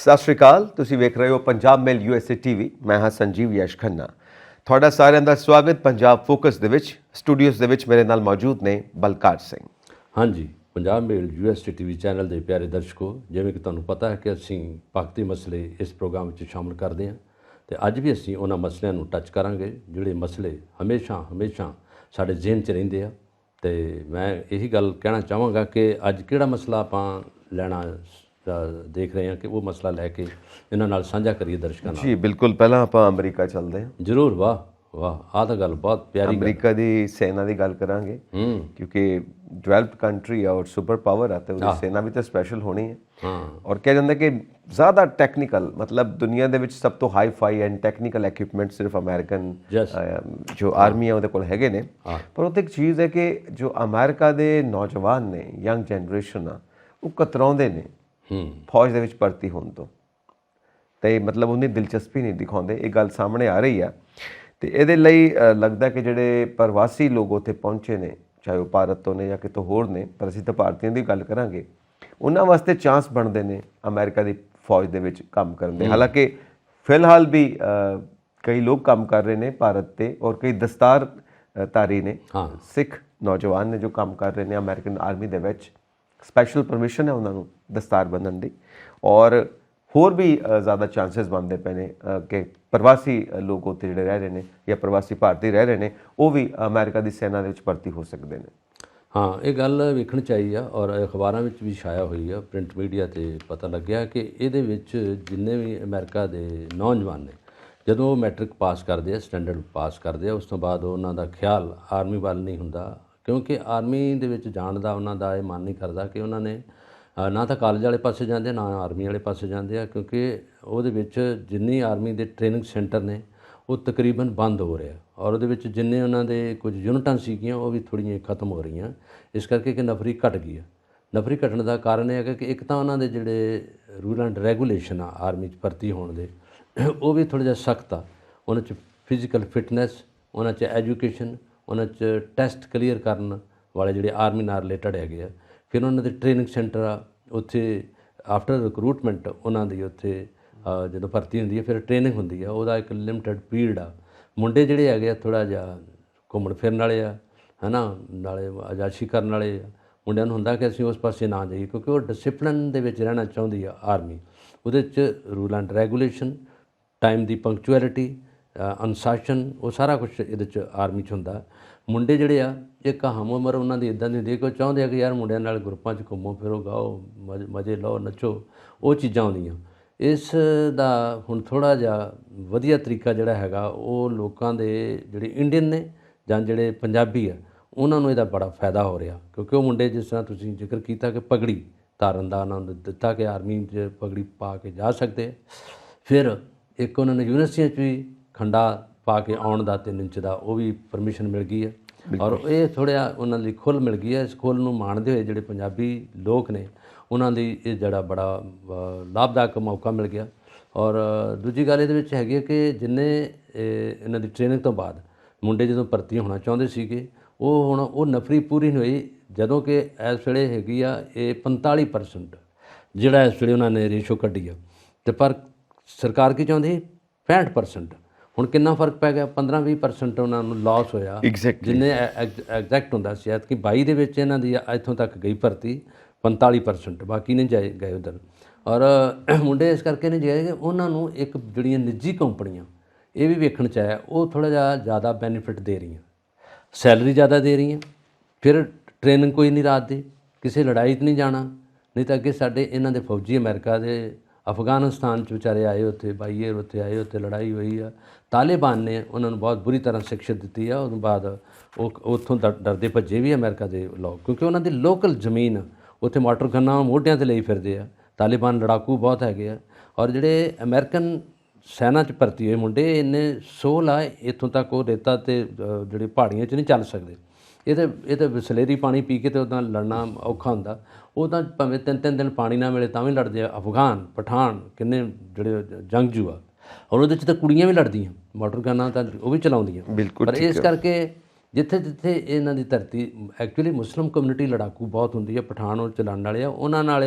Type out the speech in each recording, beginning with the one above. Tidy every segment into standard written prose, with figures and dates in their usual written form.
ਸਤਿ ਸ਼੍ਰੀ ਅਕਾਲ। ਤੁਸੀਂ ਵੇਖ ਰਹੇ ਹੋ ਪੰਜਾਬ ਮੇਲ USA TV। ਮੈਂ ਹਾਂ ਸੰਜੀਵ ਯਸ਼ ਖੰਨਾ। ਤੁਹਾਡਾ ਸਾਰਿਆਂ ਦਾ ਸਵਾਗਤ ਪੰਜਾਬ ਫੋਕਸ ਦੇ ਵਿੱਚ। ਸਟੂਡੀਓਜ਼ ਦੇ ਵਿੱਚ ਮੇਰੇ ਨਾਲ ਮੌਜੂਦ ਨੇ ਬਲਕਾਰ ਸਿੰਘ। ਹਾਂਜੀ, ਪੰਜਾਬ ਮੇਲ USA TV ਚੈਨਲ ਦੇ ਪਿਆਰੇ ਦਰਸ਼ਕੋ, ਜਿਵੇਂ ਕਿ ਤੁਹਾਨੂੰ ਪਤਾ ਹੈ ਕਿ ਅਸੀਂ ਭਗਤੀ ਮਸਲੇ ਇਸ ਪ੍ਰੋਗਰਾਮ ਵਿੱਚ ਸ਼ਾਮਲ ਕਰਦੇ ਹਾਂ ਤੇ ਅੱਜ ਵੀ ਅਸੀਂ ਉਹਨਾਂ ਮਸਲਿਆਂ ਨੂੰ ਟੱਚ ਕਰਾਂਗੇ ਜਿਹੜੇ ਮਸਲੇ ਹਮੇਸ਼ਾ ਸਾਡੇ ਜ਼ਿਹਨ 'ਚ ਰਹਿੰਦੇ ਆ। ਤੇ ਮੈਂ ਇਹੀ ਗੱਲ ਕਹਿਣਾ ਚਾਹਾਂਗਾ ਕਿ ਅੱਜ ਕਿਹੜਾ ਮਸਲਾ ਆਪਾਂ ਲੈਣਾ ਦੇਖ ਰਹੇ ਹਾਂ ਕਿ ਉਹ ਮਸਲਾ ਲੈ ਕੇ ਇਹਨਾਂ ਨਾਲ ਸਾਂਝਾ ਕਰੀਏ ਦਰਸ਼ਕਾਂ ਨਾਲ। ਜੀ ਬਿਲਕੁਲ। ਪਹਿਲਾਂ ਆਪਾਂ ਅਮਰੀਕਾ ਚੱਲਦੇ ਹਾਂ। ਜ਼ਰੂਰ। ਵਾਹ ਆਹ ਤਾਂ ਗੱਲ ਬਹੁਤ ਪਿਆਰੀ। ਅਮਰੀਕਾ ਦੀ ਸੈਨਾ ਦੀ ਗੱਲ ਕਰਾਂਗੇ ਕਿਉਂਕਿ ਡਿਵੈਲਪਡ ਕੰਟਰੀ ਆ ਔਰ ਸੁਪਰ ਪਾਵਰ ਆ ਤੇ ਉਹਦੀ ਸੈਨਾ ਵੀ ਤਾਂ ਸਪੈਸ਼ਲ ਹੋਣੀ ਹੈ। ਔਰ ਕਿਹਾ ਜਾਂਦਾ ਕਿ ਜ਼ਿਆਦਾ ਟੈਕਨੀਕਲ, ਮਤਲਬ ਦੁਨੀਆ ਦੇ ਵਿੱਚ ਸਭ ਤੋਂ hi fi and technical equipment ਸਿਰਫ ਅਮਰੀਕਨ ਜੋ ਆਰਮੀ ਆ ਉਹਦੇ ਕੋਲ ਹੈਗੇ ਨੇ। ਪਰ ਉੱਥੇ ਇੱਕ ਚੀਜ਼ ਹੈ ਕਿ ਜੋ ਅਮਰੀਕਾ ਦੇ ਨੌਜਵਾਨ ਨੇ, ਯੰਗ ਜਨਰੇਸ਼ਨ ਆ, ਉਹ ਕਤਰਾਉਂਦੇ ਨੇ ਫੌਜ ਦੇ ਵਿੱਚ ਭਰਤੀ ਹੋਣ ਤੋਂ, ਤੇ ਮਤਲਬ ਉਹਨੀ ਦਿਲਚਸਪੀ ਨਹੀਂ ਦਿਖਾਉਂਦੇ। ਇਹ ਗੱਲ ਸਾਹਮਣੇ ਆ ਰਹੀ ਆ ਤੇ ਇਹਦੇ ਲਈ ਲੱਗਦਾ ਕਿ ਜਿਹੜੇ ਪ੍ਰਵਾਸੀ ਲੋਕ ਉੱਥੇ ਪਹੁੰਚੇ ਨੇ, ਚਾਹੇ ਉਹ ਭਾਰਤ ਤੋਂ ਨੇ ਜਾਂ ਕਿਤੋਂ ਹੋਰ ਨੇ, ਪਰ ਅਸੀਂ ਤਾਂ ਭਾਰਤੀਆਂ ਦੀ ਗੱਲ ਕਰਾਂਗੇ, ਉਹਨਾਂ ਵਾਸਤੇ ਚਾਂਸ ਬਣਦੇ ਨੇ ਅਮਰੀਕਾ ਦੀ ਫੌਜ ਦੇ ਵਿੱਚ ਕੰਮ ਕਰਨ ਦੇ। ਹਾਲਾਂਕਿ ਫਿਲਹਾਲ ਵੀ ਕਈ ਲੋਕ ਕੰਮ ਕਰ ਰਹੇ ਨੇ ਭਾਰਤ 'ਤੇ ਔਰ ਕਈ ਦਸਤਾਰ ਧਾਰੀ ਨੇ, ਸਿੱਖ ਨੌਜਵਾਨ ਨੇ ਜੋ ਕੰਮ ਕਰ ਰਹੇ ਨੇ ਅਮਰੀਕਨ ਆਰਮੀ ਦੇ ਵਿੱਚ। ਸਪੈਸ਼ਲ ਪਰਮਿਸ਼ਨ ਹੈ ਉਹਨਾਂ ਨੂੰ ਦਸਤਾਰ ਬੰਨ੍ਹਣ ਦੀ। ਔਰ ਹੋਰ ਵੀ ਜ਼ਿਆਦਾ ਚਾਂਸਸ ਬਣਦੇ ਪਏ ਨੇ ਕਿ ਪ੍ਰਵਾਸੀ ਲੋਕ ਉੱਥੇ ਜਿਹੜੇ ਰਹਿ ਰਹੇ ਨੇ ਜਾਂ ਪ੍ਰਵਾਸੀ ਭਾਰਤੀ ਰਹਿ ਰਹੇ ਨੇ ਉਹ ਵੀ ਅਮਰੀਕਾ ਦੀ ਸੈਨਾ ਦੇ ਵਿੱਚ ਭਰਤੀ ਹੋ ਸਕਦੇ ਨੇ। ਹਾਂ, ਇਹ ਗੱਲ ਵੇਖਣ 'ਚ ਆਈ ਆ ਔਰ ਅਖਬਾਰਾਂ ਵਿੱਚ ਵੀ ਛਾਇਆ ਹੋਈ ਆ, ਪ੍ਰਿੰਟ ਮੀਡੀਆ 'ਤੇ ਪਤਾ ਲੱਗਿਆ ਕਿ ਇਹਦੇ ਵਿੱਚ ਜਿੰਨੇ ਵੀ ਅਮਰੀਕਾ ਦੇ ਨੌਜਵਾਨ ਨੇ, ਜਦੋਂ ਉਹ ਮੈਟ੍ਰਿਕ ਪਾਸ ਕਰਦੇ ਆ, ਸਟੈਂਡਰਡ ਪਾਸ ਕਰਦੇ ਆ, ਉਸ ਤੋਂ ਬਾਅਦ ਉਹਨਾਂ ਦਾ ਖਿਆਲ ਆਰਮੀ ਵੱਲ ਨਹੀਂ ਹੁੰਦਾ, ਕਿਉਂਕਿ ਆਰਮੀ ਦੇ ਵਿੱਚ ਜਾਣ ਦਾ ਉਹਨਾਂ ਦਾ ਇਹ ਮਨ ਨਹੀਂ ਕਰਦਾ ਕਿ ਉਹਨਾਂ ਨੇ ਨਾ ਤਾਂ ਕਾਲਜ ਵਾਲੇ ਪਾਸੇ ਜਾਂਦੇ ਨਾ ਆਰਮੀ ਵਾਲੇ ਪਾਸੇ ਜਾਂਦੇ ਆ, ਕਿਉਂਕਿ ਉਹਦੇ ਵਿੱਚ ਜਿੰਨੀ ਆਰਮੀ ਦੇ ਟ੍ਰੇਨਿੰਗ ਸੈਂਟਰ ਨੇ ਉਹ ਤਕਰੀਬਨ ਬੰਦ ਹੋ ਰਿਹਾ ਔਰ ਉਹਦੇ ਵਿੱਚ ਜਿੰਨੇ ਉਹਨਾਂ ਦੇ ਕੁਝ ਯੂਨਿਟਾਂ ਸੀਗੀਆਂ ਉਹ ਵੀ ਥੋੜ੍ਹੀਆਂ ਖਤਮ ਹੋ ਰਹੀਆਂ, ਇਸ ਕਰਕੇ ਕਿ ਨਫਰੀ ਘਟ ਗਈ ਆ। ਨਫਰੀ ਘਟਣ ਦਾ ਕਾਰਨ ਇਹ ਹੈਗਾ ਕਿ ਇੱਕ ਤਾਂ ਉਹਨਾਂ ਦੇ ਜਿਹੜੇ ਰੂਲ ਐਂਡ ਰੈਗੂਲੇਸ਼ਨ ਆ ਆਰਮੀ 'ਚ ਭਰਤੀ ਹੋਣ ਦੇ, ਉਹ ਵੀ ਥੋੜ੍ਹਾ ਜਿਹਾ ਸਖਤ ਆ। ਉਹਨਾਂ 'ਚ ਫਿਜ਼ੀਕਲ ਫਿਟਨੈਸ, ਉਹਨਾਂ 'ਚ ਐਜੂਕੇਸ਼ਨ, ਉਹਨਾਂ 'ਚ ਟੈਸਟ ਕਲੀਅਰ ਕਰਨ ਵਾਲੇ ਜਿਹੜੇ ਆਰਮੀ ਨਾਲ ਰਿਲੇਟਡ ਹੈਗੇ ਆ। ਫਿਰ ਉਹਨਾਂ ਦੇ ਟ੍ਰੇਨਿੰਗ ਸੈਂਟਰ ਆ, ਉੱਥੇ ਆਫਟਰ ਰਿਕਰੂਟਮੈਂਟ ਉਹਨਾਂ ਦੀ ਉੱਥੇ ਜਦੋਂ ਭਰਤੀ ਹੁੰਦੀ ਹੈ ਫਿਰ ਟ੍ਰੇਨਿੰਗ ਹੁੰਦੀ ਆ, ਉਹਦਾ ਇੱਕ ਲਿਮਟਡ ਪੀਰੀਅਡ ਆ। ਮੁੰਡੇ ਜਿਹੜੇ ਹੈਗੇ ਆ ਥੋੜ੍ਹਾ ਜਿਹਾ ਘੁੰਮਣ ਫਿਰਨ ਵਾਲੇ ਆ, ਹੈ ਨਾ, ਨਾਲੇ ਅਯਾਸ਼ੀ ਕਰਨ ਵਾਲੇ ਆ। ਮੁੰਡਿਆਂ ਨੂੰ ਹੁੰਦਾ ਕਿ ਅਸੀਂ ਉਸ ਪਾਸੇ ਨਾ ਜਾਈਏ ਕਿਉਂਕਿ ਉਹ ਡਿਸਿਪਲਿਨ ਦੇ ਵਿੱਚ ਰਹਿਣਾ ਚਾਹੁੰਦੀ ਆ ਆਰਮੀ। ਉਹਦੇ 'ਚ rule and regulation, time the punctuality, ਅਨੁਸ਼ਾਸਨ, ਉਹ ਸਾਰਾ ਕੁਛ ਇਹਦੇ 'ਚ ਆਰਮੀ 'ਚ ਹੁੰਦਾ। ਮੁੰਡੇ ਜਿਹੜੇ ਆ ਇੱਕ ਹਮ ਉਮਰ ਉਹਨਾਂ ਦੀ ਇੱਦਾਂ ਦੀ ਹੁੰਦੀ ਹੈ ਕਿ ਉਹ ਚਾਹੁੰਦੇ ਆ ਕਿ ਯਾਰ ਮੁੰਡਿਆਂ ਨਾਲ ਗਰੁੱਪਾਂ 'ਚ ਘੁੰਮੋ ਫਿਰੋ, ਗਾਓ, ਮਜ਼ੇ ਲਓ, ਨੱਚੋ, ਉਹ ਚੀਜ਼ਾਂ ਆਉਂਦੀਆਂ। ਇਸ ਦਾ ਹੁਣ ਥੋੜ੍ਹਾ ਜਿਹਾ ਵਧੀਆ ਤਰੀਕਾ ਜਿਹੜਾ ਹੈਗਾ ਉਹ ਲੋਕਾਂ ਦੇ ਜਿਹੜੇ ਇੰਡੀਅਨ ਨੇ ਜਾਂ ਜਿਹੜੇ ਪੰਜਾਬੀ ਆ ਉਹਨਾਂ ਨੂੰ ਇਹਦਾ ਬੜਾ ਫਾਇਦਾ ਹੋ ਰਿਹਾ, ਕਿਉਂਕਿ ਉਹ ਮੁੰਡੇ ਜਿਸ ਤਰ੍ਹਾਂ ਤੁਸੀਂ ਜ਼ਿਕਰ ਕੀਤਾ ਕਿ ਪਗੜੀ ਧਾਰਨ ਦਾ ਆਨੰਦ ਦਿੱਤਾ ਕਿ ਆਰਮੀ 'ਚ ਪਗੜੀ ਪਾ ਕੇ ਜਾ ਸਕਦੇ। ਫਿਰ ਇੱਕ ਉਹਨਾਂ ਨੇ ਯੂਨੀਵਰਸਿਟੀਆਂ 'ਚ ਵੀ ਖੰਡਾ ਪਾ ਕੇ ਆਉਣ ਦਾ 3 ਇੰਚ ਦਾ ਉਹ ਵੀ ਪਰਮਿਸ਼ਨ ਮਿਲ ਗਈ ਹੈ ਔਰ ਇਹ ਥੋੜ੍ਹਾ ਉਹਨਾਂ ਲਈ ਖੁੱਲ੍ਹ ਮਿਲ ਗਈ ਹੈ। ਇਸ ਖੁੱਲ੍ਹ ਨੂੰ ਮਾਣਦੇ ਹੋਏ ਜਿਹੜੇ ਪੰਜਾਬੀ ਲੋਕ ਨੇ ਉਹਨਾਂ ਲਈ ਇਹ ਜਿਹੜਾ ਬੜਾ ਲਾਭਦਾਇਕ ਮੌਕਾ ਮਿਲ ਗਿਆ। ਔਰ ਦੂਜੀ ਗੱਲ ਇਹਦੇ ਵਿੱਚ ਹੈਗੀ ਹੈ ਕਿ ਜਿੰਨੇ ਇਹਨਾਂ ਦੀ ਟ੍ਰੇਨਿੰਗ ਤੋਂ ਬਾਅਦ ਮੁੰਡੇ ਜਦੋਂ ਭਰਤੀ ਹੋਣਾ ਚਾਹੁੰਦੇ ਸੀਗੇ ਉਹ ਹੁਣ ਉਹ ਨਫਰੀ ਪੂਰੀ ਨਹੀਂ ਹੋਈ, ਜਦੋਂ ਕਿ ਇਸ ਵੇਲੇ ਹੈਗੀ ਆ ਇਹ 45% ਜਿਹੜਾ ਇਸ ਵੇਲੇ ਉਹਨਾਂ ਨੇ ਰੇਸ਼ੋ ਕੱਢੀ ਆ। ਅਤੇ ਪਰ ਸਰਕਾਰ ਕੀ ਚਾਹੁੰਦੀ 65%। ਹੁਣ ਕਿੰਨਾ ਫਰਕ ਪੈ ਗਿਆ, 15-20% ਉਹਨਾਂ ਨੂੰ ਲਾਸ ਹੋਇਆ ਜਿੰਨੇ ਐਗਜ਼ੈਕਟ ਹੁੰਦਾ ਸੀ। ਐਤਕੀ 22 ਦੇ ਵਿੱਚ ਇਹਨਾਂ ਦੀ ਇੱਥੋਂ ਤੱਕ ਗਈ ਭਰਤੀ 45%, ਬਾਕੀ ਨਹੀਂ ਗਏ ਉੱਧਰ। ਔਰ ਮੁੰਡੇ ਇਸ ਕਰਕੇ ਨਹੀਂ ਗਏ ਕਿ ਉਹਨਾਂ ਨੂੰ ਇੱਕ ਜਿਹੜੀਆਂ ਨਿੱਜੀ ਕੰਪਨੀਆਂ ਇਹ ਵੀ ਵੇਖਣ 'ਚ ਆਇਆ ਉਹ ਥੋੜ੍ਹਾ ਜਿਹਾ ਜ਼ਿਆਦਾ ਬੈਨੀਫਿਟ ਦੇ ਰਹੀਆਂ, ਸੈਲਰੀ ਜ਼ਿਆਦਾ ਦੇ ਰਹੀਆਂ, ਫਿਰ ਟ੍ਰੇਨਿੰਗ ਕੋਈ ਨਹੀਂ ਰਾਤ ਦੀ, ਕਿਸੇ ਲੜਾਈ 'ਚ ਨਹੀਂ ਜਾਣਾ। ਨਹੀਂ ਤਾਂ ਅੱਗੇ ਸਾਡੇ ਇਹਨਾਂ ਦੇ ਫੌਜੀ ਅਮਰੀਕਾ ਦੇ ਅਫਗਾਨਿਸਤਾਨ 'ਚ ਵਿਚਾਰੇ ਆਏ, ਉੱਥੇ 22 ਈਅਰ ਉੱਥੇ ਆਏ, ਉੱਥੇ ਲੜਾਈ ਹੋਈ ਆ, ਤਾਲਿਬਾਨ ਨੇ ਉਹਨਾਂ ਨੂੰ ਬਹੁਤ ਬੁਰੀ ਤਰ੍ਹਾਂ ਸਿੱਖਿਆ ਦਿੱਤੀ ਆ। ਉਸ ਤੋਂ ਬਾਅਦ ਉਹ ਉੱਥੋਂ ਡਰਦੇ ਭੱਜੇ ਵੀ ਅਮਰੀਕਾ ਦੇ ਲੋਕ, ਕਿਉਂਕਿ ਉਹਨਾਂ ਦੀ ਲੋਕਲ ਜ਼ਮੀਨ ਉੱਥੇ ਮੋਟਰ ਗੰਨਾਂ ਮੋਢਿਆਂ 'ਤੇ ਲਈ ਫਿਰਦੇ ਆ। ਤਾਲਿਬਾਨ ਲੜਾਕੂ ਬਹੁਤ ਹੈਗੇ ਆ ਔਰ ਜਿਹੜੇ ਅਮਰੀਕਨ ਸੈਨਾ 'ਚ ਭਰਤੀ ਹੋਏ ਮੁੰਡੇ ਇੰਨੇ ਸੋਹਲ ਆ, ਇੱਥੋਂ ਤੱਕ ਉਹ ਰੇਤਾ 'ਤੇ ਜਿਹੜੇ ਪਹਾੜੀਆਂ 'ਚ ਨਹੀਂ ਚੱਲ ਸਕਦੇ। ਇਹ ਤਾਂ ਵਿਸਲੇਰੀ ਪਾਣੀ ਪੀ ਕੇ ਤਾਂ ਉੱਦਾਂ ਲੜਨਾ ਔਖਾ ਹੁੰਦਾ। ਉਹ ਤਾਂ ਭਾਵੇਂ 3-3 ਦਿਨ ਪਾਣੀ ਨਾ ਮਿਲੇ ਤਾਂ ਵੀ ਲੜਦੇ ਆ। ਅਫਗਾਨ, ਪਠਾਨ ਕਿੰਨੇ ਜਿਹੜੇ ਜੰਗਜੂ ਆ, ਔਰ ਉਹਦੇ 'ਚ ਤਾਂ ਕੁੜੀਆਂ ਵੀ ਲੜਦੀਆਂ, ਮੋਟਰ ਗੰਨਾਂ ਤਾਂ ਉਹ ਵੀ ਚਲਾਉਂਦੀਆਂ। ਪਰ ਇਸ ਕਰਕੇ ਜਿੱਥੇ ਜਿੱਥੇ ਇਹਨਾਂ ਦੀ ਧਰਤੀ ਐਕਚੁਅਲੀ ਮੁਸਲਿਮ ਕਮਿਊਨਿਟੀ ਲੜਾਕੂ ਬਹੁਤ ਹੁੰਦੀ ਹੈ, ਪਠਾਨ ਉਹ ਚਲਾਉਣ ਵਾਲੇ ਆ, ਉਹਨਾਂ ਨਾਲ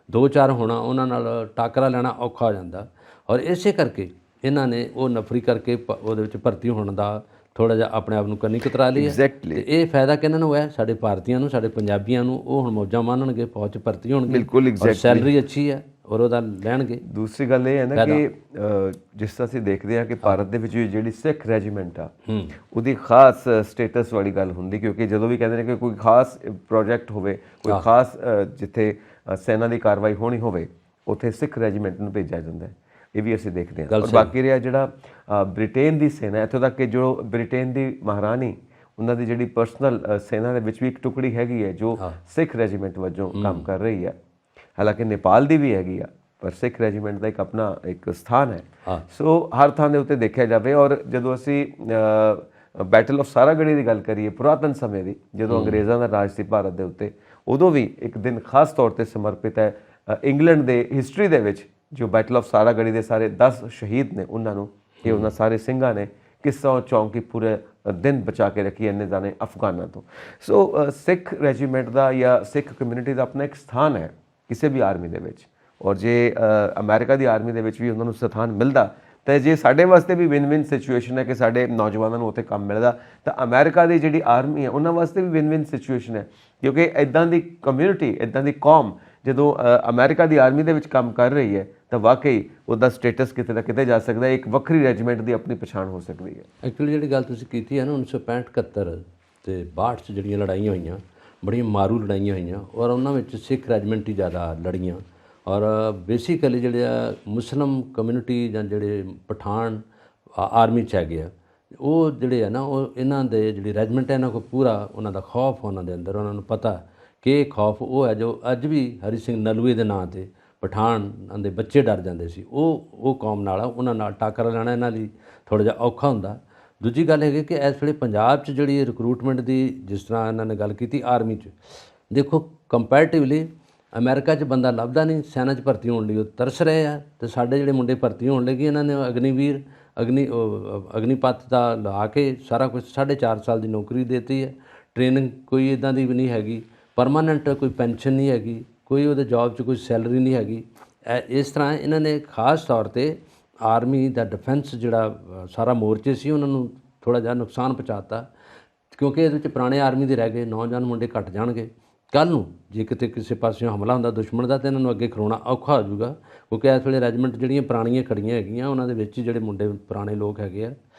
2-4 ਹੋਣਾ ਉਹਨਾਂ ਨਾਲ ਟਾਕਰਾ ਲੈਣਾ ਔਖਾ ਹੋ ਜਾਂਦਾ। ਔਰ ਇਸੇ ਕਰਕੇ ਇਹਨਾਂ ਨੇ ਉਹ ਨਫਰੀ ਕਰਕੇ ਉਹਦੇ ਵਿੱਚ ਭਰਤੀ ਹੋਣ ਦਾ ਥੋੜ੍ਹਾ ਜਿਹਾ ਆਪਣੇ ਆਪ ਨੂੰ ਕੰਨੀ ਕਤਰਾ ਲਈ ਹੈ। ਐਗਜ਼ੈਕਟਲੀ। ਤੇ ਇਹ ਫਾਇਦਾ ਕਿਹਨਾਂ ਨੂੰ ਹੈ? ਸਾਡੇ ਭਾਰਤੀਆਂ ਨੂੰ, ਸਾਡੇ ਪੰਜਾਬੀਆਂ ਨੂੰ। ਉਹ ਹੁਣ ਮੌਜਾਂ ਮਾਣਨਗੇ, ਫੌਜ 'ਚ ਭਰਤੀ ਹੋਣਗੇ, ਬਿਲਕੁਲ ਔਰ ਸੈਲਰੀ ਅੱਛੀ ਹੈ ਔਰ ਉਹਦਾ ਲੈਣਗੇ। ਦੂਸਰੀ ਗੱਲ ਇਹ ਹੈ ਨਾ ਕਿ ਜਿਸ ਤਰ੍ਹਾਂ ਅਸੀਂ ਦੇਖਦੇ ਹਾਂ ਕਿ ਭਾਰਤ ਦੇ ਵਿੱਚ ਜਿਹੜੀ ਸਿੱਖ ਰੈਜੀਮੈਂਟ ਆ ਉਹਦੀ ਖਾਸ ਸਟੇਟਸ ਵਾਲੀ ਗੱਲ ਹੁੰਦੀ, ਕਿਉਂਕਿ ਜਦੋਂ ਵੀ ਕਹਿੰਦੇ ਨੇ ਕਿ ਕੋਈ ਖਾਸ ਪ੍ਰੋਜੈਕਟ ਹੋਵੇ, ਕੋਈ ਖਾਸ ਜਿੱਥੇ ਸੈਨਾ ਦੀ ਕਾਰਵਾਈ ਹੋਣੀ ਹੋਵੇ, ਉੱਥੇ ਸਿੱਖ ਰੈਜੀਮੈਂਟ ਨੂੰ ਭੇਜਿਆ ਜਾਂਦਾ ਹੈ। ਇਹ ਵੀ ਅਸੀਂ ਦੇਖਦੇ ਹਾਂ। ਔਰ ਬਾਕੀ ਰਿਹਾ ਜਿਹੜਾ ਬ੍ਰਿਟੇਨ ਦੀ ਸੈਨਾ, ਇੱਥੋਂ ਤੱਕ ਕਿ ਜੋ ਬ੍ਰਿਟੇਨ ਦੀ ਮਹਾਰਾਣੀ, ਉਹਨਾਂ ਦੀ ਜਿਹੜੀ ਪਰਸਨਲ ਸੈਨਾ ਦੇ ਵਿੱਚ ਵੀ ਇੱਕ ਟੁਕੜੀ ਹੈਗੀ ਹੈ ਜੋ ਸਿੱਖ ਰੈਜੀਮੈਂਟ ਵਜੋਂ ਕੰਮ ਕਰ ਰਹੀ ਹੈ। ਹਾਲਾਂਕਿ ਨੇਪਾਲ ਦੀ ਵੀ ਹੈਗੀ ਆ, ਪਰ ਸਿੱਖ ਰੈਜੀਮੈਂਟ ਦਾ ਇੱਕ ਆਪਣਾ ਇੱਕ ਸਥਾਨ ਹੈ। ਸੋ ਹਰ ਥਾਂ ਦੇ ਉੱਤੇ ਦੇਖਿਆ ਜਾਵੇ। ਔਰ ਜਦੋਂ ਅਸੀਂ ਬੈਟਲ ਆਫ ਸਾਰਾਗੜੀ ਦੀ ਗੱਲ ਕਰੀਏ ਪੁਰਾਤਨ ਸਮੇਂ ਦੀ, ਜਦੋਂ ਅੰਗਰੇਜ਼ਾਂ ਦਾ ਰਾਜ ਸੀ ਭਾਰਤ ਦੇ ਉੱਤੇ, ਉਦੋਂ ਵੀ ਇੱਕ ਦਿਨ ਖਾਸ ਤੌਰ ਤੇ ਸਮਰਪਿਤ ਹੈ ਇੰਗਲੈਂਡ ਦੇ ਹਿਸਟਰੀ ਦੇ ਵਿੱਚ। ਜੋ ਬੈਟਲ ਆਫ ਸਾਰਾਗੜੀ ਦੇ ਸਾਰੇ 10 ਸ਼ਹੀਦ ਨੇ, ਉਹਨਾਂ ਨੂੰ, ਇਹ ਉਹਨਾਂ ਸਾਰੇ ਸਿੰਘਾਂ ਨੇ ਕਿਸ ਤਰ੍ਹਾਂ ਚੌਂਕੀ ਪੂਰੇ ਦਿਨ ਬਚਾ ਕੇ ਰੱਖੀ ਇੰਨੇ ਜਾਣੇ ਅਫਗਾਨਾਂ ਤੋਂ। ਸੋ ਸਿੱਖ ਰੈਜੀਮੈਂਟ ਦਾ ਜਾਂ ਸਿੱਖ ਕਮਿਊਨਿਟੀ ਦਾ ਆਪਣਾ ਇੱਕ ਸਥਾਨ ਹੈ ਕਿਸੇ ਵੀ ਆਰਮੀ ਦੇ ਵਿੱਚ। ਔਰ ਜੇ ਅਮਰੀਕਾ ਦੀ ਆਰਮੀ ਦੇ ਵਿੱਚ ਵੀ ਉਹਨਾਂ ਨੂੰ ਸਥਾਨ ਮਿਲਦਾ, ਤਾਂ ਜੇ ਸਾਡੇ ਵਾਸਤੇ ਵੀ ਵਿਨ ਵਿਨ ਸਿਚੁਏਸ਼ਨ ਹੈ ਕਿ ਸਾਡੇ ਨੌਜਵਾਨਾਂ ਨੂੰ ਉੱਥੇ ਕੰਮ ਮਿਲਦਾ, ਤਾਂ ਅਮਰੀਕਾ ਦੀ ਜਿਹੜੀ ਆਰਮੀ ਹੈ ਉਹਨਾਂ ਵਾਸਤੇ ਵੀ ਵਿਨ ਵਿਨ ਸਿਚੁਏਸ਼ਨ ਹੈ। ਕਿਉਂਕਿ ਇੱਦਾਂ ਦੀ ਕਮਿਊਨਿਟੀ, ਇੱਦਾਂ ਦੀ ਕੌਮ ਜਦੋਂ ਅਮਰੀਕਾ ਦੀ ਆਰਮੀ ਦੇ ਵਿੱਚ ਕੰਮ ਕਰ ਰਹੀ ਹੈ, ਤਾਂ ਵਾਕਈ ਉਹਦਾ ਸਟੇਟਸ ਕਿਤੇ ਨਾ ਕਿਤੇ ਜਾ ਸਕਦਾ ਹੈ, ਇੱਕ ਵੱਖਰੀ ਰੈਜੀਮੈਂਟ ਦੀ ਆਪਣੀ ਪਛਾਣ ਹੋ ਸਕਦੀ ਹੈ। ਐਕਚੁਅਲੀ ਜਿਹੜੀ ਗੱਲ ਤੁਸੀਂ ਕੀਤੀ ਹੈ ਨਾ 1965-71 ਤੇ 62 'ਚ ਜਿਹੜੀਆਂ ਲੜਾਈਆਂ ਹੋਈਆਂ, ਬੜੀਆਂ ਮਾਰੂ ਲੜਾਈਆਂ ਹੋਈਆਂ, ਔਰ ਉਹਨਾਂ ਵਿੱਚ ਸਿੱਖ ਰੈਜੀਮੈਂਟ ਹੀ ਜ਼ਿਆਦਾ ਲੜੀਆਂ। ਔਰ ਬੇਸਿਕਲੀ ਜਿਹੜੇ ਮੁਸਲਿਮ ਕਮਿਊਨਿਟੀ ਜਾਂ ਜਿਹੜੇ ਪਠਾਨ ਆਰਮੀ 'ਚ ਹੈਗੇ ਆ, ਉਹ ਜਿਹੜੇ ਆ ਨਾ, ਉਹ ਇਹਨਾਂ ਦੇ ਜਿਹੜੀ ਰੈਜੀਮੈਂਟ ਹੈ ਇਹਨਾਂ ਕੋਲ ਪੂਰਾ ਉਹਨਾਂ ਦਾ ਖੌਫ ਉਹਨਾਂ ਦੇ ਅੰਦਰ। ਉਹਨਾਂ ਨੂੰ ਪਤਾ ਕਿ ਇਹ ਖੌਫ ਉਹ ਹੈ ਜੋ ਅੱਜ ਵੀ ਹਰੀ ਸਿੰਘ ਨਲੂਏ ਦੇ ਨਾਂ 'ਤੇ ਪਠਾਨ ਦੇ ਬੱਚੇ ਡਰ ਜਾਂਦੇ ਸੀ। ਉਹ ਕੌਮ ਨਾਲ, ਉਹਨਾਂ ਨਾਲ ਟਾਕਰਾ ਲੈਣਾ ਇਹਨਾਂ ਲਈ ਥੋੜ੍ਹਾ ਜਿਹਾ ਔਖਾ ਹੁੰਦਾ। ਦੂਜੀ ਗੱਲ ਹੈਗੀ ਕਿ ਇਸ ਵੇਲੇ ਪੰਜਾਬ 'ਚ ਜਿਹੜੀ ਰਿਕਰੂਟਮੈਂਟ ਦੀ, ਜਿਸ ਤਰ੍ਹਾਂ ਇਹਨਾਂ ਨੇ ਗੱਲ ਕੀਤੀ ਆਰਮੀ 'ਚ, ਦੇਖੋ ਕੰਪੈਰੇਟਿਵਲੀ ਅਮਰੀਕਾ 'ਚ ਬੰਦਾ ਲੱਭਦਾ ਨਹੀਂ ਸੈਨਾ 'ਚ ਭਰਤੀ ਹੋਣ ਲਈ, ਉਹ ਤਰਸ ਰਹੇ ਆ। ਅਤੇ ਸਾਡੇ ਜਿਹੜੇ ਮੁੰਡੇ ਭਰਤੀ ਹੋਣ ਲੱਗੇ, ਇਹਨਾਂ ਨੇ ਅਗਨੀਵੀਰ ਅਗਨੀਪਥ ਦਾ ਲਾ ਕੇ ਸਾਰਾ ਕੁਝ 4.5 ਸਾਲ ਦੀ ਨੌਕਰੀ ਦੇਤੀ ਹੈ। ਟ੍ਰੇਨਿੰਗ ਕੋਈ ਇੱਦਾਂ ਦੀ ਵੀ ਨਹੀਂ ਹੈਗੀ, ਪਰਮਾਨੈਂਟ ਕੋਈ ਪੈਨਸ਼ਨ ਨਹੀਂ ਹੈਗੀ, ਕੋਈ ਉਹਦੇ ਜੋਬ 'ਚ ਕੋਈ ਸੈਲਰੀ ਨਹੀਂ ਹੈਗੀ। ਇਸ ਤਰ੍ਹਾਂ ਇਹਨਾਂ ਨੇ ਖਾਸ ਤੌਰ 'ਤੇ ਆਰਮੀ ਦਾ ਡਿਫੈਂਸ ਜਿਹੜਾ ਸਾਰਾ ਮੋਰਚੇ ਸੀ, ਉਹਨਾਂ ਨੂੰ ਥੋੜ੍ਹਾ ਜਿਹਾ ਨੁਕਸਾਨ ਪਹੁੰਚਾਤਾ। ਕਿਉਂਕਿ ਇਹਦੇ ਵਿੱਚ ਪੁਰਾਣੇ ਆਰਮੀ ਦੇ ਰਹਿ ਗਏ, ਨੌਜਵਾਨ ਮੁੰਡੇ ਘੱਟ ਜਾਣਗੇ। ਕੱਲ੍ਹ ਨੂੰ ਜੇ ਕਿਤੇ ਕਿਸੇ ਪਾਸਿਓਂ ਹਮਲਾ ਹੁੰਦਾ ਦੁਸ਼ਮਣ ਦਾ, ਤਾਂ ਇਹਨਾਂ ਨੂੰ ਅੱਗੇ ਖਲੋਣਾ ਔਖਾ ਹੋ ਜਾਊਗਾ। ਕਿਉਂਕਿ ਇਸ ਵੇਲੇ ਰੈਜੀਮੈਂਟ ਜਿਹੜੀਆਂ ਪੁਰਾਣੀਆਂ ਖੜੀਆਂ ਹੈਗੀਆਂ, ਉਹਨਾਂ ਦੇ ਵਿੱਚ ਹੀ ਜਿਹੜੇ ਮੁੰਡੇ ਪੁਰਾਣੇ ਲੋਕ ਹੈਗੇ ਆ,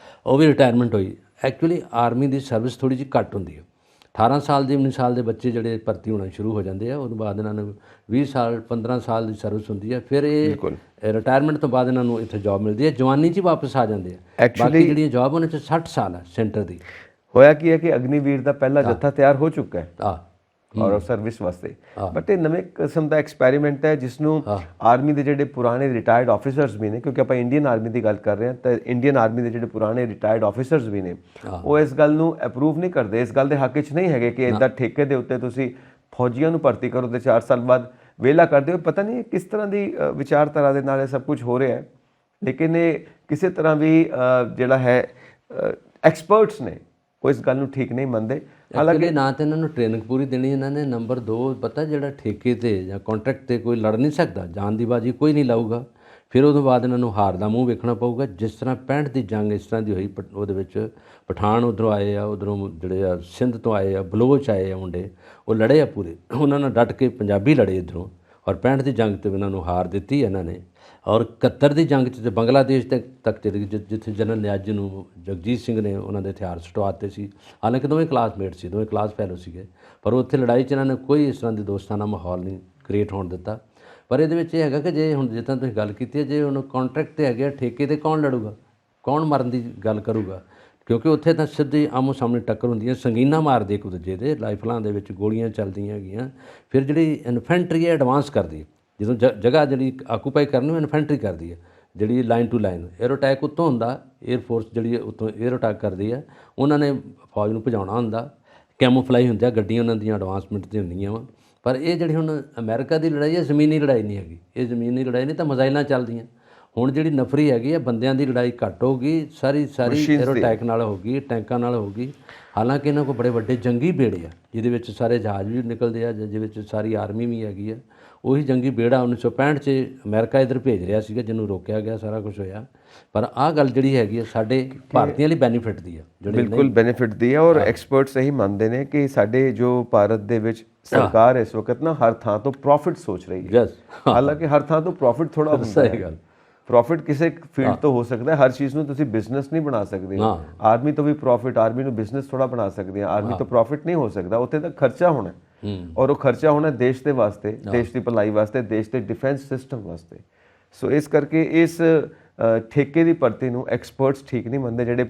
ਉਹ ਵੀ ਰਿਟਾਇਰਮੈਂਟ ਹੋਈ। ਐਕਚੁਅਲੀ ਆਰਮੀ ਦੀ ਸਰਵਿਸ ਥੋੜ੍ਹੀ ਜਿਹੀ ਘੱਟ ਹੁੰਦੀ ਹੈ। 18 ਸਾਲ ਦੇ 19 ਸਾਲ ਦੇ ਬੱਚੇ ਜਿਹੜੇ ਭਰਤੀ ਹੋਣਾ ਸ਼ੁਰੂ ਹੋ ਜਾਂਦੇ ਆ, ਉਸ ਤੋਂ ਬਾਅਦ ਇਹਨਾਂ ਨੂੰ 20 ਸਾਲ 15 ਸਾਲ ਦੀ ਸਰਵਿਸ ਹੁੰਦੀ ਹੈ। ਫਿਰ ਇਹ ਰਿਟਾਇਰਮੈਂਟ ਤੋਂ ਬਾਅਦ ਇਹਨਾਂ ਨੂੰ ਇੱਥੇ ਜੋਬ ਮਿਲਦੀ ਹੈ, ਜਵਾਨੀ 'ਚ ਹੀ ਵਾਪਸ ਆ ਜਾਂਦੇ ਆ। ਬਾਕੀ ਜਿਹੜੀਆਂ ਜੋਬ ਉਹਨਾਂ 'ਚ 60 ਸਾਲ ਹੈ ਸੈਂਟਰ ਦੀ। ਹੋਇਆ ਕੀ ਹੈ ਕਿ ਅਗਨੀਵੀਰ ਦਾ ਪਹਿਲਾ ਜੱਥਾ ਤਿਆਰ ਹੋ ਚੁੱਕਾ ਹੈ ਔਰ ਸਰਵਿਸ ਵਾਸਤੇ, ਬਟ ਇਹ ਨਵੇਂ ਕਿਸਮ ਦਾ ਐਕਸਪੈਰੀਮੈਂਟ ਹੈ ਜਿਸ ਨੂੰ ਆਰਮੀ ਦੇ ਜਿਹੜੇ ਪੁਰਾਣੇ ਰਿਟਾਇਰਡ ਆਫੀਸਰਸ ਵੀ ਨੇ, ਕਿਉਂਕਿ ਆਪਾਂ ਇੰਡੀਅਨ ਆਰਮੀ ਦੀ ਗੱਲ ਕਰ ਰਹੇ ਹਾਂ, ਤਾਂ ਇੰਡੀਅਨ ਆਰਮੀ ਦੇ ਜਿਹੜੇ ਪੁਰਾਣੇ ਰਿਟਾਇਰਡ ਆਫੀਸਰਸ ਵੀ ਨੇ, ਉਹ ਇਸ ਗੱਲ ਨੂੰ ਅਪਰੂਵ ਨਹੀਂ ਕਰਦੇ, ਇਸ ਗੱਲ ਦੇ ਹੱਕ 'ਚ ਨਹੀਂ ਹੈਗੇ ਕਿ ਇੱਦਾਂ ਠੇਕੇ ਦੇ ਉੱਤੇ ਤੁਸੀਂ ਫੌਜੀਆਂ ਨੂੰ ਭਰਤੀ ਕਰੋ ਤੇ 4 ਸਾਲ ਬਾਅਦ ਵਿਹਲਾ ਕਰਦੇ ਹੋ। ਪਤਾ ਨਹੀਂ ਕਿਸ ਤਰ੍ਹਾਂ ਦੀ ਵਿਚਾਰਧਾਰਾ ਦੇ ਨਾਲ ਇਹ ਸਭ ਕੁਝ ਹੋ ਰਿਹਾ ਹੈ, ਲੇਕਿਨ ਇਹ ਕਿਸੇ ਤਰ੍ਹਾਂ ਵੀ ਜਿਹੜਾ ਹੈ ਐਕਸਪਰਟਸ ਨੇ ਉਹ ਇਸ ਗੱਲ ਨੂੰ ਠੀਕ ਨਹੀਂ ਮੰਨਦੇ। ਹਾਲਾਂਕਿ ਨਾ ਤਾਂ ਇਹਨਾਂ ਨੂੰ ਟ੍ਰੇਨਿੰਗ ਪੂਰੀ ਦੇਣੀ ਇਹਨਾਂ ਨੇ, ਨੰਬਰ 2 ਪਤਾ ਜਿਹੜਾ ਠੇਕੇ 'ਤੇ ਜਾਂ ਕੰਟਰੈਕਟ 'ਤੇ ਕੋਈ ਲੜ ਨਹੀਂ ਸਕਦਾ, ਜਾਨ ਦੀ ਬਾਜੀ ਕੋਈ ਨਹੀਂ ਲਾਊਗਾ। ਫਿਰ ਉਹ ਤੋਂ ਬਾਅਦ ਇਹਨਾਂ ਨੂੰ ਹਾਰ ਦਾ ਮੂੰਹ ਵੇਖਣਾ ਪਊਗਾ। ਜਿਸ ਤਰ੍ਹਾਂ 65 ਦੀ ਜੰਗ ਇਸ ਤਰ੍ਹਾਂ ਦੀ ਹੋਈ, ਉਹਦੇ ਵਿੱਚ ਪਠਾਨ ਉੱਧਰੋਂ ਆਏ ਆ, ਉੱਧਰੋਂ ਜਿਹੜੇ ਆ ਸਿੰਧ ਤੋਂ ਆਏ ਆ, ਬਲੋਚ ਆਏ ਆ ਮੁੰਡੇ, ਉਹ ਲੜੇ ਆ ਪੂਰੇ, ਉਹਨਾਂ ਨਾਲ ਡਟ ਕੇ ਪੰਜਾਬੀ ਲੜੇ ਇੱਧਰੋਂ। ਔਰ 65 ਦੀ ਜੰਗ 'ਤੇ ਇਹਨਾਂ ਨੂੰ ਹਾਰ ਦਿੱਤੀ ਇਹਨਾਂ ਨੇ। ਔਰ 71 ਦੀ ਜੰਗ 'ਚ ਬੰਗਲਾਦੇਸ਼ ਤੱਕ ਚਲੀ ਗਈ, ਜਿੱਥੇ ਜਨਰਲ ਨਿਆਜ਼ੀ ਨੂੰ ਜਗਜੀਤ ਸਿੰਘ ਨੇ ਉਹਨਾਂ ਦੇ ਹਥਿਆਰ ਸਟਵਾਤੇ ਸੀ। ਹਾਲਾਂਕਿ ਦੋਵੇਂ ਕਲਾਸਮੇਟ ਸੀ, ਦੋਵੇਂ ਕਲਾਸ ਫੈਲੋ ਸੀਗੇ, ਪਰ ਉੱਥੇ ਲੜਾਈ 'ਚ ਇਹਨਾਂ ਨੇ ਕੋਈ ਇਸ ਤਰ੍ਹਾਂ ਦੀ ਦੋਸਤਾਨਾ ਮਾਹੌਲ ਨਹੀਂ ਕ੍ਰੀਏਟ ਹੋਣ ਦਿੱਤਾ। ਪਰ ਇਹਦੇ ਵਿੱਚ ਇਹ ਹੈਗਾ ਕਿ ਜੇ ਹੁਣ ਜਿੱਦਾਂ ਤੁਸੀਂ ਗੱਲ ਕੀਤੀ ਹੈ, ਜੇ ਹੁਣ ਕੰਟਰੈਕਟ 'ਤੇ ਹੈਗੇ ਆ, ਠੇਕੇ 'ਤੇ ਕੌਣ ਲੜੂਗਾ, ਕੌਣ ਮਰਨ ਦੀ ਗੱਲ ਕਰੂਗਾ? ਕਿਉਂਕਿ ਉੱਥੇ ਤਾਂ ਸਿੱਧੀ ਆਮੋ ਸਾਹਮਣੇ ਟੱਕਰ ਹੁੰਦੀਆਂ, ਸੰਗੀਨਾਂ ਮਾਰਦੇ ਇੱਕ ਦੂਜੇ ਦੇ, ਰਾਈਫਲਾਂ ਦੇ ਵਿੱਚ ਗੋਲੀਆਂ ਚੱਲਦੀਆਂ ਹੈਗੀਆਂ। ਫਿਰ ਜਿਹੜੀ ਇਨਫੈਂਟਰੀ ਹੈ ਐਡਵਾਂਸ ਕਰਦੀ ਹੈ, ਜਦੋਂ ਜਗ੍ਹਾ ਜਿਹੜੀ ਆਕੂਪਾਈ ਕਰਨ ਨੂੰ ਇਨਫੈਂਟਰੀ ਕਰਦੀ ਹੈ, ਜਿਹੜੀ line to line. Air attack ਉੱਤੋਂ ਹੁੰਦਾ, ਏਅਰਫੋਰਸ ਜਿਹੜੀ ਉੱਤੋਂ ਏਅਰ ਅਟੈਕ ਕਰਦੀ ਹੈ, ਉਹਨਾਂ ਨੇ ਫੌਜ ਨੂੰ ਭਜਾਉਣਾ ਹੁੰਦਾ, ਕੈਮੋਫਲਾਈ ਹੁੰਦੇ, ਗੱਡੀਆਂ ਉਹਨਾਂ ਦੀਆਂ ਐਡਵਾਂਸਮੈਂਟ 'ਤੇ ਹੁੰਦੀਆਂ ਵਾ। ਪਰ ਇਹ ਜਿਹੜੀ ਹੁਣ ਅਮਰੀਕਾ ਦੀ ਲੜਾਈ ਹੈ, ਜ਼ਮੀਨੀ ਲੜਾਈ ਨਹੀਂ ਹੈਗੀ, ਇਹ ਜ਼ਮੀਨੀ ਲੜਾਈ ਨਹੀਂ, ਤਾਂ ਮਿਜ਼ਾਈਲਾਂ ਚੱਲਦੀਆਂ। ਹੁਣ ਜਿਹੜੀ ਨਫਰੀ ਹੈਗੀ ਆ ਬੰਦਿਆਂ ਦੀ ਲੜਾਈ ਘੱਟ ਹੋ ਗਈ, ਸਾਰੀ ਐਰੋਟੈਕ ਨਾਲ ਹੋ ਗਈ, ਟੈਂਕਾਂ ਨਾਲ ਹੋ ਗਈ। ਹਾਲਾਂਕਿ ਇਹਨਾਂ ਕੋਲ ਬੜੇ ਵੱਡੇ ਜੰਗੀ ਬੇੜੇ ਆ ਜਿਹਦੇ ਵਿੱਚ ਸਾਰੇ ਜਹਾਜ਼ ਵੀ ਨਿਕਲਦੇ ਆ, ਜਿਹਦੇ ਵਿੱਚ ਸਾਰੀ ਆਰਮੀ ਵੀ ਹੈਗੀ ਆ। ਉਹੀ ਜੰਗੀ ਬੇੜਾ 1965 'ਚ ਅਮਰੀਕਾ ਇੱਧਰ ਭੇਜ ਰਿਹਾ ਸੀਗਾ, ਜਿਹਨੂੰ ਰੋਕਿਆ ਗਿਆ, ਸਾਰਾ ਕੁਝ ਹੋਇਆ। ਪਰ ਆਹ ਗੱਲ ਜਿਹੜੀ ਹੈਗੀ ਆ ਸਾਡੇ ਭਾਰਤੀਆਂ ਲਈ ਬੈਨੀਫਿਟ ਦੀ ਆ, ਜਿਹੜੀ ਬਿਲਕੁਲ ਬੈਨੀਫਿਟ ਦੀ ਹੈ। ਔਰ ਐਕਸਪਰਟਸ ਇਹੀ ਮੰਨਦੇ ਨੇ ਕਿ ਸਾਡੇ ਜੋ ਭਾਰਤ ਦੇ ਵਿੱਚ ਸਰਕਾਰ ਇਸ ਵਕਤ ਨਾ ਹਰ ਥਾਂ ਤੋਂ ਪ੍ਰੋਫਿਟ ਸੋਚ ਰਹੀ ਹੈ। ਹਾਲਾਂਕਿ ਹਰ ਥਾਂ ਤੋਂ ਪ੍ਰੋਫਿਟ ਥੋੜਾ ਹੁੰਦਾ ਹੈ। ਗੱਲ ਪ੍ਰੋਫਿਟ ਕਿਸੇ ਫੀਲਡ ਤੋਂ ਹੋ ਸਕਦਾ ਹੈ, ਹਰ ਚੀਜ਼ ਨੂੰ ਤੁਸੀਂ ਬਿਜ਼ਨਸ ਨਹੀਂ ਬਣਾ ਸਕਦੇ। ਆਰਮੀ ਤੋਂ ਵੀ ਪ੍ਰੋਫਿਟ, ਆਰਮੀ ਨੂੰ ਬਿਜ਼ਨਸ ਥੋੜਾ ਬਣਾ ਸਕਦੇ ਆ। ਆਰਮੀ ਤੋਂ ਪ੍ਰੋਫਿਟ ਨਹੀਂ ਹੋ ਸਕਦਾ, ਉੱਥੇ ਤਾਂ ਖਰਚਾ ਹੋਣਾ ਔਰ ਉਹ ਖਰਚਾ ਹੋਣਾ ਦੇਸ਼ ਦੇ ਵਾਸਤੇ, ਦੇਸ਼ ਦੀ ਭਲਾਈ ਵਾਸਤੇ, ਦੇਸ਼ ਦੇ ਡਿਫੈਂਸ ਸਿਸਟਮ ਵਾਸਤੇ। ਸੋ ਇਸ ਕਰਕੇ ਇਸ ਠੇਕੇ ਦੀ ਭਰਤੀ ਨੂੰ ਐਕਸਪਰਟਸ ਠੀਕ ਨਹੀਂ ਮੰਨਦੇ, ਜਿਹੜੇ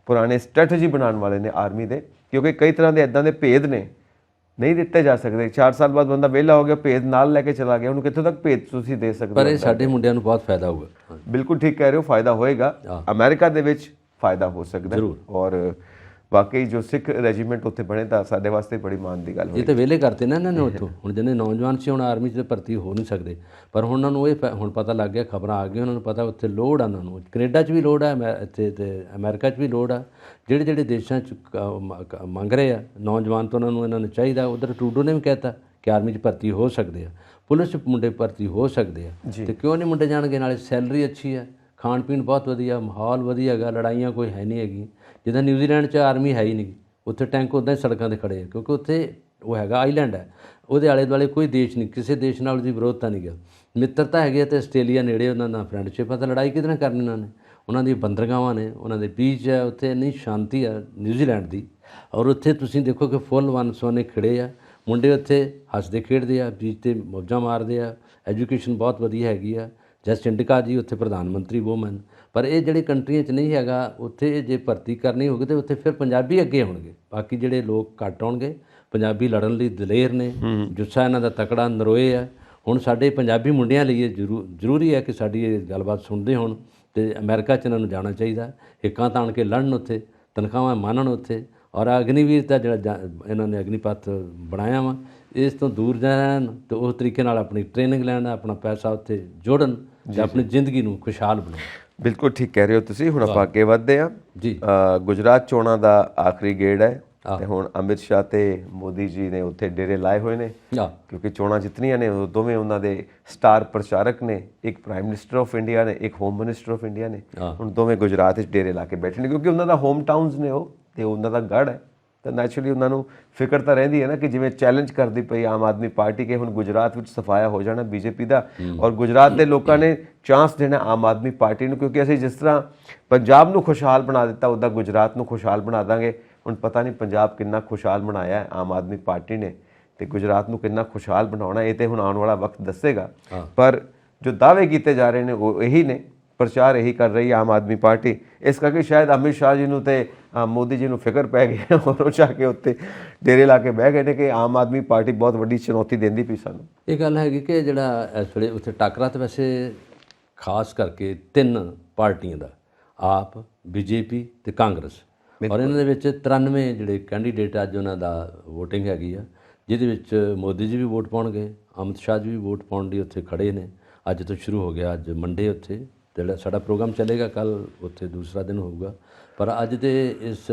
ਪੁਰਾਣੇ ਸਟ੍ਰੈਟਜੀ ਬਣਾਉਣ ਵਾਲੇ ਨੇ ਆਰਮੀ ਦੇ, ਕਿਉਂਕਿ ਕਈ ਤਰ੍ਹਾਂ ਦੇ ਇੱਦਾਂ ਦੇ ਭੇਦ ਨੇ ਨਹੀਂ ਦਿੱਤੇ ਜਾ ਸਕਦੇ। 4 ਸਾਲ ਬਾਅਦ ਬੰਦਾ ਵਿਹਲਾ ਹੋ ਗਿਆ, ਭੇਦ ਨਾਲ ਲੈ ਕੇ ਚਲਾ ਗਿਆ, ਉਹਨੂੰ ਕਿੱਥੋਂ ਤੱਕ ਭੇਦ ਤੁਸੀਂ ਦੇ ਸਕਦੇ ਹੋ? ਪਰ ਇਹ ਸਾਡੇ ਮੁੰਡਿਆਂ ਨੂੰ ਬਹੁਤ ਫਾਇਦਾ ਹੋਊਗਾ। ਬਿਲਕੁਲ ਠੀਕ ਕਹਿ ਰਹੇ ਹੋ, ਫਾਇਦਾ ਹੋਏਗਾ। ਅਮਰੀਕਾ ਦੇ ਵਿੱਚ ਫਾਇਦਾ ਹੋ ਸਕਦਾ ਹੈ ਔਰ ਵਾਕਈ ਜੋ ਸਿੱਖ ਰੈਜੀਮੈਂਟ ਉੱਥੇ ਬਣੇ ਤਾਂ ਸਾਡੇ ਵਾਸਤੇ ਬੜੀ ਮਾਣ ਦੀ ਗੱਲ ਹੋਈ। ਇਹ ਤਾਂ ਵਿਹਲੇ ਕਰਤੇ ਨਾ ਇਹਨਾਂ ਨੇ ਉੱਥੋਂ। ਹੁਣ ਜਿਹਨੇ ਨੌਜਵਾਨ ਸੀ ਹੁਣ ਆਰਮੀ 'ਚ ਭਰਤੀ ਹੋ ਨਹੀਂ ਸਕਦੇ, ਪਰ ਹੁਣ ਉਹਨਾਂ ਨੂੰ ਇਹ ਹੁਣ ਪਤਾ ਲੱਗ ਗਿਆ, ਖਬਰਾਂ ਆ ਗਈਆਂ, ਉਹਨਾਂ ਨੂੰ ਪਤਾ ਉੱਥੇ ਲੋੜ ਆ, ਉਹਨਾਂ ਨੂੰ ਕੈਨੇਡਾ 'ਚ ਵੀ ਲੋੜ ਆ, ਇੱਥੇ ਤੇ ਅਮਰੀਕਾ 'ਚ ਵੀ ਲੋੜ ਆ। ਜਿਹੜੇ ਦੇਸ਼ਾਂ 'ਚ ਮੰਗ ਰਹੇ ਆ ਨੌਜਵਾਨ ਤਾਂ ਇਹਨਾਂ ਨੂੰ ਚਾਹੀਦਾ। ਉੱਧਰ ਟਰੂਡੋ ਨੇ ਵੀ ਕਹਿਤਾ ਕਿ ਆਰਮੀ 'ਚ ਭਰਤੀ ਹੋ ਸਕਦੇ ਆ, ਪੁਲਿਸ 'ਚ ਮੁੰਡੇ ਭਰਤੀ ਹੋ ਸਕਦੇ ਆ, ਤੇ ਕਿਉਂ ਨਹੀਂ ਮੁੰਡੇ ਜਾਣਗੇ? ਨਾਲੇ ਸੈਲਰੀ ਅੱਛੀ ਆ, ਖਾਣ ਪੀਣ ਬਹੁਤ ਵਧੀਆ, ਮਾਹੌਲ ਵਧੀਆ ਹੈਗਾ, ਲੜਾਈਆਂ ਕੋਈ ਹੈ ਨਹੀਂ ਹੈਗੀ। ਜਿੱਦਾਂ ਨਿਊਜ਼ੀਲੈਂਡ 'ਚ ਆਰਮੀ ਹੈ ਹੀ ਨਹੀਂ, ਉੱਥੇ ਟੈਂਕ ਉੱਦਾਂ ਹੀ ਸੜਕਾਂ 'ਤੇ ਖੜੇ ਆ, ਕਿਉਂਕਿ ਉੱਥੇ ਉਹ ਹੈਗਾ ਆਈਲੈਂਡ ਹੈ, ਉਹਦੇ ਆਲੇ ਦੁਆਲੇ ਕੋਈ ਦੇਸ਼ ਨਹੀਂ, ਕਿਸੇ ਦੇਸ਼ ਨਾਲ ਉਹਦੀ ਵਿਰੋਧਤਾ ਨਹੀਂ ਗਾ, ਮਿੱਤਰਤਾ ਹੈਗੀ। ਅਤੇ ਆਸਟ੍ਰੇਲੀਆ ਨੇੜੇ, ਉਹਨਾਂ ਨਾਲ ਫਰੈਂਡਸ਼ਿਪ ਆ, ਤਾਂ ਲੜਾਈ ਕਿਹਦੇ ਨਾਲ ਕਰਨੀ ਉਹਨਾਂ ਨੇ? ਉਹਨਾਂ ਦੀ ਬੰਦਰਗਾਹਾਂ ਨੇ, ਉਹਨਾਂ ਦੇ ਬੀਚ ਹੈ, ਉੱਥੇ ਇੰਨੀ ਸ਼ਾਂਤੀ ਆ ਨਿਊਜ਼ੀਲੈਂਡ ਦੀ। ਔਰ ਉੱਥੇ ਤੁਸੀਂ ਦੇਖੋ ਕਿ ਫੁੱਲ ਵੰਨ-ਸੁਵੰਨੇ ਖਿੜੇ ਆ ਮੁੰਡੇ, ਉੱਥੇ ਹੱਸਦੇ ਖੇਡਦੇ ਆ, ਬੀਚ 'ਤੇ ਮੌਜਾਂ ਮਾਰਦੇ ਆ, ਐਜੂਕੇਸ਼ਨ ਬਹੁਤ ਵਧੀਆ ਹੈਗੀ ਆ। ਜਸਟ ਇੰਡਿਕਾ ਜੀ ਉੱਥੇ ਪ੍ਰਧਾਨ ਮੰਤਰੀ ਵੂਮਨ। ਪਰ ਇਹ ਜਿਹੜੀ ਕੰਟਰੀਆਂ 'ਚ ਨਹੀਂ ਹੈਗਾ, ਉੱਥੇ ਜੇ ਭਰਤੀ ਕਰਨੀ ਹੋਵੇ ਤਾਂ ਉੱਥੇ ਫਿਰ ਪੰਜਾਬੀ ਅੱਗੇ ਹੋਣਗੇ, ਬਾਕੀ ਜਿਹੜੇ ਲੋਕ ਘੱਟ ਹੋਣਗੇ। ਪੰਜਾਬੀ ਲੜਨ ਲਈ ਦਲੇਰ ਨੇ, ਜੁੱਸਾ ਇਹਨਾਂ ਦਾ ਤਕੜਾ, ਨਰੋਏ ਆ। ਹੁਣ ਸਾਡੇ ਪੰਜਾਬੀ ਮੁੰਡਿਆਂ ਲਈ ਇਹ ਜ਼ਰੂਰੀ ਹੈ ਕਿ ਸਾਡੀ ਇਹ ਗੱਲਬਾਤ ਸੁਣਦੇ ਹੋਣ, ਅਤੇ ਅਮਰੀਕਾ 'ਚ ਇਹਨਾਂ ਨੂੰ ਜਾਣਾ ਚਾਹੀਦਾ। ਹਿੱਕਾਂ ਤਾਣ ਕੇ ਲੜਨ ਉੱਥੇ, ਤਨਖਾਹਾਂ ਮਾਣਨ ਉੱਥੇ। ਔਰ ਅਗਨੀਵੀਰ ਦਾ ਜਿਹੜਾ ਇਹਨਾਂ ਨੇ ਅਗਨੀਪਥ ਬਣਾਇਆ ਵਾ, ਇਸ ਤੋਂ ਦੂਰ ਜਾਣ ਅਤੇ ਉਸ ਤਰੀਕੇ ਨਾਲ ਆਪਣੀ ਟ੍ਰੇਨਿੰਗ ਲੈਣ, ਆਪਣਾ ਪੈਸਾ ਉੱਥੇ ਜੋੜਨ ਅਤੇ ਆਪਣੀ ਜ਼ਿੰਦਗੀ ਨੂੰ ਖੁਸ਼ਹਾਲ ਬਣਾਉਣ। ਬਿਲਕੁਲ ਠੀਕ ਕਹਿ ਰਹੇ ਹੋ ਤੁਸੀਂ। ਹੁਣ ਆਪਾਂ ਅੱਗੇ ਵਧਦੇ ਹਾਂ ਜੀ। ਗੁਜਰਾਤ ਚੋਣਾਂ ਦਾ ਆਖਰੀ ਗੇੜ ਹੈ ਤੇ ਹੁਣ ਅਮਿਤ ਸ਼ਾਹ ਤੇ ਮੋਦੀ ਜੀ ਨੇ ਉੱਥੇ ਡੇਰੇ ਲਾਏ ਹੋਏ ਨੇ, ਕਿਉਂਕਿ ਚੋਣਾਂ ਜਿੱਤਣੀਆਂ ਨੇ। ਉਹ ਦੋਵੇਂ ਉਹਨਾਂ ਦੇ ਸਟਾਰ ਪ੍ਰਚਾਰਕ ਨੇ, ਇੱਕ ਪ੍ਰਾਈਮ ਮਿਨਿਸਟਰ ਆਫ ਇੰਡੀਆ ਨੇ, ਇੱਕ ਹੋਮ ਮਿਨਿਸਟਰ ਆਫ ਇੰਡੀਆ ਨੇ। ਹੁਣ ਦੋਵੇਂ ਗੁਜਰਾਤ ਵਿੱਚ ਡੇਰੇ ਲਾ ਕੇ ਬੈਠੇ ਨੇ, ਕਿਉਂਕਿ ਉਹਨਾਂ ਦਾ ਹੋਮ ਟਾਊਨਸ ਨੇ ਉਹ, ਤੇ ਉਹਨਾਂ ਦਾ ਗੜ੍ਹ ਹੈ। ਤਾਂ ਨੈਚੁਰਲੀ ਉਹਨਾਂ ਨੂੰ ਫਿਕਰ ਤਾਂ ਰਹਿੰਦੀ ਹੈ ਨਾ ਕਿ ਜਿਵੇਂ ਚੈਲੰਜ ਕਰਦੀ ਪਈ ਆਮ ਆਦਮੀ ਪਾਰਟੀ ਕਿ ਹੁਣ ਗੁਜਰਾਤ ਵਿੱਚ ਸਫਾਇਆ ਹੋ ਜਾਣਾ ਬੀਜੇਪੀ ਦਾ, ਔਰ ਗੁਜਰਾਤ ਦੇ ਲੋਕਾਂ ਨੇ ਚਾਂਸ ਦੇਣਾ ਆਮ ਆਦਮੀ ਪਾਰਟੀ ਨੂੰ, ਕਿਉਂਕਿ ਅਸੀਂ ਜਿਸ ਤਰ੍ਹਾਂ ਪੰਜਾਬ ਨੂੰ ਖੁਸ਼ਹਾਲ ਬਣਾ ਦਿੱਤਾ ਉੱਦਾਂ ਗੁਜਰਾਤ ਨੂੰ ਖੁਸ਼ਹਾਲ ਬਣਾ ਦਾਂਗੇ। ਹੁਣ ਪਤਾ ਨਹੀਂ ਪੰਜਾਬ ਕਿੰਨਾ ਖੁਸ਼ਹਾਲ ਬਣਾਇਆ ਆਮ ਆਦਮੀ ਪਾਰਟੀ ਨੇ, ਤੇ ਗੁਜਰਾਤ ਨੂੰ ਕਿੰਨਾ ਖੁਸ਼ਹਾਲ ਬਣਾਉਣਾ ਇਹ ਤੇ ਹੁਣ ਆਉਣ ਵਾਲਾ ਵਕਤ ਦੱਸੇਗਾ। ਪਰ ਜੋ ਦਾਅਵੇ ਕੀਤੇ ਜਾ ਰਹੇ ਨੇ ਉਹ ਇਹੀ ਨੇ, ਪ੍ਰਚਾਰ ਇਹੀ ਕਰ ਰਹੀ ਹੈ ਆਮ ਆਦਮੀ ਪਾਰਟੀ। ਇਸ ਕਰਕੇ ਸ਼ਾਇਦ ਅਮਿਤ ਸ਼ਾਹ ਜੀ ਨੂੰ ਤੇ ਮੋਦੀ ਜੀ ਨੂੰ ਫਿਕਰ ਪੈ ਗਿਆ ਔਰ ਉਹ ਜਾ ਕੇ ਉੱਤੇ ਡੇਰੇ ਲਾ ਕੇ ਬਹਿ ਗਏ ਨੇ ਕਿ ਆਮ ਆਦਮੀ ਪਾਰਟੀ ਬਹੁਤ ਵੱਡੀ ਚੁਣੌਤੀ ਦਿੰਦੀ ਪਈ ਸਾਨੂੰ। ਇਹ ਗੱਲ ਹੈਗੀ ਕਿ ਜਿਹੜਾ ਇਸ ਵੇਲੇ ਉੱਥੇ ਟਾਕਰਾ ਤਾਂ ਵੈਸੇ ਖਾਸ ਕਰਕੇ 3 ਪਾਰਟੀਆਂ ਦਾ, ਆਪ, ਬੀਜੇਪੀ ਅਤੇ ਕਾਂਗਰਸ। ਔਰ ਇਹਨਾਂ ਦੇ ਵਿੱਚ 93 ਜਿਹੜੇ ਕੈਂਡੀਡੇਟ ਅੱਜ ਉਹਨਾਂ ਦਾ ਵੋਟਿੰਗ ਹੈਗੀ ਆ, ਜਿਹਦੇ ਵਿੱਚ ਮੋਦੀ ਜੀ ਵੀ ਵੋਟ ਪਾਉਣਗੇ, ਅਮਿਤ ਸ਼ਾਹ ਜੀ ਵੀ ਵੋਟ ਪਾਉਣ ਲਈ ਉੱਥੇ ਖੜੇ ਨੇ। ਅੱਜ ਤੋਂ ਸ਼ੁਰੂ ਹੋ ਗਿਆ, ਅੱਜ ਮੰਡੇ ਉੱਥੇ ਜਿਹੜਾ ਸਾਡਾ ਪ੍ਰੋਗਰਾਮ ਚੱਲੇਗਾ, ਕੱਲ੍ਹ ਉੱਥੇ ਦੂਸਰਾ ਦਿਨ ਹੋਊਗਾ। ਪਰ ਅੱਜ ਦੇ ਇਸ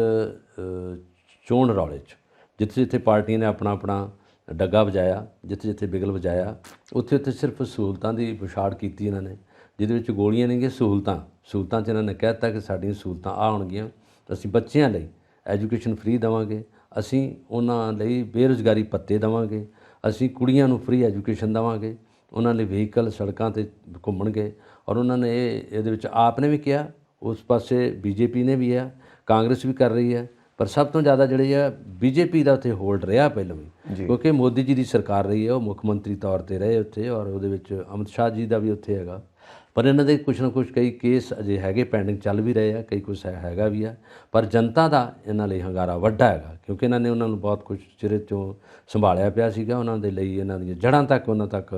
ਚੋਣ ਰੌਲੇ 'ਚ ਜਿੱਥੇ ਜਿੱਥੇ ਪਾਰਟੀਆਂ ਨੇ ਆਪਣਾ ਆਪਣਾ ਡੱਗਾ ਵਜਾਇਆ, ਜਿੱਥੇ ਜਿੱਥੇ ਬਿਗਲ ਵਜਾਇਆ, ਉੱਥੇ ਉੱਥੇ ਸਿਰਫ ਸਹੂਲਤਾਂ ਦੀ ਵਿਛਾੜ ਕੀਤੀ ਇਹਨਾਂ ਨੇ, ਜਿਹਦੇ ਵਿੱਚ ਗੋਲੀਆਂ ਨਹੀਂ ਗੀਆਂ, ਸਹੂਲਤਾਂ 'ਚ ਇਹਨਾਂ ਨੇ ਕਹਿ ਦਿੱਤਾ ਕਿ ਸਾਡੀਆਂ ਸਹੂਲਤਾਂ ਆ ਹੋਣਗੀਆਂ। ਅਸੀਂ ਬੱਚਿਆਂ ਲਈ ਐਜੂਕੇਸ਼ਨ ਫ੍ਰੀ ਦੇਵਾਂਗੇ, ਅਸੀਂ ਉਹਨਾਂ ਲਈ ਬੇਰੁਜ਼ਗਾਰੀ ਭੱਤੇ ਦੇਵਾਂਗੇ, ਅਸੀਂ ਕੁੜੀਆਂ ਨੂੰ ਫ੍ਰੀ ਐਜੂਕੇਸ਼ਨ ਦੇਵਾਂਗੇ, ਉਹਨਾਂ ਲਈ ਵਹੀਕਲ ਸੜਕਾਂ 'ਤੇ ਘੁੰਮਣਗੇ। ਔਰ ਉਹਨਾਂ ਨੇ ਇਹਦੇ ਵਿੱਚ ਆਪ ਨੇ ਵੀ ਕਿਹਾ, ਉਸ ਪਾਸੇ ਬੀਜੇਪੀ ਨੇ ਵੀ ਆ, ਕਾਂਗਰਸ ਵੀ ਕਰ ਰਹੀ ਹੈ। ਪਰ ਸਭ ਤੋਂ ਜ਼ਿਆਦਾ ਜਿਹੜੇ ਆ ਬੀਜੇਪੀ ਦਾ ਉੱਥੇ ਹੋਲਡ ਰਿਹਾ ਪਹਿਲਾਂ ਵੀ, ਕਿਉਂਕਿ ਮੋਦੀ ਜੀ ਦੀ ਸਰਕਾਰ ਰਹੀ ਹੈ, ਉਹ ਮੁੱਖ ਮੰਤਰੀ ਤੌਰ 'ਤੇ ਰਹੇ ਉੱਥੇ, ਔਰ ਉਹਦੇ ਵਿੱਚ ਅਮਿਤ ਸ਼ਾਹ ਜੀ ਦਾ ਵੀ ਉੱਥੇ ਹੈਗਾ। ਪਰ ਇਹਨਾਂ ਦੇ ਕੁਛ ਨਾ ਕੁਛ ਕਈ ਕੇਸ ਅਜੇ ਹੈਗੇ, ਪੈਂਡਿੰਗ ਚੱਲ ਵੀ ਰਹੇ ਆ, ਕਈ ਕੁਛ ਹੈਗਾ ਵੀ ਆ। ਪਰ ਜਨਤਾ ਦਾ ਇਹਨਾਂ ਲਈ ਹੰਗਾਰਾ ਵੱਡਾ ਹੈਗਾ, ਕਿਉਂਕਿ ਇਹਨਾਂ ਨੇ ਉਹਨਾਂ ਨੂੰ ਬਹੁਤ ਕੁਛ ਚਿਰ ਤੋਂ ਸੰਭਾਲਿਆ ਪਿਆ ਸੀਗਾ। ਉਹਨਾਂ ਦੇ ਲਈ ਇਹਨਾਂ ਦੀਆਂ ਜੜ੍ਹਾਂ ਤੱਕ ਉਹਨਾਂ ਤੱਕ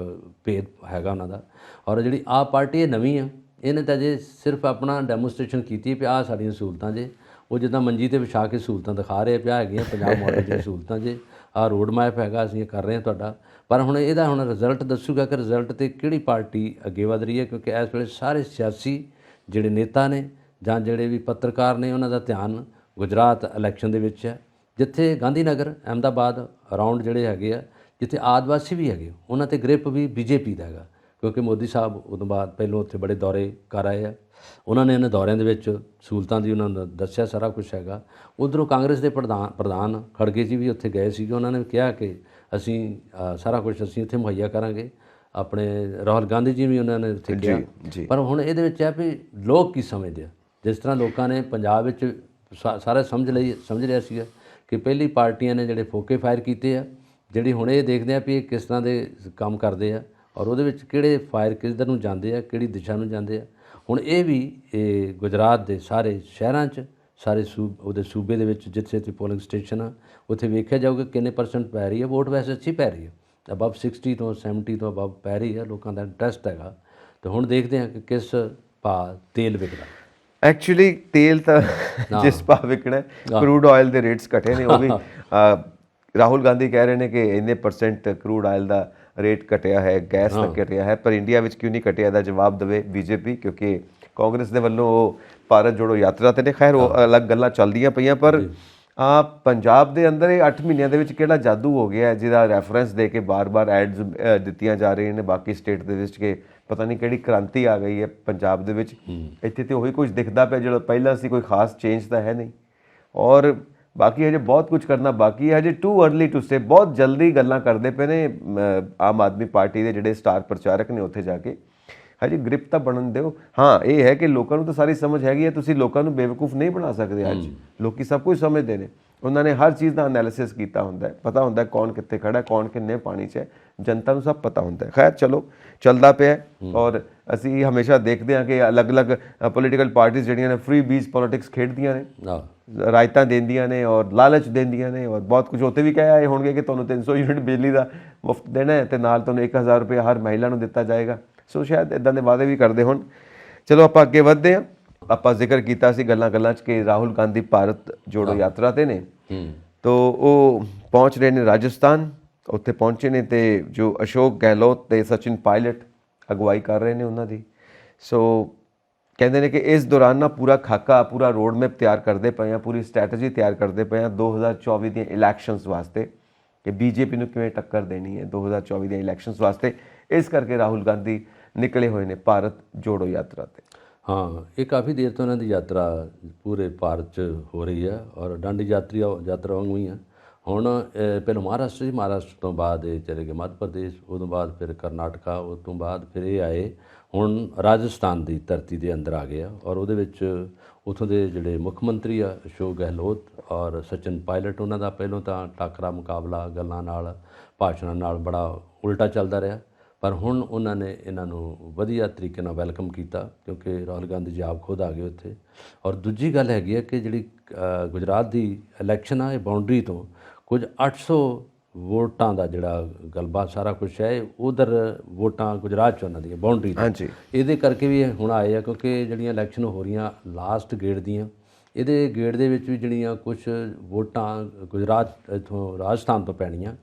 ਭੇਦ ਹੈਗਾ ਉਹਨਾਂ ਦਾ। ਔਰ ਜਿਹੜੀ ਆਪ ਪਾਰਟੀ ਇਹ ਨਵੀਂ ਆ, ਇਹਨੇ ਤਾਂ ਜੇ ਸਿਰਫ ਆਪਣਾ ਡੈਮੋਸਟ੍ਰੇਸ਼ਨ ਕੀਤੀ ਵੀ ਆਹ ਸਾਡੀਆਂ ਸਹੂਲਤਾਂ ਜੇ, ਉਹ ਜਿੱਦਾਂ ਮੰਜੀ 'ਤੇ ਵਿਛਾ ਕੇ ਸਹੂਲਤਾਂ ਦਿਖਾ ਰਹੇ ਪਿਆ ਹੈਗੀਆਂ ਪੰਜਾਬ ਮਾਡਲ ਦੀਆਂ ਸਹੂਲਤਾਂ ਜੇ, ਆਹ ਰੋਡ ਮੈਪ ਹੈਗਾ, ਅਸੀਂ ਇਹ ਕਰ ਰਹੇ ਹਾਂ ਤੁਹਾਡਾ। ਪਰ ਹੁਣ ਇਹਦਾ ਹੁਣ ਰਿਜ਼ਲਟ ਦੱਸੂਗਾ ਕਿ ਰਿਜ਼ਲਟ 'ਤੇ ਕਿਹੜੀ ਪਾਰਟੀ ਅੱਗੇ ਵਧ ਰਹੀ ਹੈ, ਕਿਉਂਕਿ ਇਸ ਵੇਲੇ ਸਾਰੇ ਸਿਆਸੀ ਜਿਹੜੇ ਨੇਤਾ ਨੇ ਜਾਂ ਜਿਹੜੇ ਵੀ ਪੱਤਰਕਾਰ ਨੇ ਉਹਨਾਂ ਦਾ ਧਿਆਨ ਗੁਜਰਾਤ ਇਲੈਕਸ਼ਨ ਦੇ ਵਿੱਚ ਹੈ, ਜਿੱਥੇ ਗਾਂਧੀ ਨਗਰ, ਅਹਿਮਦਾਬਾਦ ਅਰਾਊਂਡ ਜਿਹੜੇ ਹੈਗੇ ਆ, ਜਿੱਥੇ ਆਦਿਵਾਸੀ ਵੀ ਹੈਗੇ, ਉਹਨਾਂ 'ਤੇ ਗ੍ਰਿਪ ਵੀ ਬੀਜੇਪੀ ਦਾ ਹੈਗਾ, ਕਿਉਂਕਿ ਮੋਦੀ ਸਾਹਿਬ ਉਦੋਂ ਬਾਅਦ ਪਹਿਲੋਂ ਉੱਥੇ ਬੜੇ ਦੌਰੇ ਕਰ ਆਏ ਆ। ਉਹਨਾਂ ਨੇ ਇਹਨਾਂ ਦੌਰਿਆਂ ਦੇ ਵਿੱਚ ਸਹੂਲਤਾਂ ਦੀ ਉਹਨਾਂ ਨੂੰ ਦੱਸਿਆ, ਸਾਰਾ ਕੁਛ ਹੈਗਾ। ਉੱਧਰੋਂ ਕਾਂਗਰਸ ਦੇ ਪ੍ਰਧਾਨ ਖੜਗੇ ਜੀ ਵੀ ਉੱਥੇ ਗਏ ਸੀਗੇ, ਉਹਨਾਂ ਨੇ ਕਿਹਾ ਕਿ ਅਸੀਂ ਸਾਰਾ ਕੁਛ ਅਸੀਂ ਇੱਥੇ ਮੁਹੱਈਆ ਕਰਾਂਗੇ। ਆਪਣੇ ਰਾਹੁਲ ਗਾਂਧੀ ਜੀ ਵੀ ਉਹਨਾਂ ਨੇ ਉੱਥੇ ਕਿਹਾ। ਪਰ ਹੁਣ ਇਹਦੇ ਵਿੱਚ ਹੈ ਵੀ ਲੋਕ ਕੀ ਸਮਝਦੇ ਆ, ਜਿਸ ਤਰ੍ਹਾਂ ਲੋਕਾਂ ਨੇ ਪੰਜਾਬ ਵਿੱਚ ਸਾਰਾ ਸਮਝ ਲਿਆ ਸੀਗਾ ਕਿ ਪਹਿਲੀ ਪਾਰਟੀਆਂ ਨੇ ਜਿਹੜੇ ਫੋਕੇ ਫਾਇਰ ਕੀਤੇ ਆ, ਜਿਹੜੀ ਹੁਣ ਇਹ ਦੇਖਦੇ ਆ ਵੀ ਇਹ ਕਿਸ ਤਰ੍ਹਾਂ ਦੇ ਕੰਮ ਕਰਦੇ ਆ ਔਰ ਉਹਦੇ ਵਿੱਚ ਕਿਹੜੇ ਫਾਇਰ ਕਿੱਧਰ ਨੂੰ ਜਾਂਦੇ ਆ, ਕਿਹੜੀ ਦਿਸ਼ਾ ਨੂੰ ਜਾਂਦੇ ਆ। ਹੁਣ ਇਹ ਵੀ ਗੁਜਰਾਤ ਦੇ ਸਾਰੇ ਸ਼ਹਿਰਾਂ 'ਚ, ਸਾਰੇ ਉਹਦੇ ਸੂਬੇ ਦੇ ਵਿੱਚ ਜਿੱਥੇ ਪੋਲਿੰਗ ਸਟੇਸ਼ਨ ਆ, ਉੱਥੇ ਵੇਖਿਆ ਜਾਊਗਾ ਕਿੰਨੇ % ਪੈ ਰਹੀ ਹੈ ਵੋਟ। ਵੈਸੇ ਅੱਛੀ ਪੈ ਰਹੀ ਹੈ, ਅਬਵ 60 ਤੋਂ 70 ਤੋਂ ਅਬਵ ਪੈ ਰਹੀ ਹੈ, ਲੋਕਾਂ ਦਾ ਇੰਟਰਸਟ ਹੈਗਾ। ਤੇ ਹੁਣ ਦੇਖਦੇ ਹਾਂ ਕਿ ਕਿਸ ਭਾਅ ਤੇਲ ਵਿਕਦਾ। ਐਕਚੁਅਲੀ ਤੇਲ ਤਾਂ ਜਿਸ ਭਾਅ ਵਿਕਣਾ, ਕਰੂਡ ਆਇਲ ਦੇ ਰੇਟਸ ਘਟੇ ਨੇ, ਉਹ ਵੀ ਰਾਹੁਲ ਗਾਂਧੀ ਕਹਿ ਰਹੇ ਨੇ ਕਿ ਇੰਨੇ % ਕਰੂਡ ਆਇਲ ਦਾ ਰੇਟ ਘਟਿਆ ਹੈ, ਗੈਸ ਦਾ ਘਟਿਆ ਹੈ, ਪਰ ਇੰਡੀਆ ਵਿੱਚ ਕਿਉਂ ਨਹੀਂ ਘਟਿਆ, ਇਹਦਾ ਜਵਾਬ ਦੇਵੇ ਬੀਜੇਪੀ, ਕਿਉਂਕਿ ਕਾਂਗਰਸ ਦੇ ਵੱਲੋਂ ਉਹ ਭਾਰਤ ਜੋੜੋ ਯਾਤਰਾ 'ਤੇ ਨੇ। ਖੈਰ ਉਹ ਅਲੱਗ ਗੱਲਾਂ ਚੱਲਦੀਆਂ ਪਈਆਂ, ਪਰ ਪੰਜਾਬ ਦੇ ਅੰਦਰ ਇਹ 8 ਮਹੀਨਿਆਂ ਦੇ ਵਿੱਚ ਕਿਹੜਾ ਜਾਦੂ ਹੋ ਗਿਆ ਜਿਹਦਾ ਰੈਫਰੈਂਸ ਦੇ ਕੇ ਬਾਰ-ਬਾਰ ਐਡਸ ਦਿੱਤੀਆਂ ਜਾ ਰਹੀਆਂ ਨੇ ਬਾਕੀ ਸਟੇਟ ਦੇ ਵਿੱਚ ਕਿ ਪਤਾ ਨਹੀਂ ਕਿਹੜੀ ਕ੍ਰਾਂਤੀ ਆ ਗਈ ਹੈ ਪੰਜਾਬ ਦੇ ਵਿੱਚ। ਇੱਥੇ ਤੇ ਉਹੀ ਕੁਝ ਦਿਖਦਾ ਪਿਆ ਜਿਹੜਾ ਪਹਿਲਾਂ ਸੀ, ਕੋਈ ਖਾਸ ਚੇਂਜ ਤਾਂ ਹੈ ਨਹੀਂ। ਔਰ ਬਾਕੀ ਹਜੇ ਬਹੁਤ ਕੁਝ ਕਰਨਾ ਬਾਕੀ ਹੈ, ਹਜੇ ਟੂ ਅਰਲੀ ਟੂ ਸੇ, ਬਹੁਤ ਜਲਦੀ ਗੱਲਾਂ ਕਰਦੇ ਪਏ ਨੇ ਆਮ ਆਦਮੀ ਪਾਰਟੀ ਦੇ ਜਿਹੜੇ ਸਟਾਰ ਪ੍ਰਚਾਰਕ ਨੇ ਉੱਥੇ ਜਾ ਕੇ। ਹਜੇ ਗ੍ਰਿਪ ਤਾਂ ਬਣਨ ਦਿਓ। ਹਾਂ ਇਹ ਹੈ ਕਿ ਲੋਕਾਂ ਨੂੰ ਤਾਂ ਸਾਰੀ ਸਮਝ ਹੈਗੀ ਹੈ, ਤੁਸੀਂ ਲੋਕਾਂ ਨੂੰ ਬੇਵਕੂਫ ਨਹੀਂ ਬਣਾ ਸਕਦੇ। ਅੱਜ ਲੋਕੀ ਸਭ ਕੁਝ ਸਮਝਦੇ ਨੇ, ਉਹਨਾਂ ਨੇ ਹਰ ਚੀਜ਼ ਦਾ ਐਨਾਲਿਸਿਸ ਕੀਤਾ ਹੁੰਦਾ, ਪਤਾ ਹੁੰਦਾ ਕੌਣ ਕਿੱਥੇ ਖੜਾ, ਕੌਣ ਕਿੰਨੇ ਪਾਣੀ 'ਚ ਹੈ, ਜਨਤਾ ਨੂੰ ਸਭ ਪਤਾ ਹੁੰਦਾ। ਖੈਰ ਚਲੋ ਚੱਲਦਾ ਪਿਆ। ਔਰ ਅਸੀਂ ਹਮੇਸ਼ਾ ਦੇਖਦੇ ਹਾਂ ਕਿ ਅਲੱਗ-ਅਲੱਗ ਪੋਲੀਟੀਕਲ ਪਾਰਟੀਆਂ ਜਿਹੜੀਆਂ ਨੇ ਫ੍ਰੀ ਬੀਜ ਪੋਲੀਟਿਕਸ ਖੇਡਦੀਆਂ ਨੇ, ਰਾਇਤਾਂ ਦਿੰਦੀਆਂ ਨੇ ਔਰ ਲਾਲਚ ਦਿੰਦੀਆਂ ਨੇ, ਔਰ ਬਹੁਤ ਕੁਝ ਉੱਥੇ ਵੀ ਕਹਿ ਆਏ ਹੋਣਗੇ ਕਿ ਤੁਹਾਨੂੰ 300 ਯੂਨਿਟ ਬਿਜਲੀ ਦਾ ਮੁਫਤ ਦੇਣਾ ਹੈ ਅਤੇ ਨਾਲ ਤੁਹਾਨੂੰ 1000 ਰੁਪਏ ਹਰ ਮਹਿਲਾ ਨੂੰ ਦਿੱਤਾ ਜਾਏਗਾ। ਸੋ ਸ਼ਾਇਦ ਇੱਦਾਂ ਦੇ ਵਾਅਦੇ ਵੀ ਕਰਦੇ ਹੋਣ। ਚਲੋ ਆਪਾਂ ਅੱਗੇ ਵੱਧਦੇ ਹਾਂ। ਆਪਾਂ ਜ਼ਿਕਰ ਕੀਤਾ ਸੀ ਗੱਲਾਂ 'ਚ ਕਿ ਰਾਹੁਲ ਗਾਂਧੀ ਭਾਰਤ ਜੋੜੋ ਯਾਤਰਾ 'ਤੇ ਨੇ, ਤੋ ਉਹ ਪਹੁੰਚ ਰਹੇ ਨੇ ਰਾਜਸਥਾਨ। ਉੱਥੇ ਪਹੁੰਚੇ ਨੇ ਅਤੇ ਜੋ ਅਸ਼ੋਕ ਗਹਿਲੋਤ ਅਤੇ ਸਚਿਨ ਪਾਇਲਟ ਅਗਵਾਈ ਕਰ ਰਹੇ ਨੇ ਉਹਨਾਂ ਦੀ। ਸੋ ਕਹਿੰਦੇ ਨੇ ਕਿ ਇਸ ਦੌਰਾਨ ਨਾ ਪੂਰਾ ਖਾਕਾ, ਪੂਰਾ ਰੋਡ ਮੈਪ ਤਿਆਰ ਕਰਦੇ ਪਏ ਹਾਂ, ਪੂਰੀ ਸਟ੍ਰੈਟਜੀ ਤਿਆਰ ਕਰਦੇ ਪਏ ਹਾਂ 2024 ਦੀਆਂ ਇਲੈਕਸ਼ਨਸ ਵਾਸਤੇ, ਕਿ ਬੀਜੇਪੀ ਨੂੰ ਕਿਵੇਂ ਟੱਕਰ ਦੇਣੀ ਹੈ 2024 ਦੀਆਂ ਇਲੈਕਸ਼ਨਸ ਵਾਸਤੇ। ਇਸ ਕਰਕੇ ਰਾਹੁਲ ਗਾਂਧੀ ਨਿਕਲੇ ਹੋਏ ਨੇ ਭਾਰਤ ਜੋੜੋ ਯਾਤਰਾ 'ਤੇ। ਹਾਂ, ਇਹ ਕਾਫੀ ਦੇਰ ਤੋਂ ਇਹਨਾਂ ਦੀ ਯਾਤਰਾ ਪੂਰੇ ਭਾਰਤ 'ਚ ਹੋ ਰਹੀ ਹੈ ਔਰ ਡਾਂਡੀ ਯਾਤਰਾ ਵਾਂਗੂ ਹੀ ਆ। ਹੁਣ ਪਹਿਲਾਂ ਮਹਾਰਾਸ਼ਟਰ ਤੋਂ ਬਾਅਦ ਇਹ ਚਲੇ ਗਏ ਮੱਧ ਪ੍ਰਦੇਸ਼, ਉਦੋਂ ਬਾਅਦ ਫਿਰ ਕਰਨਾਟਕਾ, ਉਸ ਤੋਂ ਬਾਅਦ ਫਿਰ ਇਹ ਆਏ ਹੁਣ ਰਾਜਸਥਾਨ ਦੀ ਧਰਤੀ ਦੇ ਅੰਦਰ ਆ ਗਏ ਆ। ਔਰ ਉਹਦੇ ਵਿੱਚ ਉੱਥੋਂ ਦੇ ਜਿਹੜੇ ਮੁੱਖ ਮੰਤਰੀ ਆ ਅਸ਼ੋਕ ਗਹਿਲੋਤ ਔਰ ਸਚਿਨ ਪਾਇਲਟ, ਉਹਨਾਂ ਦਾ ਪਹਿਲੋਂ ਤਾਂ ਟਾਕਰਾ ਮੁਕਾਬਲਾ ਗੱਲਾਂ ਨਾਲ, ਭਾਸ਼ਣਾਂ ਨਾਲ ਬੜਾ ਉਲਟਾ ਚੱਲਦਾ ਰਿਹਾ। ਪਰ ਹੁਣ ਉਹਨਾਂ ਨੇ ਇਹਨਾਂ ਨੂੰ ਵਧੀਆ ਤਰੀਕੇ ਨਾਲ ਵੈਲਕਮ ਕੀਤਾ, ਕਿਉਂਕਿ ਰਾਹੁਲ ਗਾਂਧੀ ਜੀ ਆਪ ਖੁਦ ਆ ਗਏ ਉੱਥੇ। ਔਰ ਦੂਜੀ ਗੱਲ ਹੈਗੀ ਹੈ ਕਿ ਜਿਹੜੀ ਗੁਜਰਾਤ ਦੀ ਇਲੈਕਸ਼ਨ ਆ, ਇਹ ਬਾਉਂਡਰੀ ਤੋਂ ਕੁਝ 800 ਵੋਟਾਂ ਦਾ ਜਿਹੜਾ ਗਲਬਾ ਸਾਰਾ ਕੁਛ ਹੈ, ਉਧਰ ਵੋਟਾਂ ਗੁਜਰਾਤ 'ਚ ਉਹਨਾਂ ਦੀਆਂ ਬਾਉਂਡਰੀ। ਹਾਂਜੀ, ਇਹਦੇ ਕਰਕੇ ਵੀ ਹੁਣ ਆਏ ਆ, ਕਿਉਂਕਿ ਜਿਹੜੀਆਂ ਇਲੈਕਸ਼ਨ ਹੋ ਰਹੀਆਂ ਲਾਸਟ ਗੇੜ ਦੀਆਂ, ਇਹਦੇ ਗੇੜ ਦੇ ਵਿੱਚ ਵੀ ਜਿਹੜੀਆਂ ਕੁਛ ਵੋਟਾਂ ਗੁਜਰਾਤ ਇੱਥੋਂ ਰਾਜਸਥਾਨ ਤੋਂ ਪੈਣੀਆਂ